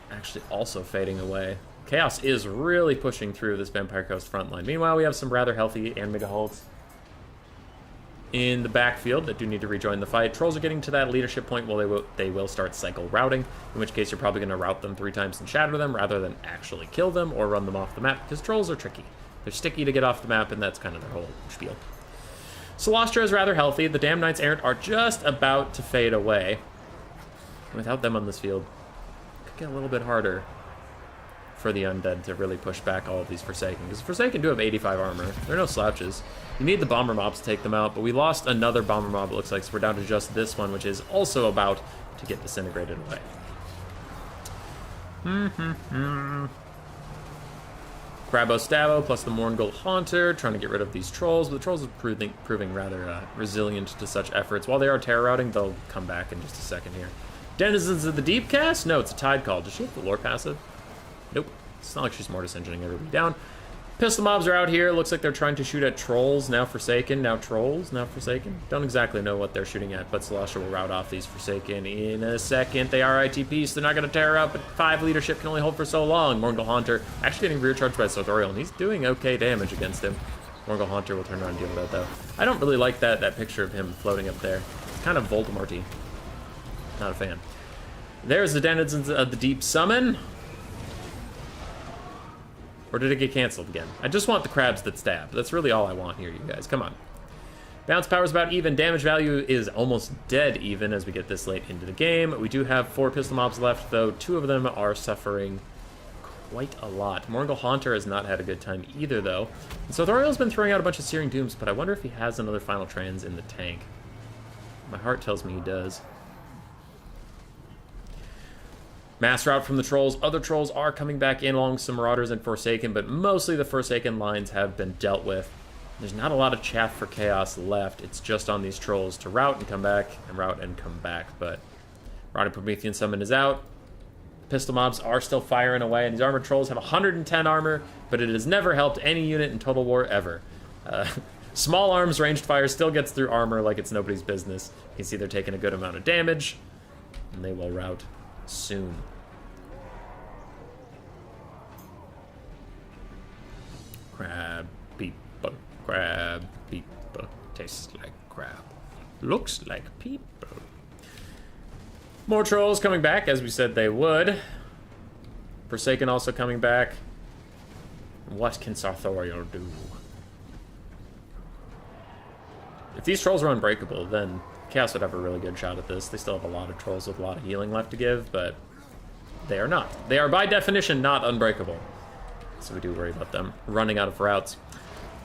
actually also fading away. Chaos is really pushing through this Vampire Coast front line. Meanwhile, we have some rather healthy animated hulks in the backfield that do need to rejoin the fight. Trolls are getting to that leadership point where they will start cycle routing, in which case you're probably going to rout them 3 times and shatter them rather than actually kill them or run them off the map, because trolls are tricky. They're sticky to get off the map, and that's kind of their whole spiel. Celastra is rather healthy. The Damn Knights Errant are just about to fade away. Without them on this field, it could get a little bit harder for the undead to really push back all of these Forsaken, because Forsaken do have 85 armor. They're no slouches. You need the bomber mobs to take them out, but we lost another bomber mob, it looks like, so we're down to just this one, which is also about to get disintegrated away. Crabo Stabbo plus the Morngul Haunter, trying to get rid of these trolls, but the trolls are proving rather resilient to such efforts. While they are terror routing, they'll come back in just a second here. Denizens of the Deep cast? No, it's a Tide Call. Does she have the lore passive? Nope. It's not like she's Mortis Engineering everybody down. Pistol mobs are out here. Looks like they're trying to shoot at trolls. Now Forsaken, now trolls, now Forsaken. Don't exactly know what they're shooting at, but Celestia will rout off these Forsaken in a second. They are ITP, so they're not going to tear up, but 5 leadership can only hold for so long. Morgul Haunter actually getting rear charged by Sartorial, and he's doing okay damage against him. Morgul Haunter will turn around and deal with that, though. I don't really like that picture of him floating up there. It's kind of Voldemort-y. Not a fan. There's the Denizens of the Deep summon. Or did it get canceled again? I just want the crabs that stab. That's really all I want here, you guys. Come on. Bounce power's about even. Damage value is almost dead even as we get this late into the game. We do have 4 pistol mobs left, though 2 of them are suffering quite a lot. Morgul Haunter has not had a good time either, though. And so Thoriel's been throwing out a bunch of Searing Dooms, but I wonder if he has another Final Trans in the tank. My heart tells me he does. Mass rout from the trolls. Other trolls are coming back in along some Marauders and Forsaken, but mostly the Forsaken lines have been dealt with. There's not a lot of chaff for Chaos left. It's just on these trolls to rout and come back, and rout and come back. But Rotting Promethean Summon is out. Pistol mobs are still firing away, and these armored trolls have 110 armor, but it has never helped any unit in Total War ever. Small arms ranged fire still gets through armor like it's nobody's business. You can see they're taking a good amount of damage, and they will rout soon. Crab people, tastes like crab, looks like people. More trolls coming back, as we said they would. Forsaken also coming back. What can Sartorial do? If these trolls are unbreakable, then Chaos would have a really good shot at this. They still have a lot of trolls with a lot of healing left to give, but they are not. They are by definition not unbreakable. So we do worry about them running out of routes.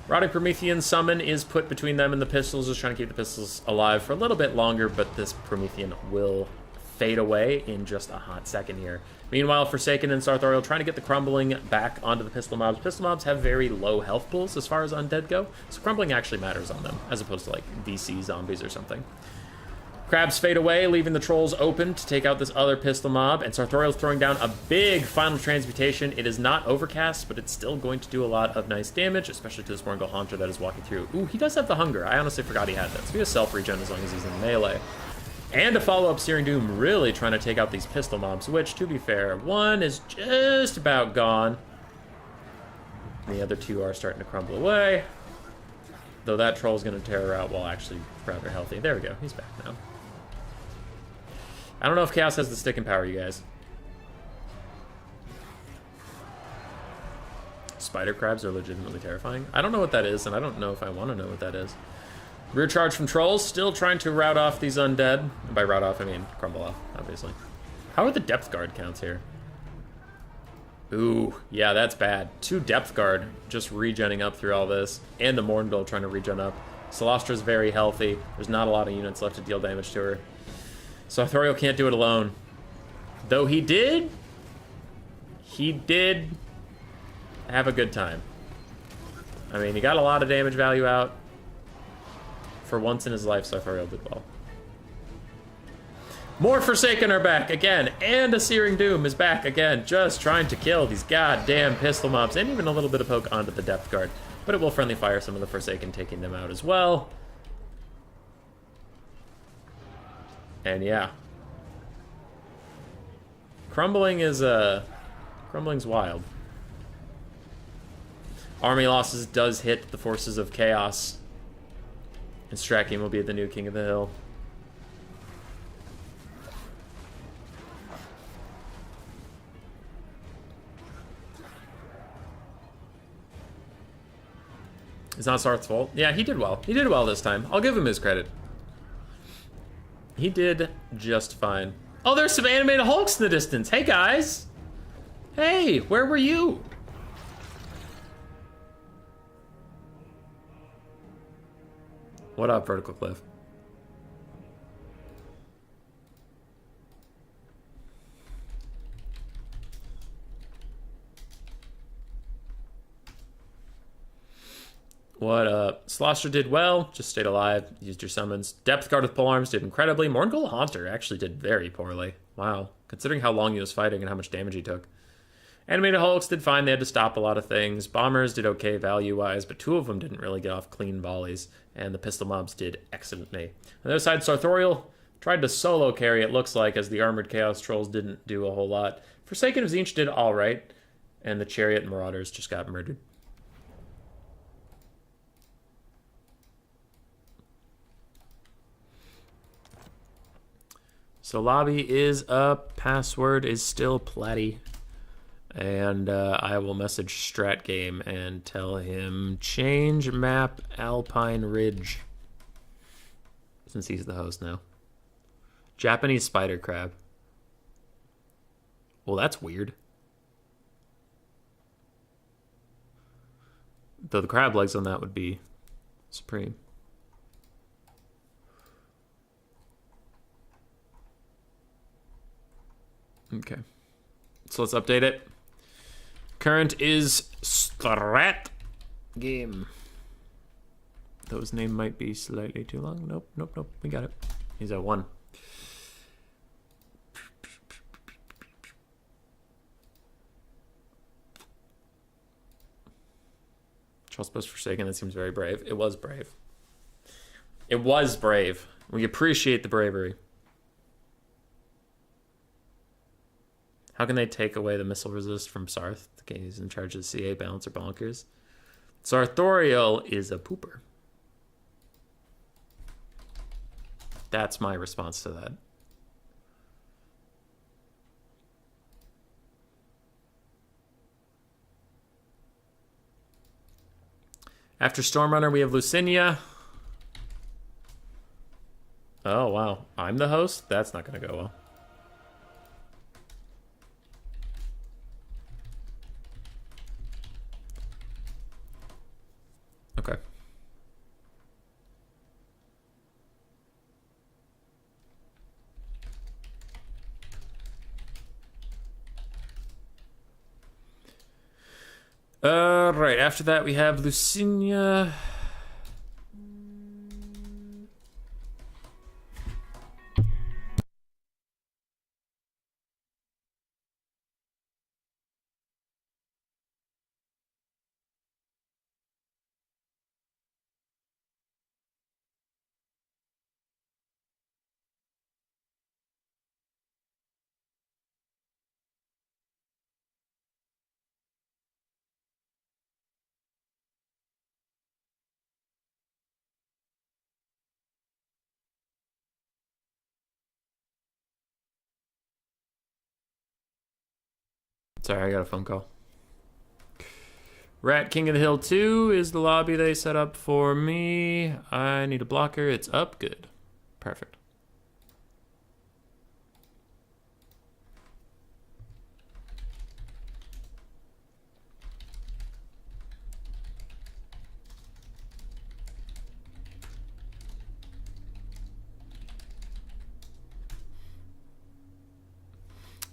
Rotting Promethean Summon is put between them and the pistols, just trying to keep the pistols alive for a little bit longer, but this Promethean will fade away in just a hot second here. Meanwhile, Forsaken and Sartorial trying to get the Crumbling back onto the pistol mobs. Pistol mobs have very low health pools as far as undead go, so Crumbling actually matters on them, as opposed to like VC zombies or something. Crabs fade away, leaving the trolls open to take out this other pistol mob, and Sartorial's throwing down a big final transmutation. It is not overcast, but it's still going to do a lot of nice damage, especially to this Morgul Haunter that is walking through. Ooh, he does have the hunger. I honestly forgot he had that. So he has self-regen as long as he's in melee. And a follow-up Searing Doom really trying to take out these pistol mobs, which, to be fair, one is just about gone. The other 2 are starting to crumble away. Though that troll's going to tear her out while actually rather healthy. There we go. He's back now. I don't know if Chaos has the sticking power, you guys. Spider crabs are legitimately terrifying. I don't know what that is, and I don't know if I want to know what that is. Rear charge from trolls, still trying to rout off these undead. And by rout off, I mean crumble off, obviously. How are the depth guard counts here? Ooh, yeah, that's bad. 2 depth guard just regenning up through all this, and the Mournbill trying to regen up. Celostra's very healthy. There's not a lot of units left to deal damage to her. So Sartorial can't do it alone. Though he did have a good time. I mean, he got a lot of damage value out. For once in his life, Sartorial did well. More Forsaken are back again, and a Searing Doom is back again, just trying to kill these goddamn pistol mobs, and even a little bit of poke onto the depth guard. But it will friendly fire some of the Forsaken, taking them out as well. And yeah. Crumbling's wild. Army losses does hit the forces of Chaos. And Strakium will be the new king of the hill. It's not Sarth's fault. Yeah, he did well. He did well this time. I'll give him his credit. He did just fine. Oh, there's some animated Hulks in the distance. Hey, guys. Hey, where were you? What up, Vertical Cliff? What up? Slosher did well, just stayed alive, used your summons. Depth Guard with polearms did incredibly. Morngul Haunter actually did very poorly. Wow, considering how long he was fighting and how much damage he took. Animated Hulks did fine, they had to stop a lot of things. Bombers did okay value-wise, but 2 of them didn't really get off clean volleys. And the pistol mobs did excellently. On the other side, Sartorial tried to solo carry, it looks like, as the Armored Chaos Trolls didn't do a whole lot. Forsaken of Tzeentch did alright, and the Chariot Marauders just got murdered. So lobby is up, password is still Platty. And I will message Strat Game and tell him change map Alpine Ridge. Since he's the host now. Japanese spider crab. Well, that's weird. Though the crab legs on that would be supreme. Okay. So let's update it. Current is Strat Game. Those name might be slightly too long. Nope. We got it. He's at 1. Trust Post Forsaken, that seems very brave. It was brave. It was brave. We appreciate the bravery. How can they take away the missile resist from Sarth? The guy who's in charge of the CA Balancer Bonkers. Sartorial is a pooper. That's my response to that. After Stormrunner, we have Lucinia. Oh, wow. I'm the host? That's not going to go well. Okay. Right, after that we have Lucinia. Sorry, I got a phone call. Rat King of the Hill 2 is the lobby they set up for me. I need a blocker. It's up. Good. Perfect.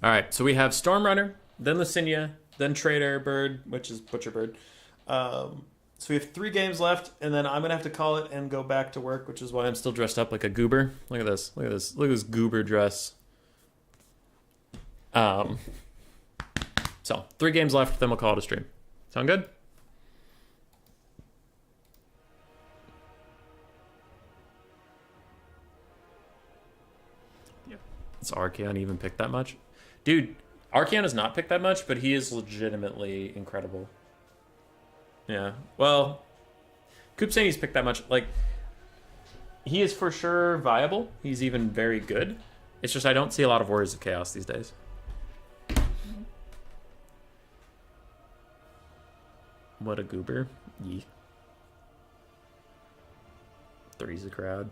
All right, so we have Stormrunner, then Lucinia, then Trader Bird, which is Butcher Bird. So we have 3 games left, and then I'm going to have to call it and go back to work, which is why I'm still dressed up like a goober. Look at this. Look at this. Look at this goober dress. So 3 games left, then we'll call it a stream. Sound good? Yeah. Does Archeon even pick that much? Dude, Archeon has not picked that much, but he is legitimately incredible. Yeah. Well, Coop saying he's picked that much. Like, he is for sure viable. He's even very good. It's just I don't see a lot of Warriors of Chaos these days. What a goober. Yee. 3's a crowd.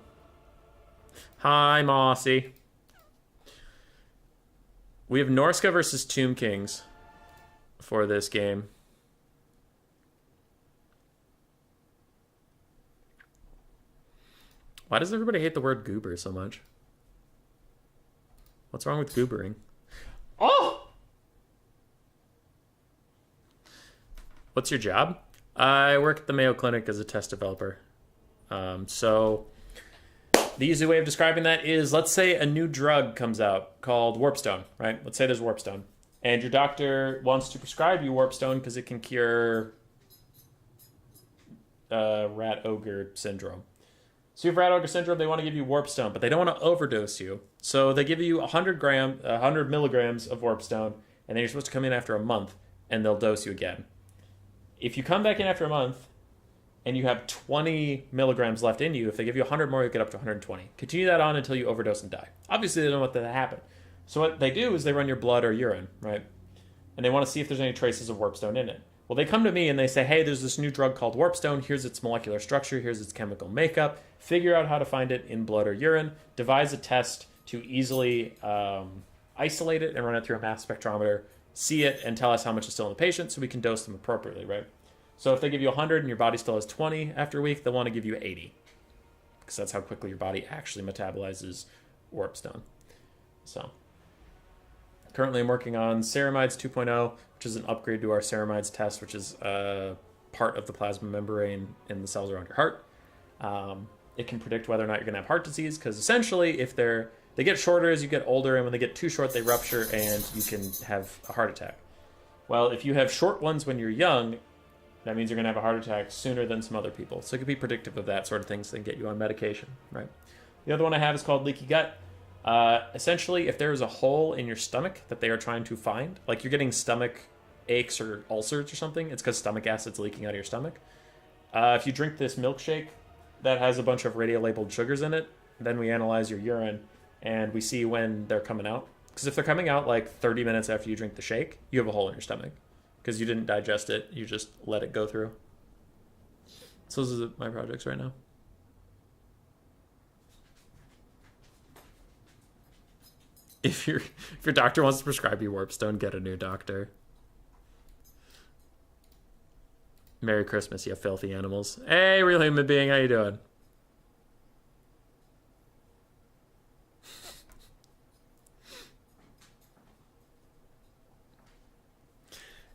Hi, Mossy. We have Norska versus Tomb Kings for this game. Why does everybody hate the word goober so much? What's wrong with goobering? Oh! What's your job? I work at the Mayo Clinic as a test developer. So the easy way of describing that is, let's say a new drug comes out called Warpstone, right? Let's say there's Warpstone. And your doctor wants to prescribe you Warpstone because it can cure rat ogre syndrome. So you have rat ogre syndrome, they want to give you Warpstone, but they don't want to overdose you. So they give you 100 milligrams of Warpstone, and then you're supposed to come in after a month, and they'll dose you again. If you come back in after a month, and you have 20 milligrams left in you, if they give you 100 more, you get up to 120. Continue that on until you overdose and die. Obviously, they don't want that to happen. So what they do is they run your blood or urine, right? And they want to see if there's any traces of Warpstone in it. Well, they come to me and they say, hey, there's this new drug called Warpstone. Here's its molecular structure. Here's its chemical makeup. Figure out how to find it in blood or urine. Devise a test to easily isolate it and run it through a mass spectrometer. See it and tell us how much is still in the patient so we can dose them appropriately, right? So if they give you 100 and your body still has 20 after a week, they'll want to give you 80. Because that's how quickly your body actually metabolizes Warpstone. So currently I'm working on Ceramides 2.0, which is an upgrade to our Ceramides test, which is part of the plasma membrane in the cells around your heart. It can predict whether or not you're going to have heart disease, because essentially if they get shorter as you get older, and when they get too short, they rupture and you can have a heart attack. Well, if you have short ones when you're young, that means you're going to have a heart attack sooner than some other people. So it could be predictive of that sort of things and get you on medication, right? The other one I have is called leaky gut. Essentially, if there is a hole in your stomach that they are trying to find, like you're getting stomach aches or ulcers or something, it's because stomach acid's leaking out of your stomach. If you drink this milkshake that has a bunch of radio-labeled sugars in it, then we analyze your urine and we see when they're coming out. Because if they're coming out like 30 minutes after you drink the shake, you have a hole in your stomach. Because you didn't digest it, you just let it go through. So those are my projects right now. If your doctor wants to prescribe you Warpstone, get a new doctor. Merry Christmas, you filthy animals. Hey, real human being, how you doing?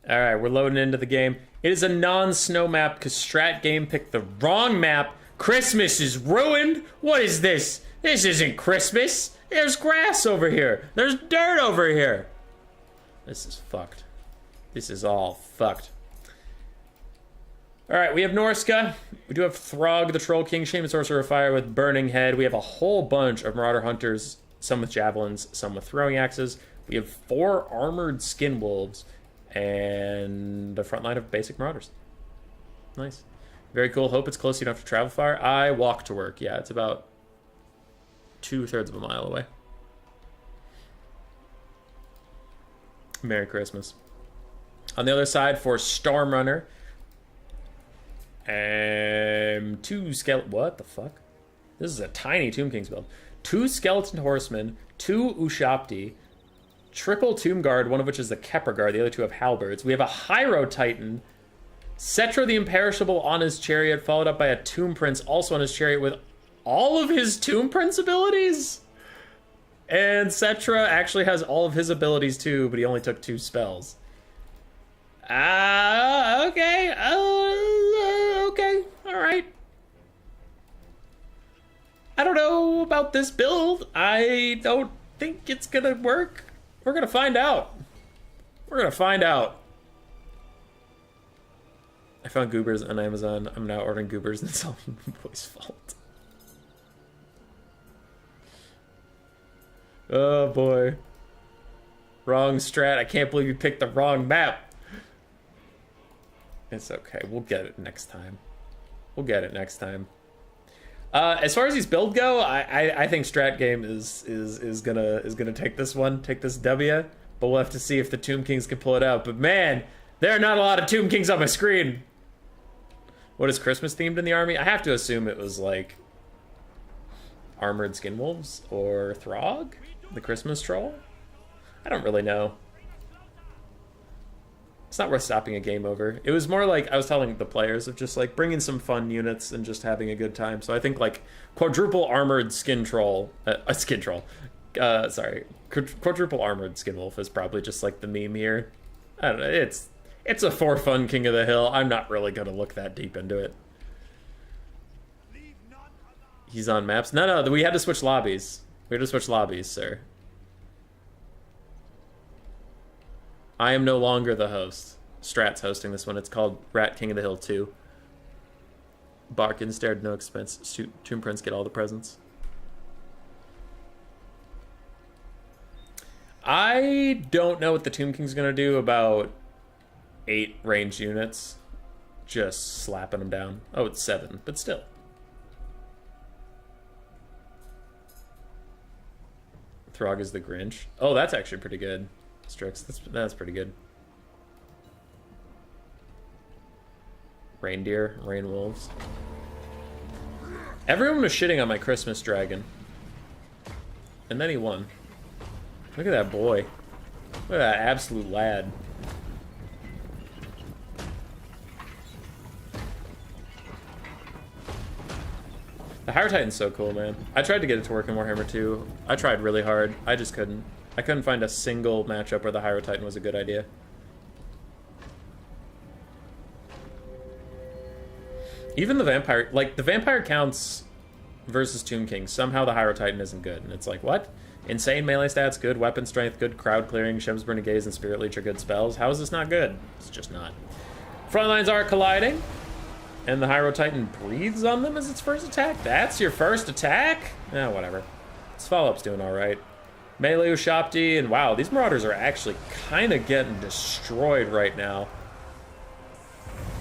All right, we're loading into the game. It is a non-snow map because Strat Game picked the wrong map. Christmas is ruined. What is this? This isn't Christmas. There's grass over here. There's dirt over here. This is fucked. This is all fucked. All right, we have Norska. We do have Throg, the Troll King, Shaman Sorcerer of Fire with Burning Head. We have a whole bunch of Marauder Hunters, some with javelins, some with throwing axes. We have 4 armored skin wolves and a front line of basic Marauders. Nice. Very cool. Hope it's close so you don't have to travel far. I walk to work. Yeah, it's about 2/3 of a mile away. Merry Christmas. On the other side for Stormrunner, 2 skeleton. What the fuck? This is a tiny Tomb King's build. 2 skeleton horsemen, 2 Ushapti, triple Tomb Guard, one of which is the Kepper Guard, the other 2 have halberds. We have a Hyro Titan, Cetra the Imperishable on his chariot, followed up by a Tomb Prince also on his chariot with all of his Tomb Prince abilities. And Cetra actually has all of his abilities too, but he only took 2 spells. Okay. Okay. Alright. I don't know about this build. I don't think it's gonna work. We're gonna find out. We're gonna find out. I found goobers on Amazon. I'm now ordering goobers and it's all Boy's fault. Oh boy. Wrong strat. I can't believe you picked the wrong map. It's okay. We'll get it next time. We'll get it next time. As far as these builds go, I think Strat Game is gonna take this one, take this W. But we'll have to see if the Tomb Kings can pull it out. But man, there are not a lot of Tomb Kings on my screen. What is Christmas themed in the army? I have to assume it was like Armored Skinwolves or Throg, the Christmas troll. I don't really know. It's not worth stopping a game over. It was more like I was telling the players of just like bringing some fun units and just having a good time. So I think like quadruple armored skin troll, quadruple armored skin wolf is probably just like the meme here. I don't know. It's a for fun King of the Hill. I'm not really going to look that deep into it. He's on maps. No, we had to switch lobbies. We had to switch lobbies, sir. I am no longer the host. Strat's hosting this one. It's called Rat King of the Hill 2. Barkin stared, no expense. Tomb Prince get all the presents. I don't know what the Tomb King's gonna do about 8 ranged units. Just slapping them down. Oh, it's 7, but still. Throg is the Grinch. Oh, that's actually pretty good. Strix, that's pretty good. Reindeer, rain wolves. Everyone was shitting on my Christmas dragon. And then he won. Look at that boy. Look at that absolute lad. The Hire Titan's so cool, man. I tried to get it to work in Warhammer 2. I tried really hard. I just couldn't. I couldn't find a single matchup where the Hire Titan was a good idea. Even the vampire, like, the vampire counts versus Tomb King. Somehow the Hire Titan isn't good. And it's like, what? Insane melee stats, good weapon strength, good crowd clearing, Shem's Burning Gaze, and Spirit Leech are good spells. How is this not good? It's just not. Front lines are colliding. And the Hiro Titan breathes on them as its first attack? That's your first attack? Eh, whatever. Its follow-up's doing alright. Melee Ushapti, and wow, these Marauders are actually kind of getting destroyed right now.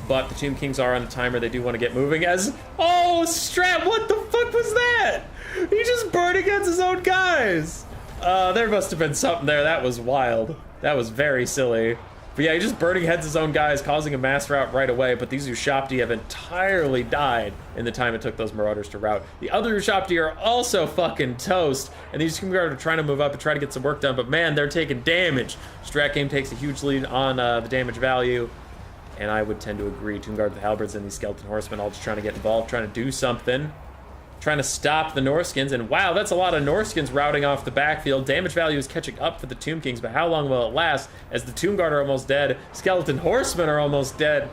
But the Tomb Kings are on the timer. They do want to get moving as... Oh, Strat, what the fuck was that? He just burned against his own guys. There must have been something there. That was wild. That was very silly. But yeah, he just burning heads his own guys, causing a mass rout right away. But these Ushapti have entirely died in the time it took those Marauders to rout. The other Ushapti are also fucking toast. And these Tomb Guard are trying to move up and try to get some work done. But man, they're taking damage. Strat Game takes a huge lead on the damage value. And I would tend to agree. Tomb Guard, the Halberds, and these Skeleton Horsemen all just trying to get involved, trying to do something. Trying to stop the Norskins, and wow, that's a lot of Norskins routing off the backfield. Damage value is catching up for the Tomb Kings, but how long will it last? As the Tomb Guard are almost dead, Skeleton Horsemen are almost dead.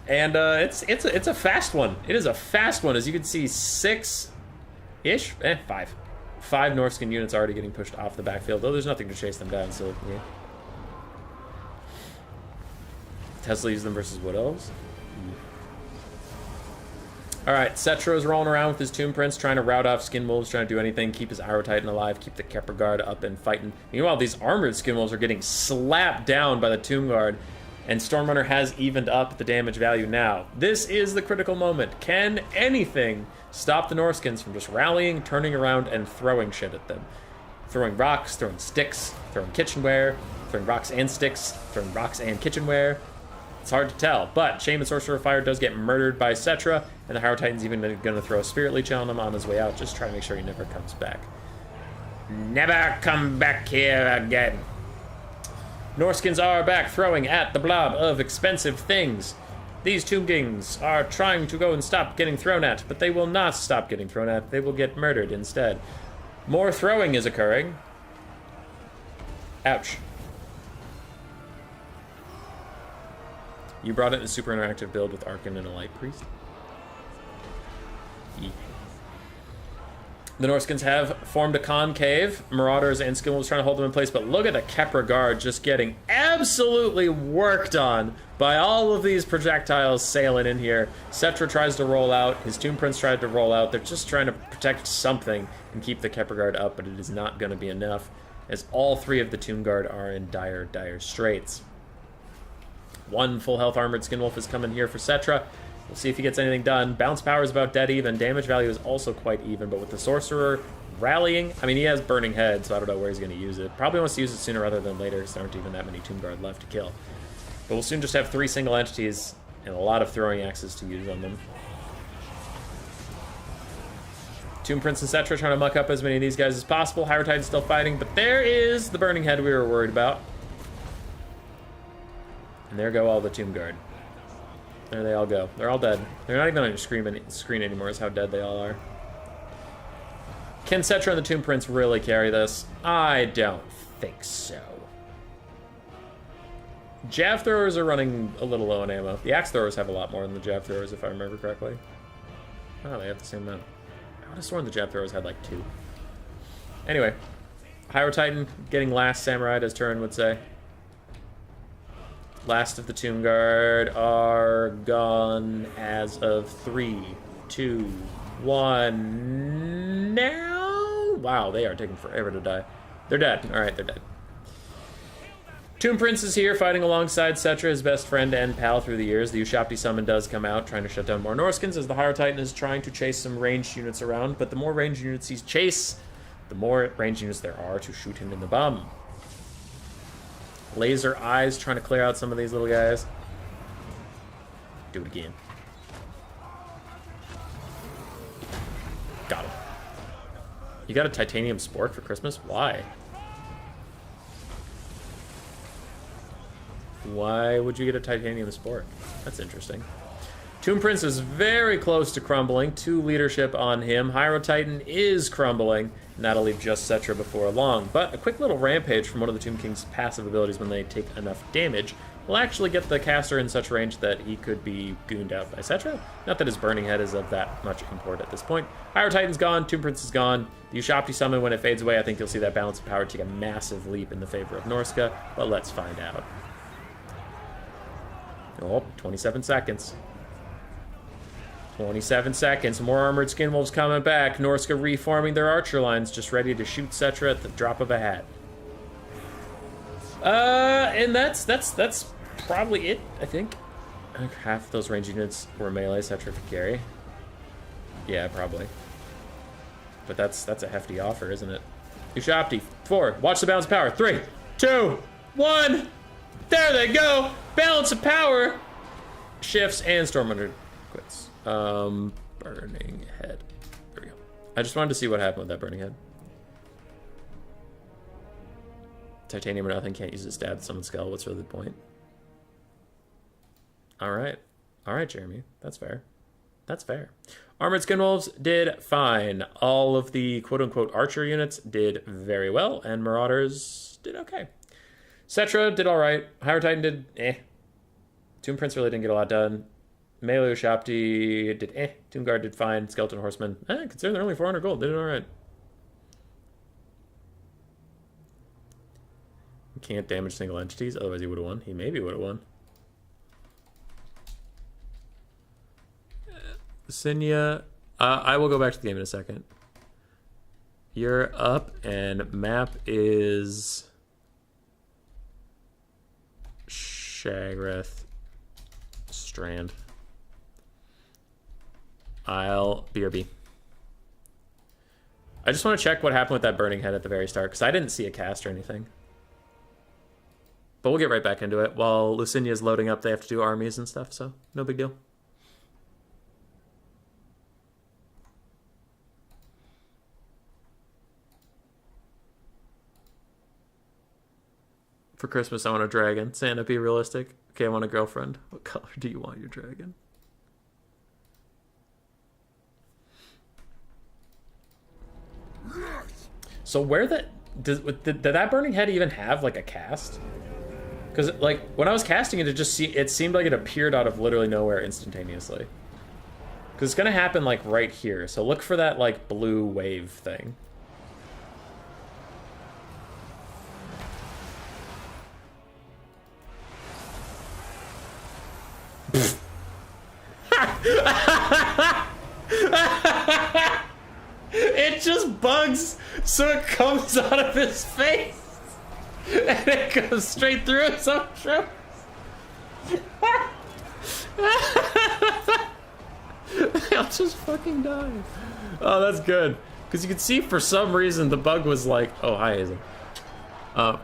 And it's a fast one. It is a fast one, as you can see, 6-ish? 5. 5 Norskin units already getting pushed off the backfield, though there's nothing to chase them down, so yeah. Tesla used them versus Wood Elves. Alright, Cetro's rolling around with his Tomb Prince, trying to rout off Skin Wolves, trying to do anything, keep his Hiro Titan alive, keep the Kepler Guard up and fighting. Meanwhile, these armored Skin Wolves are getting slapped down by the Tomb Guard, and Stormrunner has evened up the damage value now. This is the critical moment. Can anything stop the Norskins from just rallying, turning around, and throwing shit at them? Throwing rocks, throwing sticks, throwing kitchenware, throwing rocks and sticks, throwing rocks and kitchenware. It's hard to tell, but Shaman Sorcerer of Fire does get murdered by Cetra, and the Hiro Titan's even going to throw a Spirit Leech on him on his way out, just trying to make sure he never comes back. Never come back here again. Norskins are back, throwing at the blob of expensive things. These Tomb Kings are trying to go and stop getting thrown at, but they will not stop getting thrown at. They will get murdered instead. More throwing is occurring. Ouch. You brought it in a super interactive build with Arkan and a Light Priest. Yeah. The Norskins have formed a concave. Marauders and Skin Wolves trying to hold them in place, but look at the Kepler Guard just getting absolutely worked on by all of these projectiles sailing in here. Cetra tries to roll out. His Tomb Prince tried to roll out. They're just trying to protect something and keep the Kepler Guard up, but it is not going to be enough, as all 3 of the Tomb Guard are in dire, dire straits. 1 full health armored Skin Wolf is coming here for Cetra. We'll see if he gets anything done. Bounce power is about dead even. Damage value is also quite even, but with the Sorcerer rallying, I mean, he has Burning Head, so I don't know where he's going to use it. Probably wants to use it sooner rather than later, because there aren't even that many Tomb Guard left to kill. But we'll soon just have 3 single entities and a lot of throwing axes to use on them. Tomb Prince and Cetra trying to muck up as many of these guys as possible. Hiro Titan's still fighting, but there is the Burning Head we were worried about. And there go all the Tomb Guard. There they all go. They're all dead. They're not even on your screen anymore, is how dead they all are. Can Cetra and the Tomb Prince really carry this? I don't think so. Jav throwers are running a little low on ammo. The axe throwers have a lot more than the jav throwers, if I remember correctly. Oh, they have the same amount. I would have sworn the jav throwers had like 2. Anyway, Hyro Titan getting last samurai, as Turin would say. Last of the Tomb Guard are gone as of 3, 2, 1. Now? Wow, they are taking forever to die. They're dead. All right, they're dead. Tomb Prince is here, fighting alongside Cetra, his best friend and pal through the years. The Ushapti summon does come out, trying to shut down more Norskins, as the Hyro Titan is trying to chase some ranged units around. But the more ranged units he chase, the more ranged units there are to shoot him in the bum. Laser eyes trying to clear out some of these little guys. Do it again. Got him. You got a titanium spork for Christmas? Why? Why would you get a titanium spork? That's interesting. Tomb Prince is very close to crumbling. 2 leadership on him. Hyro Titan is crumbling, and that'll leave just Cetra before long. But a quick little rampage from one of the Tomb King's passive abilities when they take enough damage will actually get the caster in such range that he could be gooned out by Cetra. Not that his Burning Head is of that much import at this point. Hyro Titan's gone, Tomb Prince is gone. The Ushapti summon, when it fades away, I think you'll see that balance of power take a massive leap in the favor of Norska, but let's find out. Oh, 27 seconds. 27 seconds. More armored skin wolves coming back. Norska reforming their archer lines, just ready to shoot Cetra at the drop of a hat. And that's probably it, I think. Half of those range units were melee Cetra could carry. Yeah, probably. But that's a hefty offer, isn't it? Ushapti, 4. Watch the balance of power. 3, 2, 1. There they go. Balance of power. Shifts and Stormwinder quits. Burning Head. There we go. I just wanted to see what happened with that Burning Head. Titanium or nothing, can't use it to stab someone's skull. What's really the point? Alright. Alright, Jeremy. That's fair. That's fair. Armored Skin Wolves did fine. All of the quote-unquote archer units did very well, and Marauders did okay. Cetra did alright. Hyro Titan did eh. Tomb Prince really didn't get a lot done. Melee Ushapti did eh. Tomb Guard did fine. Skeleton Horsemen, considering they're only 400 gold, they did alright. Can't damage single entities, otherwise he would have won. He maybe would have won. Sinya, I will go back to the game in a second. You're up, and map is Shagreth Strand. I'll BRB. I just want to check what happened with that Burning Head at the very start, because I didn't see a cast or anything. But we'll get right back into it. While Lucinia is loading up, they have to do armies and stuff, so no big deal. For Christmas, I want a dragon. Santa, be realistic. Okay, I want a girlfriend. What color do you want your dragon? So where did that Burning Head even have like a cast? Because like when I was casting it, it seemed like it appeared out of literally nowhere instantaneously. Because it's gonna happen like right here. So look for that like blue wave thing. It just bugs, so it comes out of his face, and it goes straight through his own throat. I'll just fucking die. Oh, that's good. Because you can see for some reason the bug was like, oh, hi, Hazel.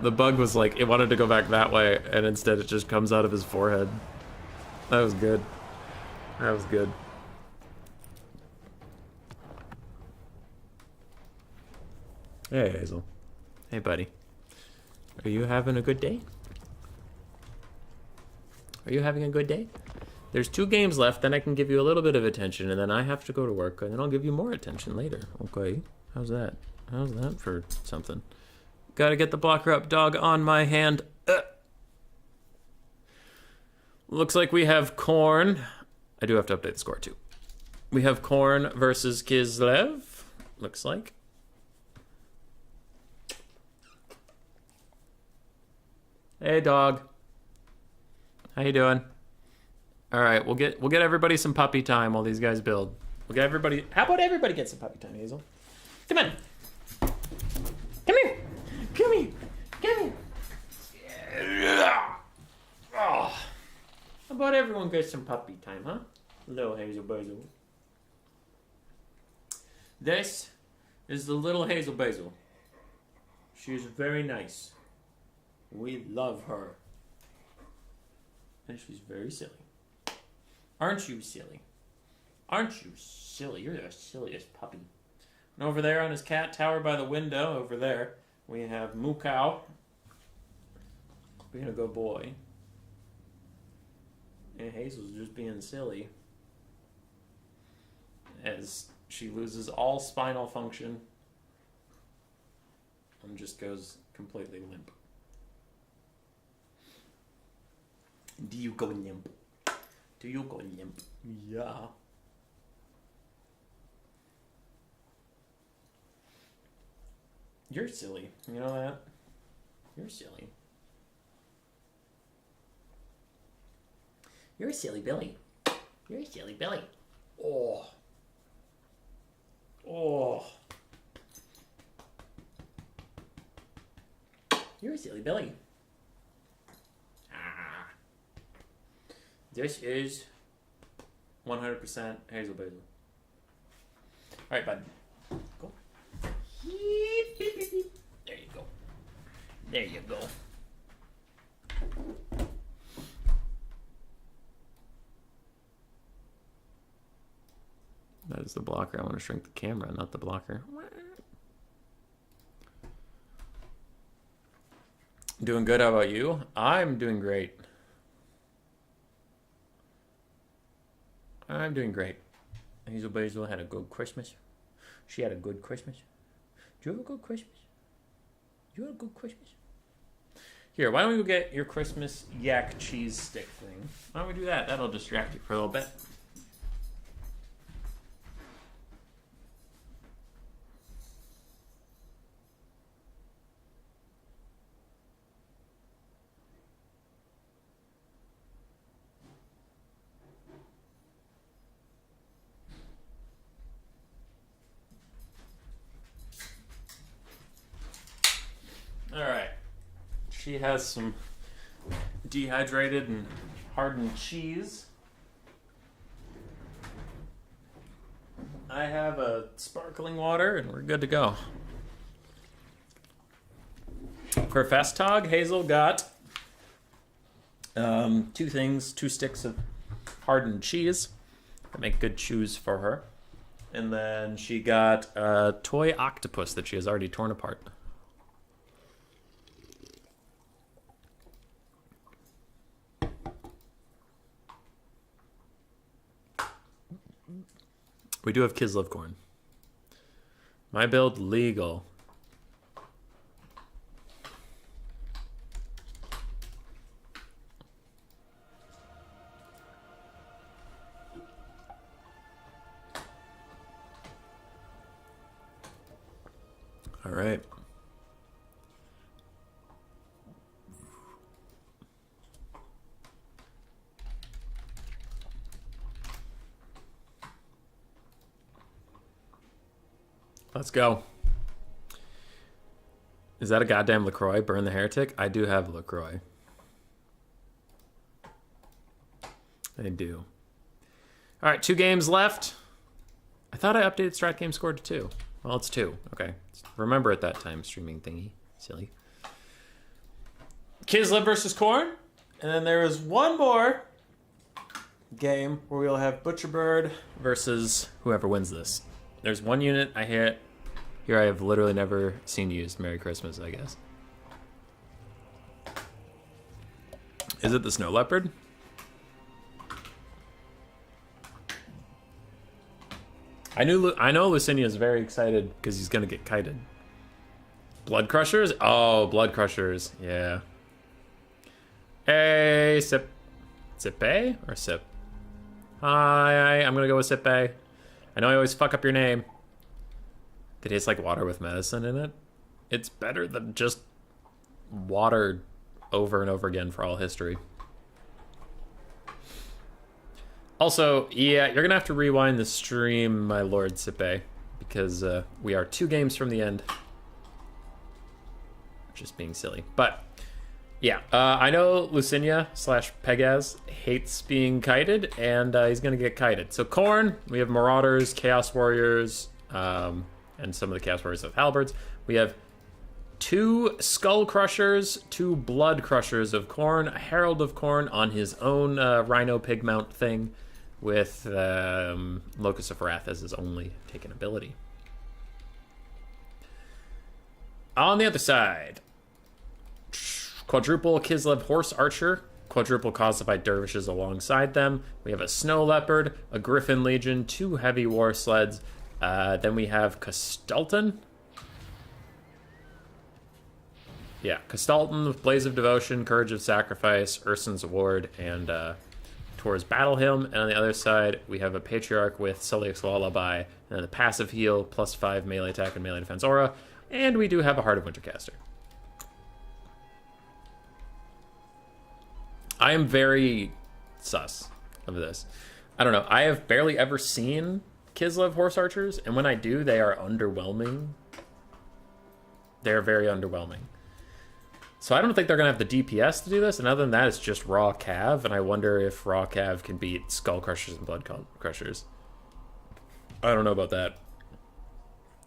The bug was like, it wanted to go back that way, and instead it just comes out of his forehead. That was good. That was good. Hey, Hazel. Hey, buddy. Are you having a good day? Are you having a good day? There's 2 games left, then I can give you a little bit of attention, and then I have to go to work, and then I'll give you more attention later. Okay. How's that? How's that for something? Gotta get the blocker up, dog, on my hand. Looks like we have Khorne. I do have to update the score too. We have Khorne versus Kislev. Looks like. Hey, dog. How you doing? All right, we'll get everybody some puppy time while these guys build. We'll get everybody. How about everybody get some puppy time, Hazel? Come on. Come here. Come here. Come here. Oh. How about everyone get some puppy time, huh? Little Hazel Basil. This is the little Hazel Basil. She's very nice. We love her. And she's very silly. Aren't you silly? Aren't you silly? You're the silliest puppy. And over there on his cat tower by the window, over there, we have Mukau. Being a good boy. And Hazel's just being silly. As she loses all spinal function. And just goes completely limp. Do you go limp? Do you go limp? Yeah. You're silly. You know that? You're silly. You're a silly Billy. You're a silly Billy. Oh. Oh. You're a silly Billy. This is 100% Hazel Basil. Alright, bud. Go. There you go. There you go. That is the blocker. I want to shrink the camera, not the blocker. Doing good. How about you? I'm doing great. I'm doing great. Hazel Basil had a good Christmas. She had a good Christmas. Did you have a good Christmas? Did you have a good Christmas? Here, why don't we go get your Christmas yak cheese stick thing? Why don't we do that? That'll distract you for a little bit. Alright. She has some dehydrated and hardened cheese. I have a sparkling water and we're good to go. For Festtag, Hazel got 2 sticks of hardened cheese that make good chews for her. And then she got a toy octopus that she has already torn apart. We do have Kislev corn. My build legal. All right. Let's go. Is that a goddamn LaCroix? Burn the heretic? I do have LaCroix. I do. All right, 2 games left. I thought I updated strat game score to 2. Well, it's 2. Okay. Remember at that time, streaming thingy. Silly. Kislev versus Khorne. And then there is one more game where we'll have Butcherbird versus whoever wins this. There's one unit I hit. Here I have literally never seen used. Merry Christmas, I guess. Is it the Snow Leopard? I know Lucinia is very excited because he's gonna get kited. Blood Crushers? Oh, Blood Crushers. Yeah. Hey, Sip. Sippe or Sip? Hi, I'm gonna go with Sippe. I know I always fuck up your name. It tastes like water with medicine in it. It's better than just water over and over again for all history. Also, yeah, you're gonna have to rewind the stream, my lord Sippe, because we are 2 games from the end. Just being silly. But, yeah, I know Lucinia / Pegaz hates being kited, and he's gonna get kited. So Khorne, we have Marauders, Chaos Warriors, and some of the Chaos Warriors with halberds. We have 2 Skull Crushers, 2 Blood Crushers of Khorne, a Herald of Khorne on his own Rhino Pig Mount thing, with Locust of Wrath as his only taken ability. On the other side, quadruple Kislev Horse Archer, quadruple Cosified Dervishes alongside them. We have a Snow Leopard, a Griffin Legion, 2 Heavy War Sleds. Then we have Castalton. Yeah, Castalton with Blaze of Devotion, Courage of Sacrifice, Ursun's Award, and Tor's Battle Hymn. And on the other side, we have a Patriarch with Celiac's Lullaby, and then the passive heal, +5 melee attack and melee defense aura. And we do have a Heart of Wintercaster. I am very sus of this. I don't know. I have barely ever seen Kislev Horse Archers, and when I do, they are underwhelming. They're very underwhelming. So I don't think they're going to have the DPS to do this, and other than that, it's just raw Cav, and I wonder if raw Cav can beat Skull Crushers and Blood Crushers. I don't know about that.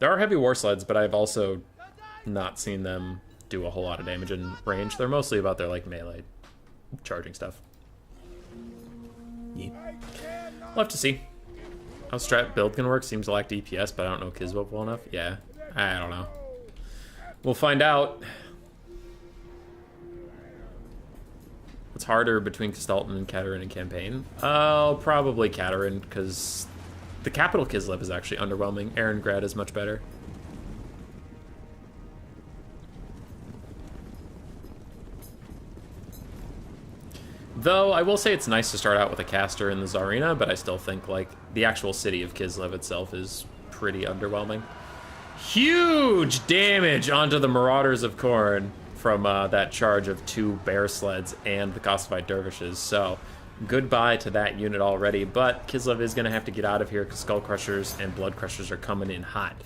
There are heavy war sleds, but I've also not seen them do a whole lot of damage in range. They're mostly about their, like, melee charging stuff. Yeah. We'll have to see how strat build can work. Seems to lack DPS, but I don't know Kislev well enough. Yeah, I don't know. We'll find out. What's harder between Castalton and Katerin in campaign? Oh, probably Katerin, because the capital Kislev is actually underwhelming. Erengrad is much better. Though, I will say it's nice to start out with a caster in the Tsarina, but I still think, like, the actual city of Kislev itself is pretty underwhelming. Huge damage onto the Marauders of Khorne from that charge of 2 bear sleds and the Cosified Dervishes. So, goodbye to that unit already, but Kislev is going to have to get out of here because Skull Crushers and Blood Crushers are coming in hot.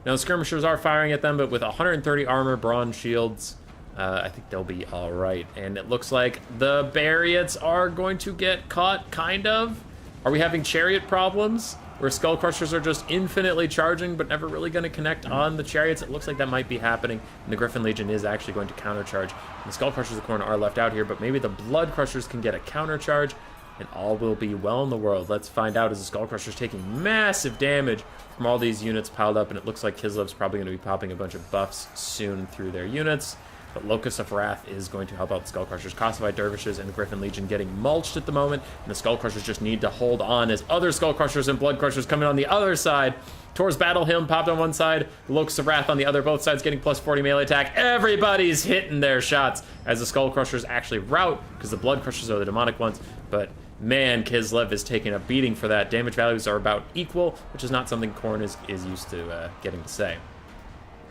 Now, the Skirmishers are firing at them, but with 130 armor, bronze shields, I think they'll be all right. And it looks like the Barriots are going to get caught, kind of. Are we having chariot problems? Where Skull Crushers are just infinitely charging, but never really going to connect on the chariots? It looks like that might be happening. And the Griffin Legion is actually going to countercharge. And the Skull Crushers of Khorne are left out here, but maybe the Blood Crushers can get a countercharge, and all will be well in the world. Let's find out, as the Skull Crushers taking massive damage from all these units piled up, and it looks like Kislev's probably going to be popping a bunch of buffs soon through their units. But Locust of Wrath is going to help out the Skull Crushers. Cosified Dervishes and the Griffin Legion getting mulched at the moment, and the Skull Crushers just need to hold on as other Skull Crushers and Blood Crushers coming on the other side. Tor's Battle Hymn popped on one side, Locust of Wrath on the other, both sides getting +40 melee attack. Everybody's hitting their shots as the Skull Crushers actually rout, because the Blood Crushers are the demonic ones, but man, Kislev is taking a beating for that. Damage values are about equal, which is not something Khorne is used to getting to say.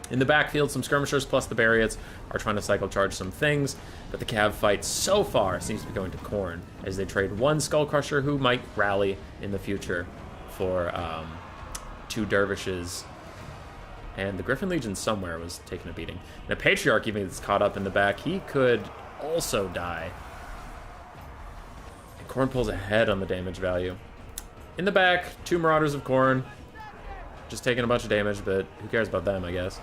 In the backfield, some Skirmishers plus the Barriots are trying to cycle charge some things, but the Cav fight so far seems to be going to Khorne, as they trade 1 Skull Crusher who might rally in the future for 2 Dervishes. And the Griffin Legion somewhere was taking a beating. And a Patriarch even gets caught up in the back. He could also die. And Khorne pulls ahead on the damage value. In the back, 2 Marauders of Khorne. Just taking a bunch of damage, but who cares about them, I guess.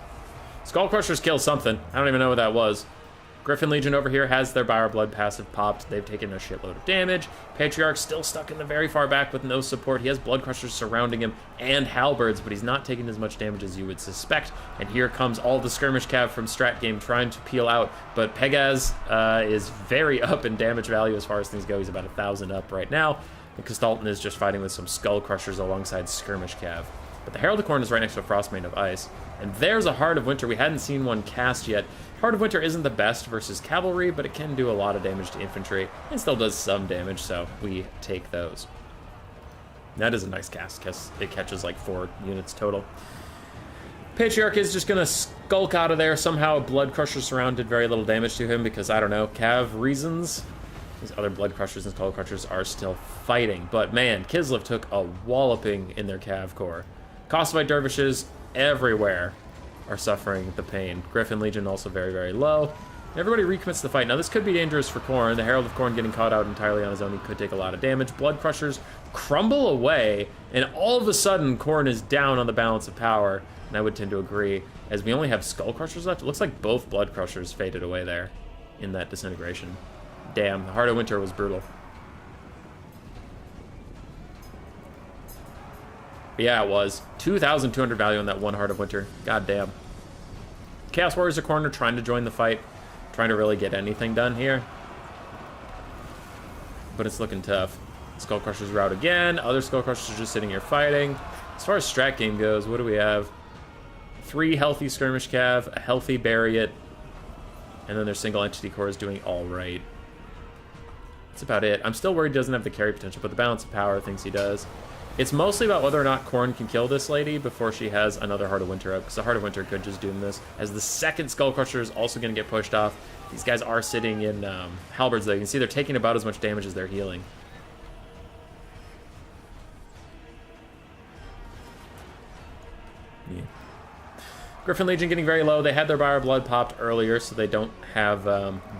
Skull Crushers kill something. I don't even know what that was. Griffin Legion over here has their Bio Blood passive popped. They've taken a shitload of damage. Patriarch's still stuck in the very far back with no support. He has Blood Crushers surrounding him and Halberds, but he's not taking as much damage as you would suspect. And here comes all the Skirmish Cav from Strat Game trying to peel out. But Pegaz is very up in damage value as far as things go. He's about 1,000 up right now. And Castalton is just fighting with some Skull Crushers alongside Skirmish Cav. But the Herald of Khorne is right next to a Frostmane of Ice. And there's a Heart of Winter. We hadn't seen one cast yet. Heart of Winter isn't the best versus cavalry, but it can do a lot of damage to infantry, and still does some damage, so we take those. That is a nice cast, because it catches like 4 units total. Patriarch is just going to skulk out of there. Somehow Blood Crusher's Surround did very little damage to him because, I don't know, Cav reasons. These other Blood Crushers and Skull Crushers are still fighting. But man, Kislev took a walloping in their Cav core. Kosovo dervishes everywhere are suffering the pain. Griffin Legion also very, very low. Everybody recommits the fight. Now this could be dangerous for Khorne. The Herald of Khorne getting caught out entirely on his own. He could take a lot of damage. Blood Crushers crumble away, and all of a sudden Khorne is down on the balance of power. And I would tend to agree, as we only have Skull Crushers left. It looks like both Blood Crushers faded away there in that disintegration. Damn, the Heart of Winter was brutal. But yeah, it was. 2,200 value on that one Heart of Winter. God damn. Chaos Warriors are cornered, trying to join the fight. Trying to really get anything done here. But it's looking tough. Skull Crushers route again. Other Skull Crushers are just sitting here fighting. As far as strat game goes, what do we have? 3 healthy Skirmish Cav, a healthy Barriot, and then their single entity core is doing all right. That's about it. I'm still worried he doesn't have the carry potential, but the balance of power thinks he does. It's mostly about whether or not Khorne can kill this lady before she has another Heart of Winter up, because the Heart of Winter could just doom this. As the second Skull Crusher is also going to get pushed off. These guys are sitting in halberds, though. You can see they're taking about as much damage as they're healing. Yeah. Griffin Legion getting very low. They had their Buyer Blood popped earlier, so they don't have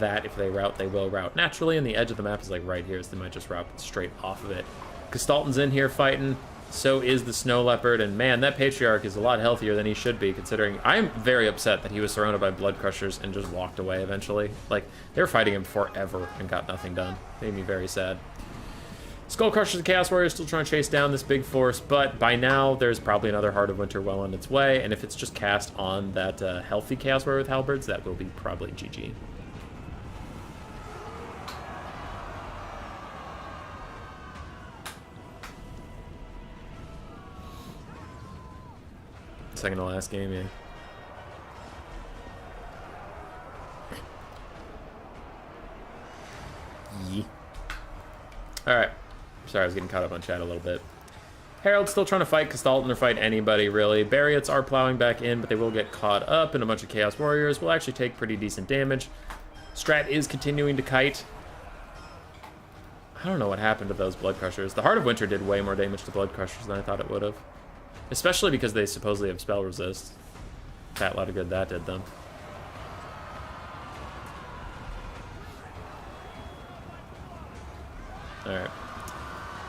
that. If they route, they will route naturally, and the edge of the map is like right here, so they might just route straight off of it. Gestalton's in here fighting. So is the Snow Leopard, and man, that Patriarch is a lot healthier than he should be, considering I'm very upset that he was surrounded by Blood Crushers and just walked away eventually. Like, they were fighting him forever and got nothing done. Made me very sad. Skull Crushers and Chaos Warriors still trying to chase down this big force, but by now there's probably another Heart of Winter well on its way, and if it's just cast on that healthy Chaos Warrior with halberds, that will be probably GG. Second to last game, yeah. Alright. Sorry, I was getting caught up on chat a little bit. Herald's still trying to fight Gestalton or fight anybody, really. Barriots are plowing back in, but they will get caught up, and a bunch of Chaos Warriors will actually take pretty decent damage. Strat is continuing to kite. I don't know what happened to those Blood Crushers. The Heart of Winter did way more damage to Blood Crushers than I thought it would have. Especially because they supposedly have spell resist. Fat lot of good that did them. Alright.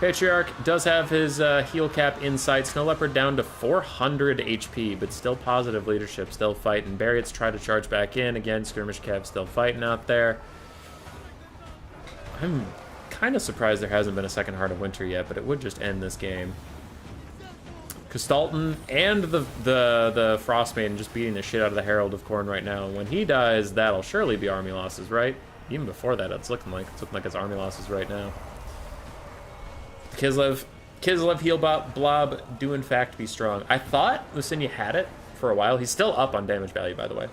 Patriarch does have his heal cap in sight. Snow Leopard down to 400 HP, but still positive leadership, still fighting. Barriots try to charge back in. Again, Skirmish Cav still fighting out there. I'm kind of surprised there hasn't been a second Heart of Winter yet, but it would just end this game. Gestalton and the Frostmaiden just beating the shit out of the Herald of Khorne right now. When he dies, that'll surely be army losses, right? Even before that, it's looking like it's army losses right now. Kislev heal blob do in fact be strong. I thought Lucinia had it for a while. He's still up on damage value, by the way.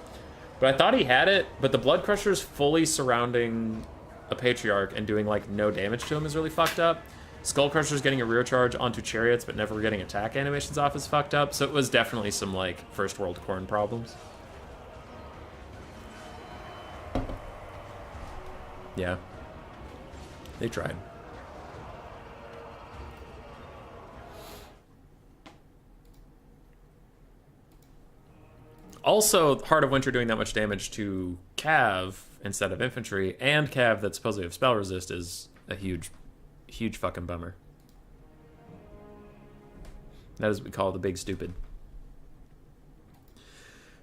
But I thought he had it, but the Blood Crushers fully surrounding a Patriarch and doing like no damage to him is really fucked up. Skull Crushers getting a rear charge onto chariots but never getting attack animations off is fucked up. So it was definitely some like first world Khorne problems. Yeah. They tried. Also, Heart of Winter doing that much damage to Cav instead of infantry, and Cav that supposedly have spell resist is a huge fucking bummer. That is what we call the big stupid.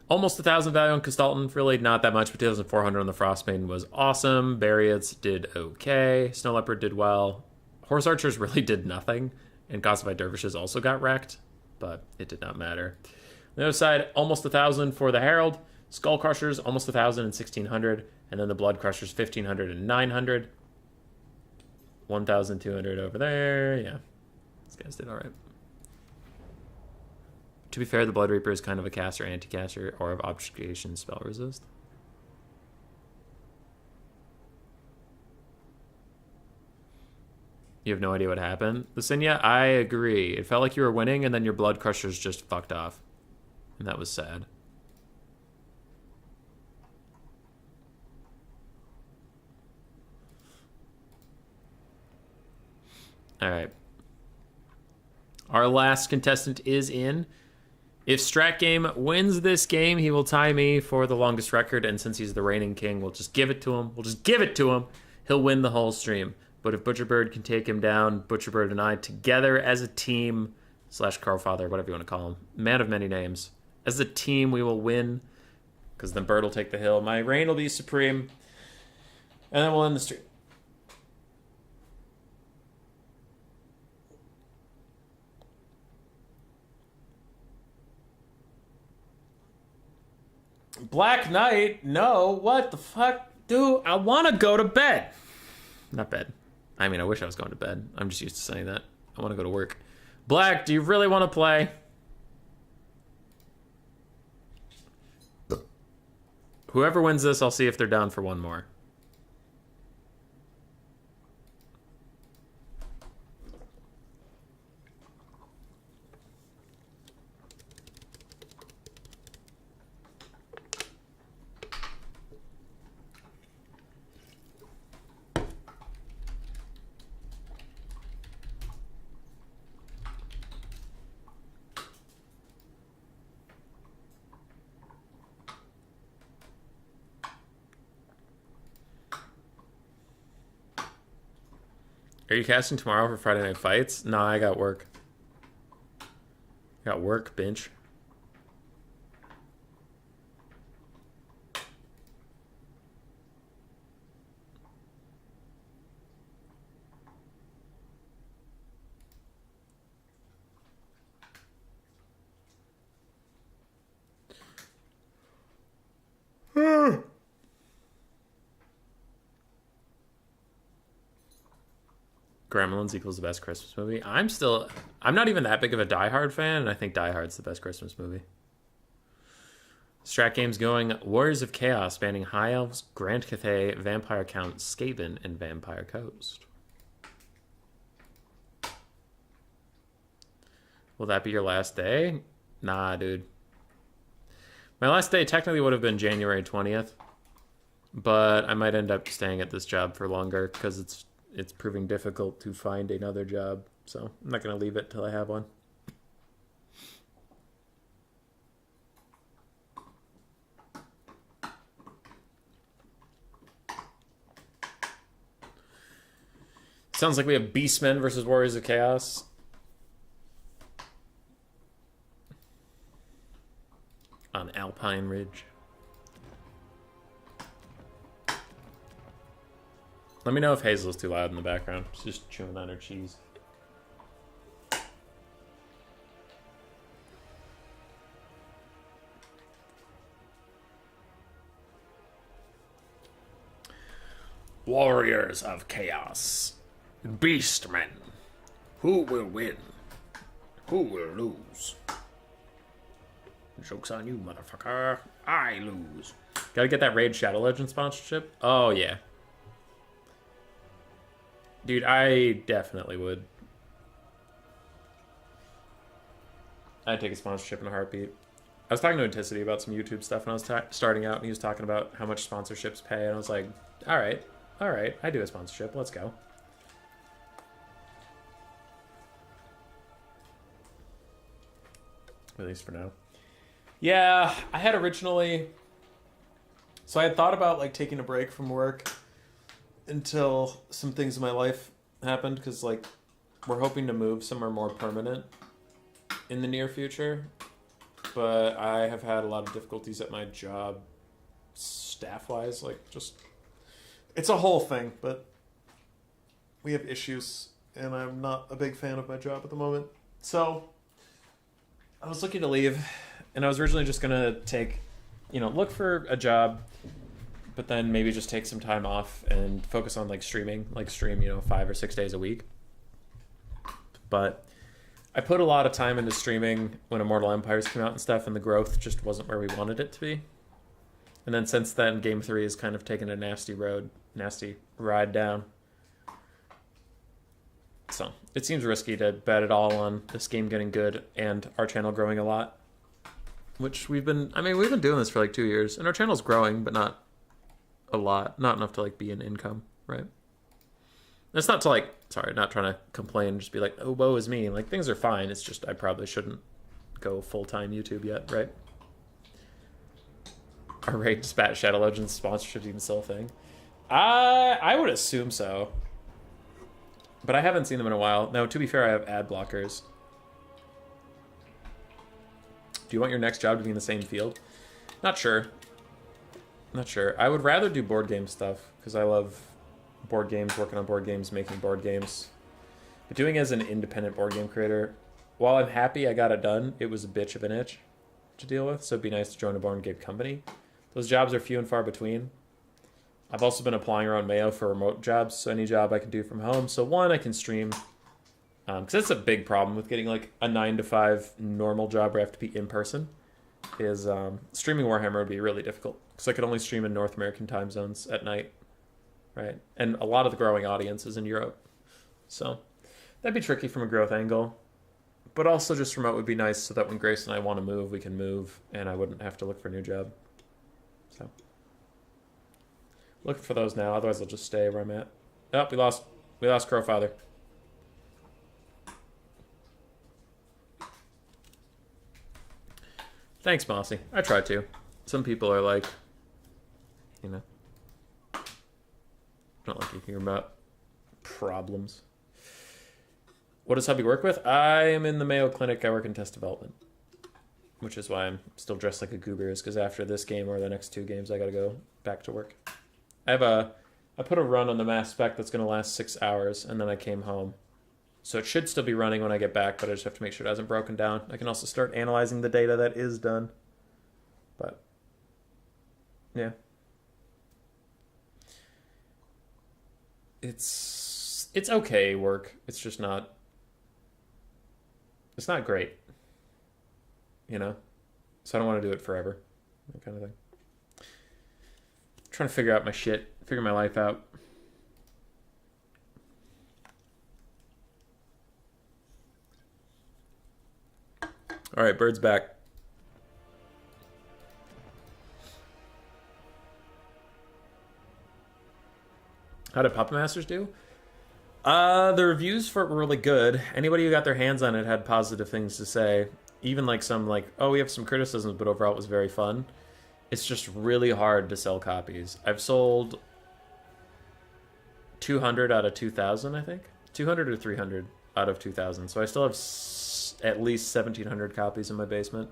Almost 1,000 value on Gestalton, really not that much, but 2,400 on the Frostmaiden was awesome. Barriots did okay. Snow Leopard did well. Horse Archers really did nothing, and Gossified Dervishes also got wrecked, but it did not matter. On the other side, almost 1,000 for the Herald. Skull Crushers, almost 1,000 and 1,600. And then the Blood Crushers, 1,500 and 900. 1,200 over there. Yeah. These guys did all right. To be fair, the Blood Reaper is kind of a caster, anti-caster, or of obfuscation spell resist. You have no idea what happened? Lucinia, I agree. It felt like you were winning, and then your Blood Crushers just fucked off. And that was sad. Alright. Our last contestant is in. If Strat Game wins this game, he will tie me for the longest record, and since he's the reigning king, we'll just give it to him. We'll just give it to him. He'll win the whole stream. But if Butcherbird can take him down, Butcherbird and I together as a team, / Carlfather, whatever you want to call him, man of many names, as a team we will win, because then Bird will take the hill. My reign will be supreme, and then we'll end the stream. Black Knight? No, what the fuck? Dude, I want to go to bed. Not bed. I mean, I wish I was going to bed. I'm just used to saying that. I want to go to work. Black, do you really want to play? Whoever wins this, I'll see if they're down for one more. Are you casting tomorrow for Friday Night Fights? No, I got work. Got work, bitch. Gremlins equals the best Christmas movie. I'm not even that big of a Die Hard fan, and I think Die Hard's the best Christmas movie. Strat Game's going Warriors of Chaos, spanning High Elves, Grand Cathay, Vampire Count, Skaven, and Vampire Coast. Will that be your last day? Nah, dude. My last day technically would have been January 20th, but I might end up staying at this job for longer because it's proving difficult to find another job, so I'm not going to leave it till I have one. Sounds like we have Beastmen versus Warriors of Chaos. On Alpine Ridge. Let me know if Hazel's too loud in the background. She's just chewing on her cheese. Warriors of Chaos. Beastmen. Who will win? Who will lose? Joke's on you, motherfucker. I lose. Gotta get that Raid Shadow Legend sponsorship? Oh, yeah. Dude, I definitely would. I'd take a sponsorship in a heartbeat. I was talking to Anticity about some YouTube stuff when I was starting out, and he was talking about how much sponsorships pay, and I was like, all right, I do a sponsorship, let's go. At least for now. Yeah, I had originally... So I had thought about, like, taking a break from work until some things in my life happened, because, like, we're hoping to move somewhere more permanent in the near future, but I have had a lot of difficulties at my job staff-wise, like, just... It's a whole thing, but we have issues, and I'm not a big fan of my job at the moment. So, I was looking to leave, and I was originally just going to take, look for a job, but then maybe just take some time off and focus on, like, streaming, 5 or 6 days a week. But I put a lot of time into streaming when Immortal Empires came out and stuff, and the growth just wasn't where we wanted it to be. And then since then, Game 3 has kind of taken a nasty ride down. So it seems risky to bet it all on this game getting good and our channel growing a lot. Which we've been doing this for like 2 years, and our channel's growing, but not a lot. Not enough to like be an income, right? It's not to like, sorry, not trying to complain, just be like, oh, woe is me. Like, things are fine. It's just I probably shouldn't go full-time YouTube yet, right? Are Raid Spat Shadow Legends sponsorships even still a thing? I would assume so. But I haven't seen them in a while. No, to be fair, I have ad blockers. Do you want your next job to be in the same field? Not sure. Not sure. I would rather do board game stuff, because I love board games, working on board games, making board games. But doing it as an independent board game creator, while I'm happy I got it done, it was a bitch of an itch to deal with, so it'd be nice to join a board game company. Those jobs are few and far between. I've also been applying around Mayo for remote jobs, so any job I can do from home. So one, I can stream, because that's a big problem with getting like a 9-to-5 normal job where I have to be in person, is streaming Warhammer would be really difficult, because I could only stream in North American time zones at night. Right, and a lot of the growing audience is in Europe, so that'd be tricky from a growth angle. But also, just remote would be nice, so that when Grace and I want to move, we can move, and I wouldn't have to look for a new job. So, looking for those now. Otherwise, I'll just stay where I'm at. Oh, we lost Crowfather. Thanks, Mossy. I tried to. Some people are like, you know. Not like you hear about problems. What does hubby work with? I am in the Mayo Clinic. I work in test development, which is why I'm still dressed like a goober, is because after this game or the next 2 games, I got to go back to work. I put a run on the mass spec that's going to last 6 hours, and then I came home. So it should still be running when I get back, but I just have to make sure it hasn't broken down. I can also start analyzing the data that is done. But, yeah. It's okay work. It's just not, it's not great, you know? So I don't want to do it forever, that kind of thing. I'm trying to figure out my shit, figure my life out. All right, Bird's back. How did Puppet Masters do? The reviews for it were really good. Anybody who got their hands on it had positive things to say. Even like some like, oh, we have some criticisms, but overall it was very fun. It's just really hard to sell copies. I've sold 200 out of 2,000, I think. 200 or 300 out of 2,000. So I still have at least 1,700 copies in my basement.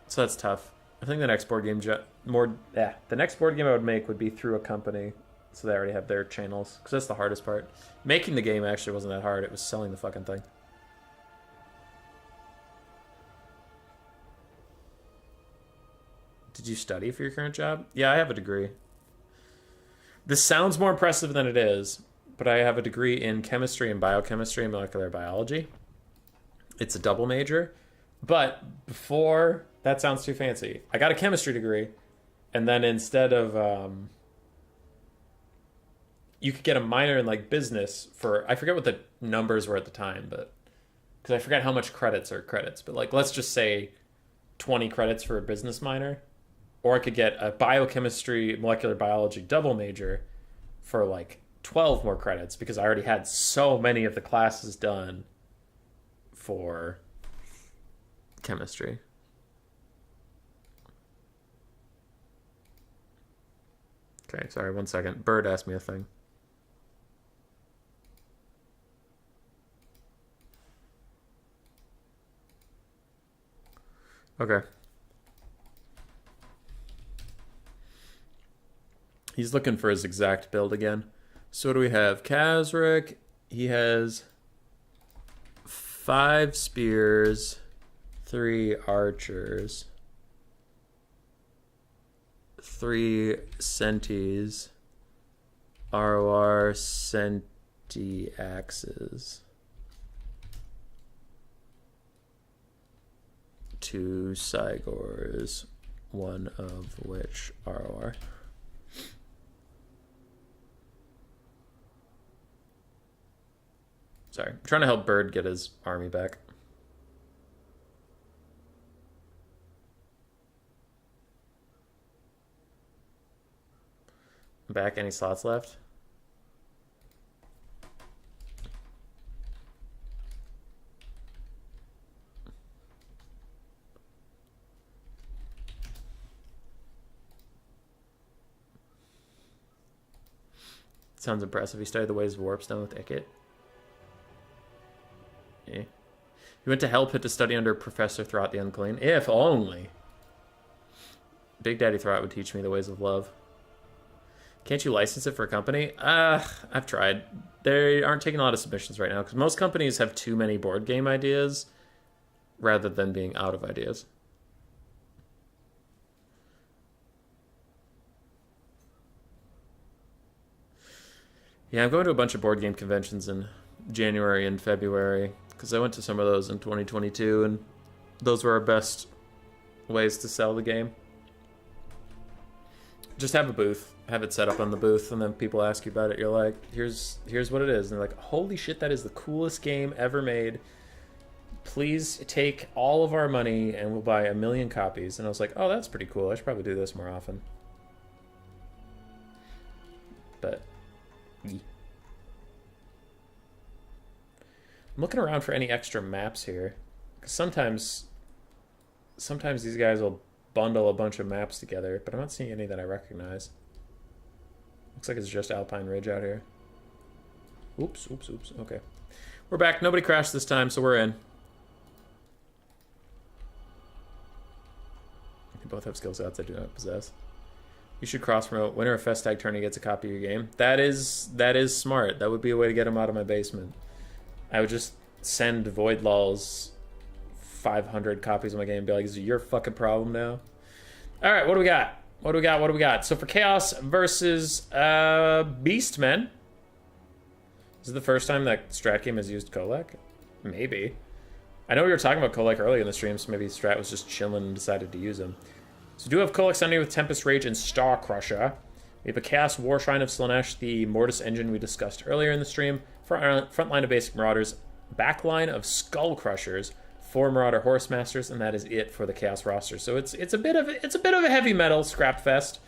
So that's tough. I think the next board game the next board game I would make would be through a company. So they already have their channels, because that's the hardest part. Making the game actually wasn't that hard. It was selling the fucking thing. Did you study for your current job? Yeah, I have a degree. This sounds more impressive than it is, but I have a degree in chemistry and biochemistry and molecular biology. It's a double major. But before, that sounds too fancy. I got a chemistry degree, and then instead of... you could get a minor in like business for, I forget what the numbers were at the time, but because I forget how much credits are credits, but like let's just say 20 credits for a business minor, or I could get a biochemistry molecular biology double major for like 12 more credits, because I already had so many of the classes done for chemistry. Okay, sorry, 1 second. Bird asked me a thing. Okay. He's looking for his exact build again. So what do we have? Kazric, he has 5 spears, 3 archers, 3 Sentis, ROR Senti axes. 2 Cygors, one of which ROR. Sorry, I'm trying to help Bird get his army back. Back, any slots left? Sounds impressive. He studied the ways of Warpstone with Ikit. Yeah. He went to Hell Pit to study under Professor Throt the Unclean. If only. Big Daddy Throt would teach me the ways of love. Can't you license it for a company? I've tried. They aren't taking a lot of submissions right now because most companies have too many board game ideas rather than being out of ideas. Yeah, I'm going to a bunch of board game conventions in January and February because I went to some of those in 2022 and those were our best ways to sell the game. Just have a booth, have it set up on the booth, and then people ask you about it. You're like, here's what it is. And they're like, holy shit, that is the coolest game ever made. Please take all of our money and we'll buy 1 million copies. And I was like, oh, that's pretty cool. I should probably do this more often. But, yeah. I'm looking around for any extra maps here. Because sometimes these guys will bundle a bunch of maps together, but I'm not seeing any that I recognize. Looks like it's just Alpine Ridge out here. Oops. Okay. We're back. Nobody crashed this time, so we're in. You both have skill sets I do not possess. You should cross-promote. Winner of Festag tourney gets a copy of your game. That is smart. That would be a way to get him out of my basement. I would just send Voidlaw's 500 copies of my game and be like, is it your fucking problem now? Alright, what do we got? So for Chaos versus Beastmen. Is it the first time that Strat game has used Kolek? Maybe. I know we were talking about Kolek earlier in the stream, so maybe Strat was just chilling and decided to use him. So we do have Kolek Sunday with Tempest Rage and Star Crusher. We have a Chaos War Shrine of Slaanesh, the Mortis engine we discussed earlier in the stream. Front line of Basic Marauders, back line of Skull Crushers, 4 Marauder Horse Masters, and that is it for the Chaos roster. So it's a bit of a heavy metal scrap fest.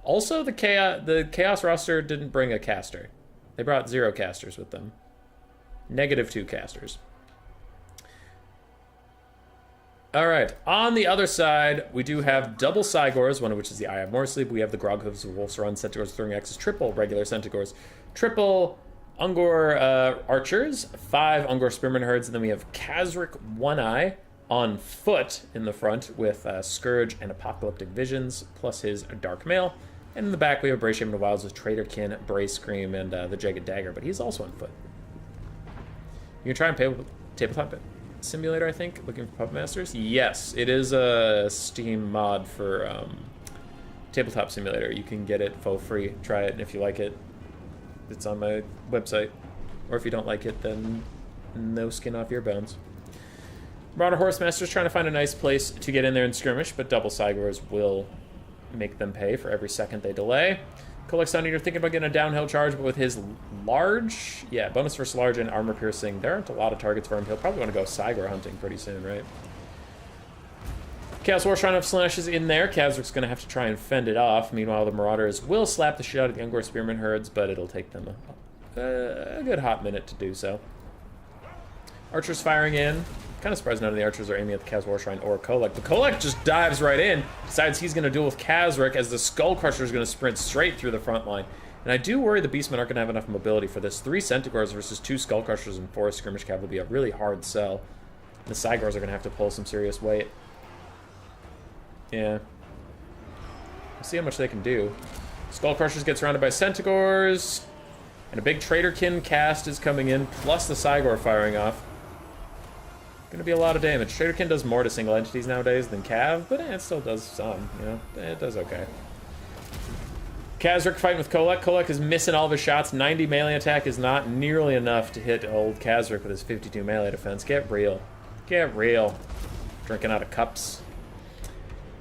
Also, the Chaos roster didn't bring a caster. They brought 0 casters with them. -2 casters. All right. On the other side, we do have double Cygors, one of which is the Eye of Morsleep. We have the Groghooves of Wolf's Run, Centaurs, Throwing Axes, triple regular Centaurs, triple Ungor Archers, 5 Ungor Spearman Herds, and then we have Khazric One Eye on foot in the front with Scourge and Apocalyptic Visions, plus his Dark Mail. And in the back, we have Bray Shaman of Wilds with Traderkin, Bray Scream, and the Jagged Dagger, but he's also on foot. You can try and pay with Tabletop Simulator, I think, looking for Puppet Masters. Yes, it is a Steam mod for Tabletop Simulator. You can get it for free. Try it, and if you like it, it's on my website. Or if you don't like it, then no skin off your bones. Marauder Horsemasters trying to find a nice place to get in there and skirmish, but double Cygors will make them pay for every second they delay. Kolek Sun Eater thinking about getting a downhill charge, but with his large, bonus versus large and armor piercing, there aren't a lot of targets for him. He'll probably want to go Cygor hunting pretty soon, right? Chaos War Shrine of Slaanesh is in there. Khazric's going to have to try and fend it off. Meanwhile, the Marauders will slap the shit out of the Ungor Spearman Herds, but it'll take them a good hot minute to do so. Archers firing in. Kind of surprised none of the Archers are aiming at the Chaos War Shrine or Kolek. But Kolek just dives right in, decides he's going to duel with Khazric as the Skull Crusher is going to sprint straight through the front line. And I do worry the Beastmen aren't going to have enough mobility for this. 3 Centaurs versus 2 Skull Crushers and 4 Skirmish Cav will be a really hard sell. The Cygors are going to have to pull some serious weight. Yeah. We'll see how much they can do. Skull Crushers get surrounded by Centaurs. And a big Traderkin cast is coming in, plus the Cygor firing off. Gonna be a lot of damage. Traderkin does more to single entities nowadays than Cav, but it still does some, you know? It does okay. Khazric fighting with Kolek. Kolek is missing all of his shots. 90 melee attack is not nearly enough to hit old Khazric with his 52 melee defense. Get real. Get real. drinking out of cups.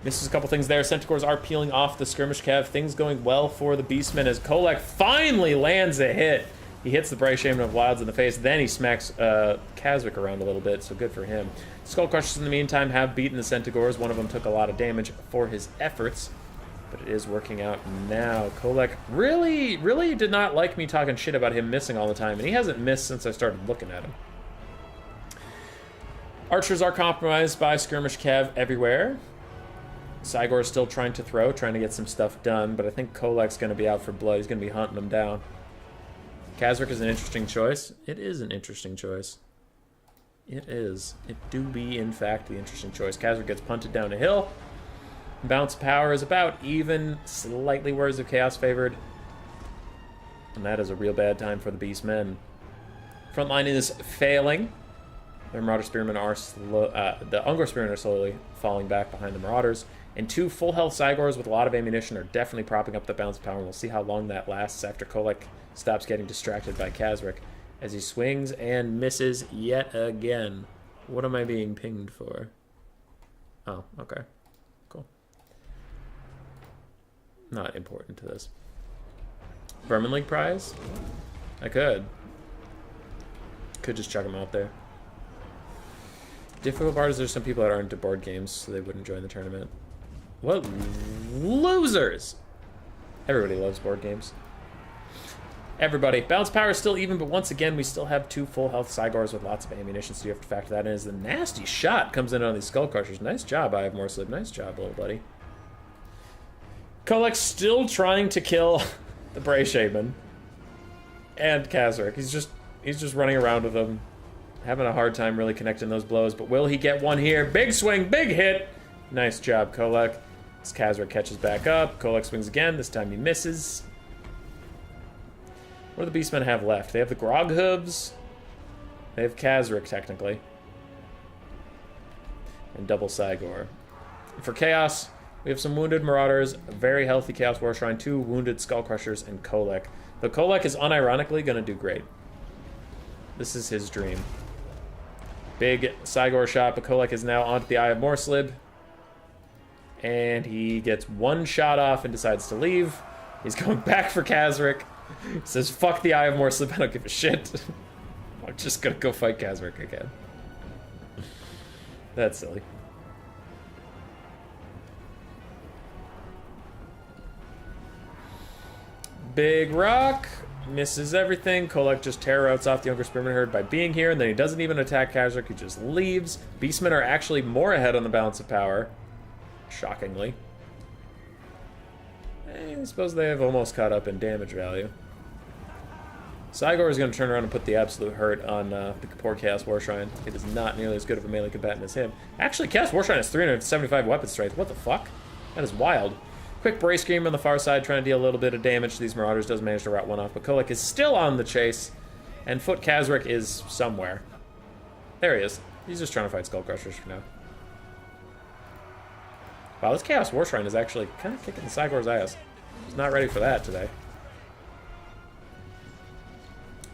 Misses a couple things there. Centaurs are peeling off the skirmish cav. Things going well for the Beastmen as Kolek finally lands a hit. He hits the Bray Shaman of Wilds in the face. Then he smacks Kazwick around a little bit, so good for him. Skull Crushers, in the meantime, have beaten the Centaurs. One of them took a lot of damage for his efforts, but it is working out now. Kolek really did not like me talking shit about him missing all the time, and he hasn't missed since I started looking at him. Archers are compromised by skirmish cav everywhere. Cygor is still trying to throw, trying to get some stuff done, but I think Kolek's going to be out for blood. He's going to be hunting them down. Kazric is an interesting choice. It is an interesting choice. It is. It do be, in fact, the interesting choice. Kazric gets punted down a hill. Bounce power is about even, slightly Words of Chaos favored. And that is a real bad time for the Beastmen. Front line is failing. The Marauder Spearmen are slow. The Ungor Spearmen are slowly falling back behind the Marauders. And 2 full health Cygors with a lot of ammunition are definitely propping up the bounce power. And we'll see how long that lasts after Kolek stops getting distracted by Kazric as he swings and misses yet again. What am I being pinged for? Oh, okay. Cool. Not important to this. Vermin League prize? I could. Could just chuck him out there. Difficult part is there's some people that aren't into board games, so they wouldn't join the tournament. What losers! Everybody loves board games. Everybody. Bounce power is still even, but once again, we still have 2 full health Cygors with lots of ammunition, so you have to factor that in as the nasty shot comes in on these Skull Crushers. Nice job, I have more slip. Nice job, little buddy. Kolek's still trying to kill the Bray Shaman and Kazric. He's just running around with them, having a hard time really connecting those blows, but will he get one here? Big swing, big hit! Nice job, Kolek. As Kazric catches back up, Kolek swings again. This time he misses. What do the Beastmen have left? They have the Grog Hooves. They have Kazric, technically. And double Cygor. For Chaos, we have some wounded Marauders, a very healthy Chaos War Shrine, 2 wounded Skull Crushers, and Kolek. Though Kolek is unironically going to do great. This is his dream. Big Cygor shot, but Kolek is now onto the Eye of Morslib. And he gets 1 shot off and decides to leave. He's going back for Kazric. He says, fuck the Eye of Morslib, I don't give a shit. I'm just gonna go fight Kazric again. That's silly. Big rock. Misses everything. Kolek just terror outs off the Younger Spearman herd by being here, and then he doesn't even attack Kazric, he just leaves. Beastmen are actually more ahead on the balance of power. Shockingly. I suppose they have almost caught up in damage value. Cygor is going to turn around and put the absolute hurt on the poor Chaos War Shrine. It is not nearly as good of a melee combatant as him. Actually, Chaos War Shrine has 375 weapon strength. What the fuck? That is wild. Quick Brace Scream on the far side, trying to deal a little bit of damage to these Marauders. Does manage to rout one off, but Kolek is still on the chase, and Foot Kazric is somewhere. There he is. He's just trying to fight Skull Crushers for now. Wow, this Chaos War Shrine is actually kind of kicking the Cygor's ass. He's not ready for that today.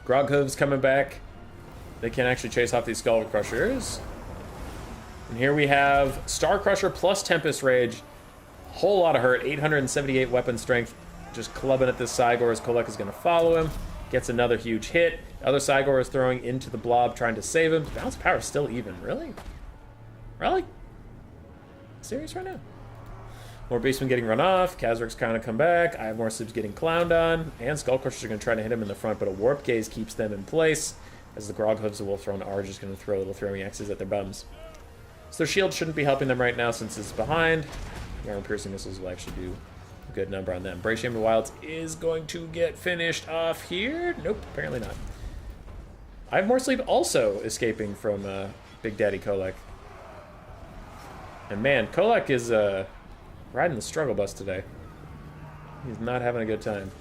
Grog Hooves coming back. They can actually chase off these Skull Crushers. And here we have Star Crusher plus Tempest Rage. Whole lot of hurt. 878 weapon strength. Just clubbing at this Cygor as Kolek is going to follow him. Gets another huge hit. The other Cygor is throwing into the blob, trying to save him. Bounce power is still even. Really? Really? Serious right now? More Beastmen getting run off. Kazric's kind of come back. I have more Sleeps getting clowned on. And Skull Crushers are going to try to hit him in the front, but a Warp Gaze keeps them in place. As the Grog Hooves of Wolfthorn are just going to throw little throwing axes at their bums. So their shield shouldn't be helping them right now since it's behind. The Armor Piercing Missiles will actually do a good number on them. Bray Shaman of Wilds is going to get finished off here. Nope, apparently not. I have more Sleep also escaping from Big Daddy Kolek. And man, Kolek is riding the struggle bus today. He's not having a good time.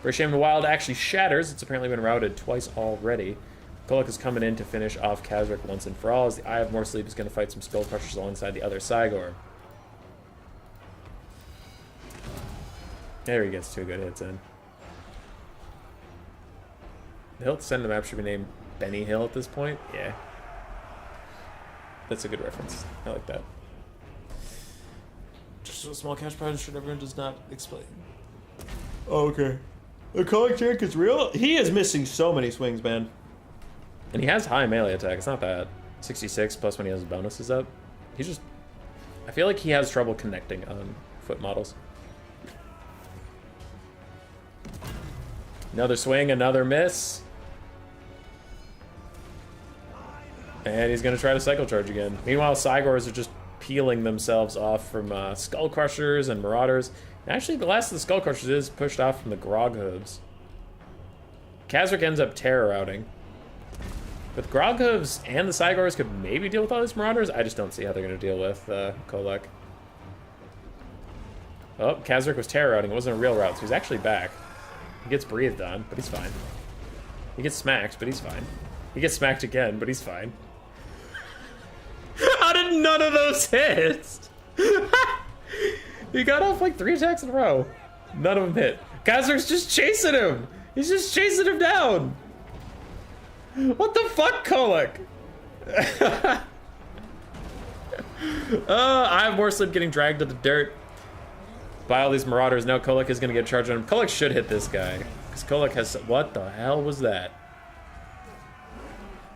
Bray Shaman of the Wild actually shatters. It's apparently been routed twice already. Kolek is coming in to finish off Kazric once and for all, as the Eye of More Sleep is going to fight some Skull Crushers alongside the other Cygor. There he gets 2 good hits in. The hill to send the map should be named Benny Hill at this point. Yeah. That's a good reference. I like that. Just a small cash prize, sure everyone does not explain. Oh, okay. The Kolek tank is real? He is missing so many swings, man. And he has high melee attack. It's not bad. 66 plus when he has his bonuses up. He's just... I feel like he has trouble connecting on foot models. Another swing, another miss. And he's going to try to cycle charge again. Meanwhile, Cygors are just peeling themselves off from Skull Crushers and Marauders. And actually, the last of the Skull Crushers is pushed off from the Grog Hooves. Khazric ends up terror routing. But the Grog Hooves and the Cygors could maybe deal with all these Marauders. I just don't see how they're going to deal with Kolek. Oh, Khazric was terror routing. It wasn't a real route, so he's actually back. He gets breathed on, but he's fine. He gets smacked, but he's fine. He gets smacked again, but he's fine. How did none of those hit? He got off like 3 attacks in a row. None of them hit. Khazric's just chasing him. He's just chasing him down. What the fuck, Kolek? I have Morslip getting dragged to the dirt by all these Marauders. Now Kolek is going to get charged on him. Kolek should hit this guy. Because Kolek has... What the hell was that?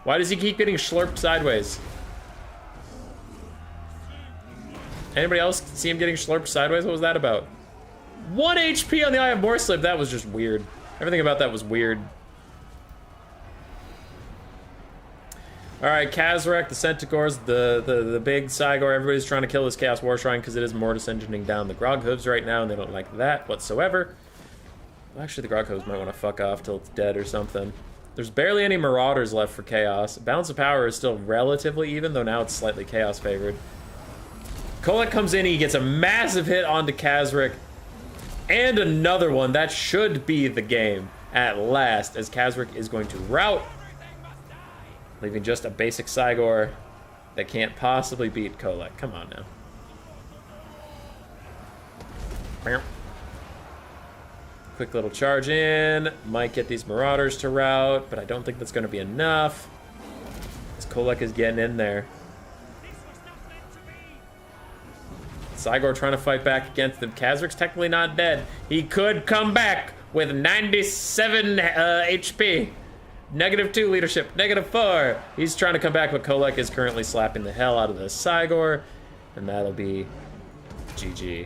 Why does he keep getting slurped sideways? Anybody else see him getting slurped sideways? What was that about? 1 HP on the Eye of Morslip. That was just weird. Everything about that was weird. Alright, Khazric, the Centaurs, the big Cygor, everybody's trying to kill this Chaos War Shrine because it is Mortis engineering down the Grog Hooves right now, and they don't like that whatsoever. Well, actually, the Grog Hooves might want to fuck off till it's dead or something. There's barely any Marauders left for Chaos. Balance of Power is still relatively even, though now it's slightly Chaos favored. Kolek comes in, he gets a massive hit onto Khazric, and another one. That should be the game at last, as Khazric is going to rout, leaving just a basic Cygor that can't possibly beat Kolek. Come on now. Quick little charge in. Might get these Marauders to rout, but I don't think that's going to be enough, as Kolek is getting in there. Cygor trying to fight back against him. Khazric's technically not dead. He could come back with 97 HP. -2 leadership, -4. He's trying to come back, but Kolek is currently slapping the hell out of the Cygor, and that'll be GG.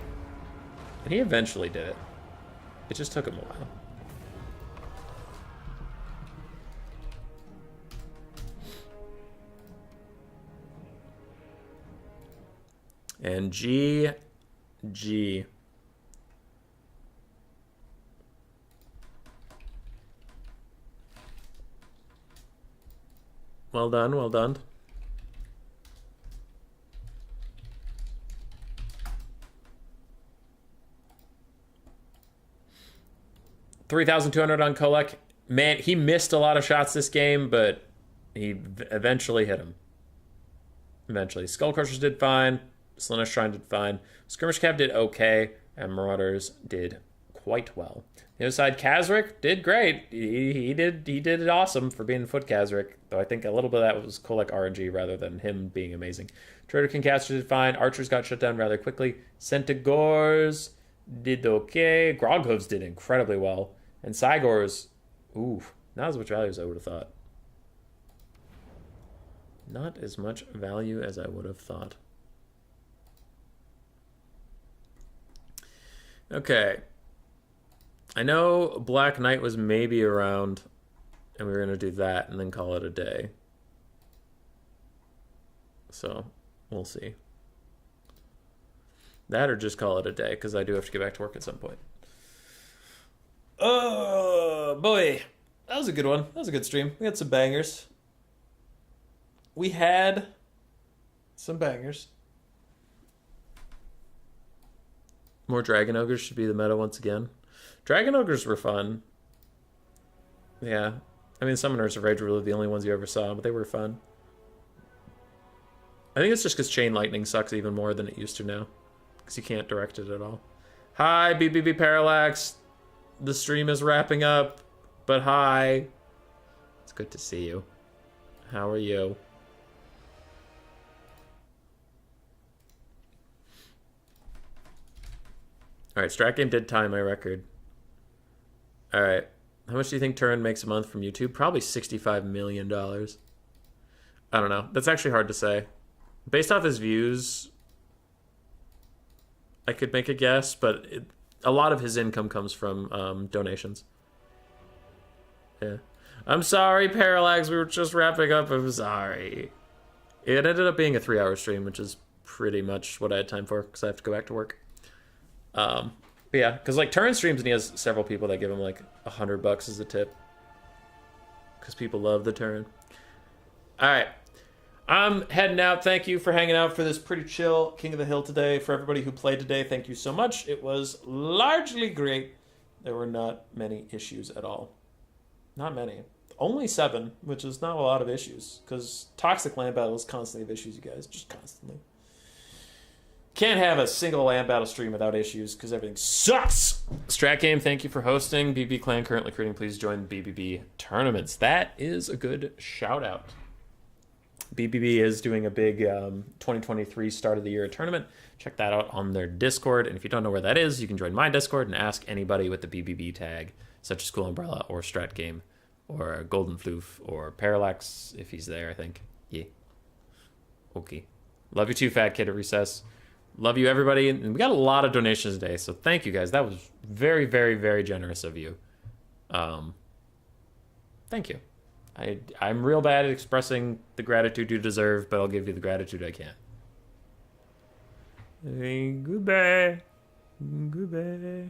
And he eventually did it. It just took him a while. And GG. Well done, well done. $3,200 on Kolek. Man, he missed a lot of shots this game, but he eventually hit him. Eventually. Skull Crushers did fine. Slaanesh Shrine did fine. Skirmish Cap did okay, and Marauders did quite well. The other side, Khazric did great. He did it awesome for being Foot Khazric, though I think a little bit of that was Kolek RNG rather than him being amazing. Trader King Caster did fine. Archers got shut down rather quickly. Centaurs did okay. Grog Hooves did incredibly well. And Cygors, ooh, not as much value as I would have thought. Not as much value as I would have thought. Okay. I know Black Knight was maybe around, and we were going to do that and then call it a day. So, we'll see. That or just call it a day, because I do have to get back to work at some point. Oh, boy. That was a good one. That was a good stream. We had some bangers. We had some bangers. More Dragon Ogres should be the meta once again. Dragon Ogres were fun. Yeah. I mean, Summoners of Rage were really the only ones you ever saw, but they were fun. I think it's just because Chain Lightning sucks even more than it used to now. Because you can't direct it at all. Hi, BBB Parallax. The stream is wrapping up, but hi. It's good to see you. How are you? All right, Strat Game did tie my record. All right. How much do you think Turin makes a month from YouTube? Probably $65 million. I don't know. That's actually hard to say. Based off his views, I could make a guess, but a lot of his income comes from donations. Yeah. I'm sorry, Parallax. We were just wrapping up. I'm sorry. It ended up being a 3-hour stream, which is pretty much what I had time for because I have to go back to work. But yeah, because like Turin streams and he has several people that give him like $100 as a tip because people love the Turin. All right. I'm heading out. Thank you for hanging out for this pretty chill King of the Hill today. For everybody who played today, thank you so much. It was largely great. There were not many issues at all. Not many. Only 7, which is not a lot of issues. Because toxic land battles constantly have issues, you guys. Just constantly. Can't have a single land battle stream without issues because everything sucks. Strat Game, thank you for hosting. BB Clan currently recruiting. Please join the BBB tournaments. That is a good shout out. BBB is doing a big 2023 start of the year tournament. Check that out on their Discord. And if you don't know where that is, you can join my Discord and ask anybody with the BBB tag, such as Cool Umbrella or Strat Game or Golden Floof or Parallax, if he's there, I think. Yeah. Okay. Love you too, Fat Kid at Recess. Love you, everybody. And we got a lot of donations today, so thank you, guys. That was very, very, very generous of you. Thank you. I'm real bad at expressing the gratitude you deserve, but I'll give you the gratitude I can. Hey, goodbye. Goodbye.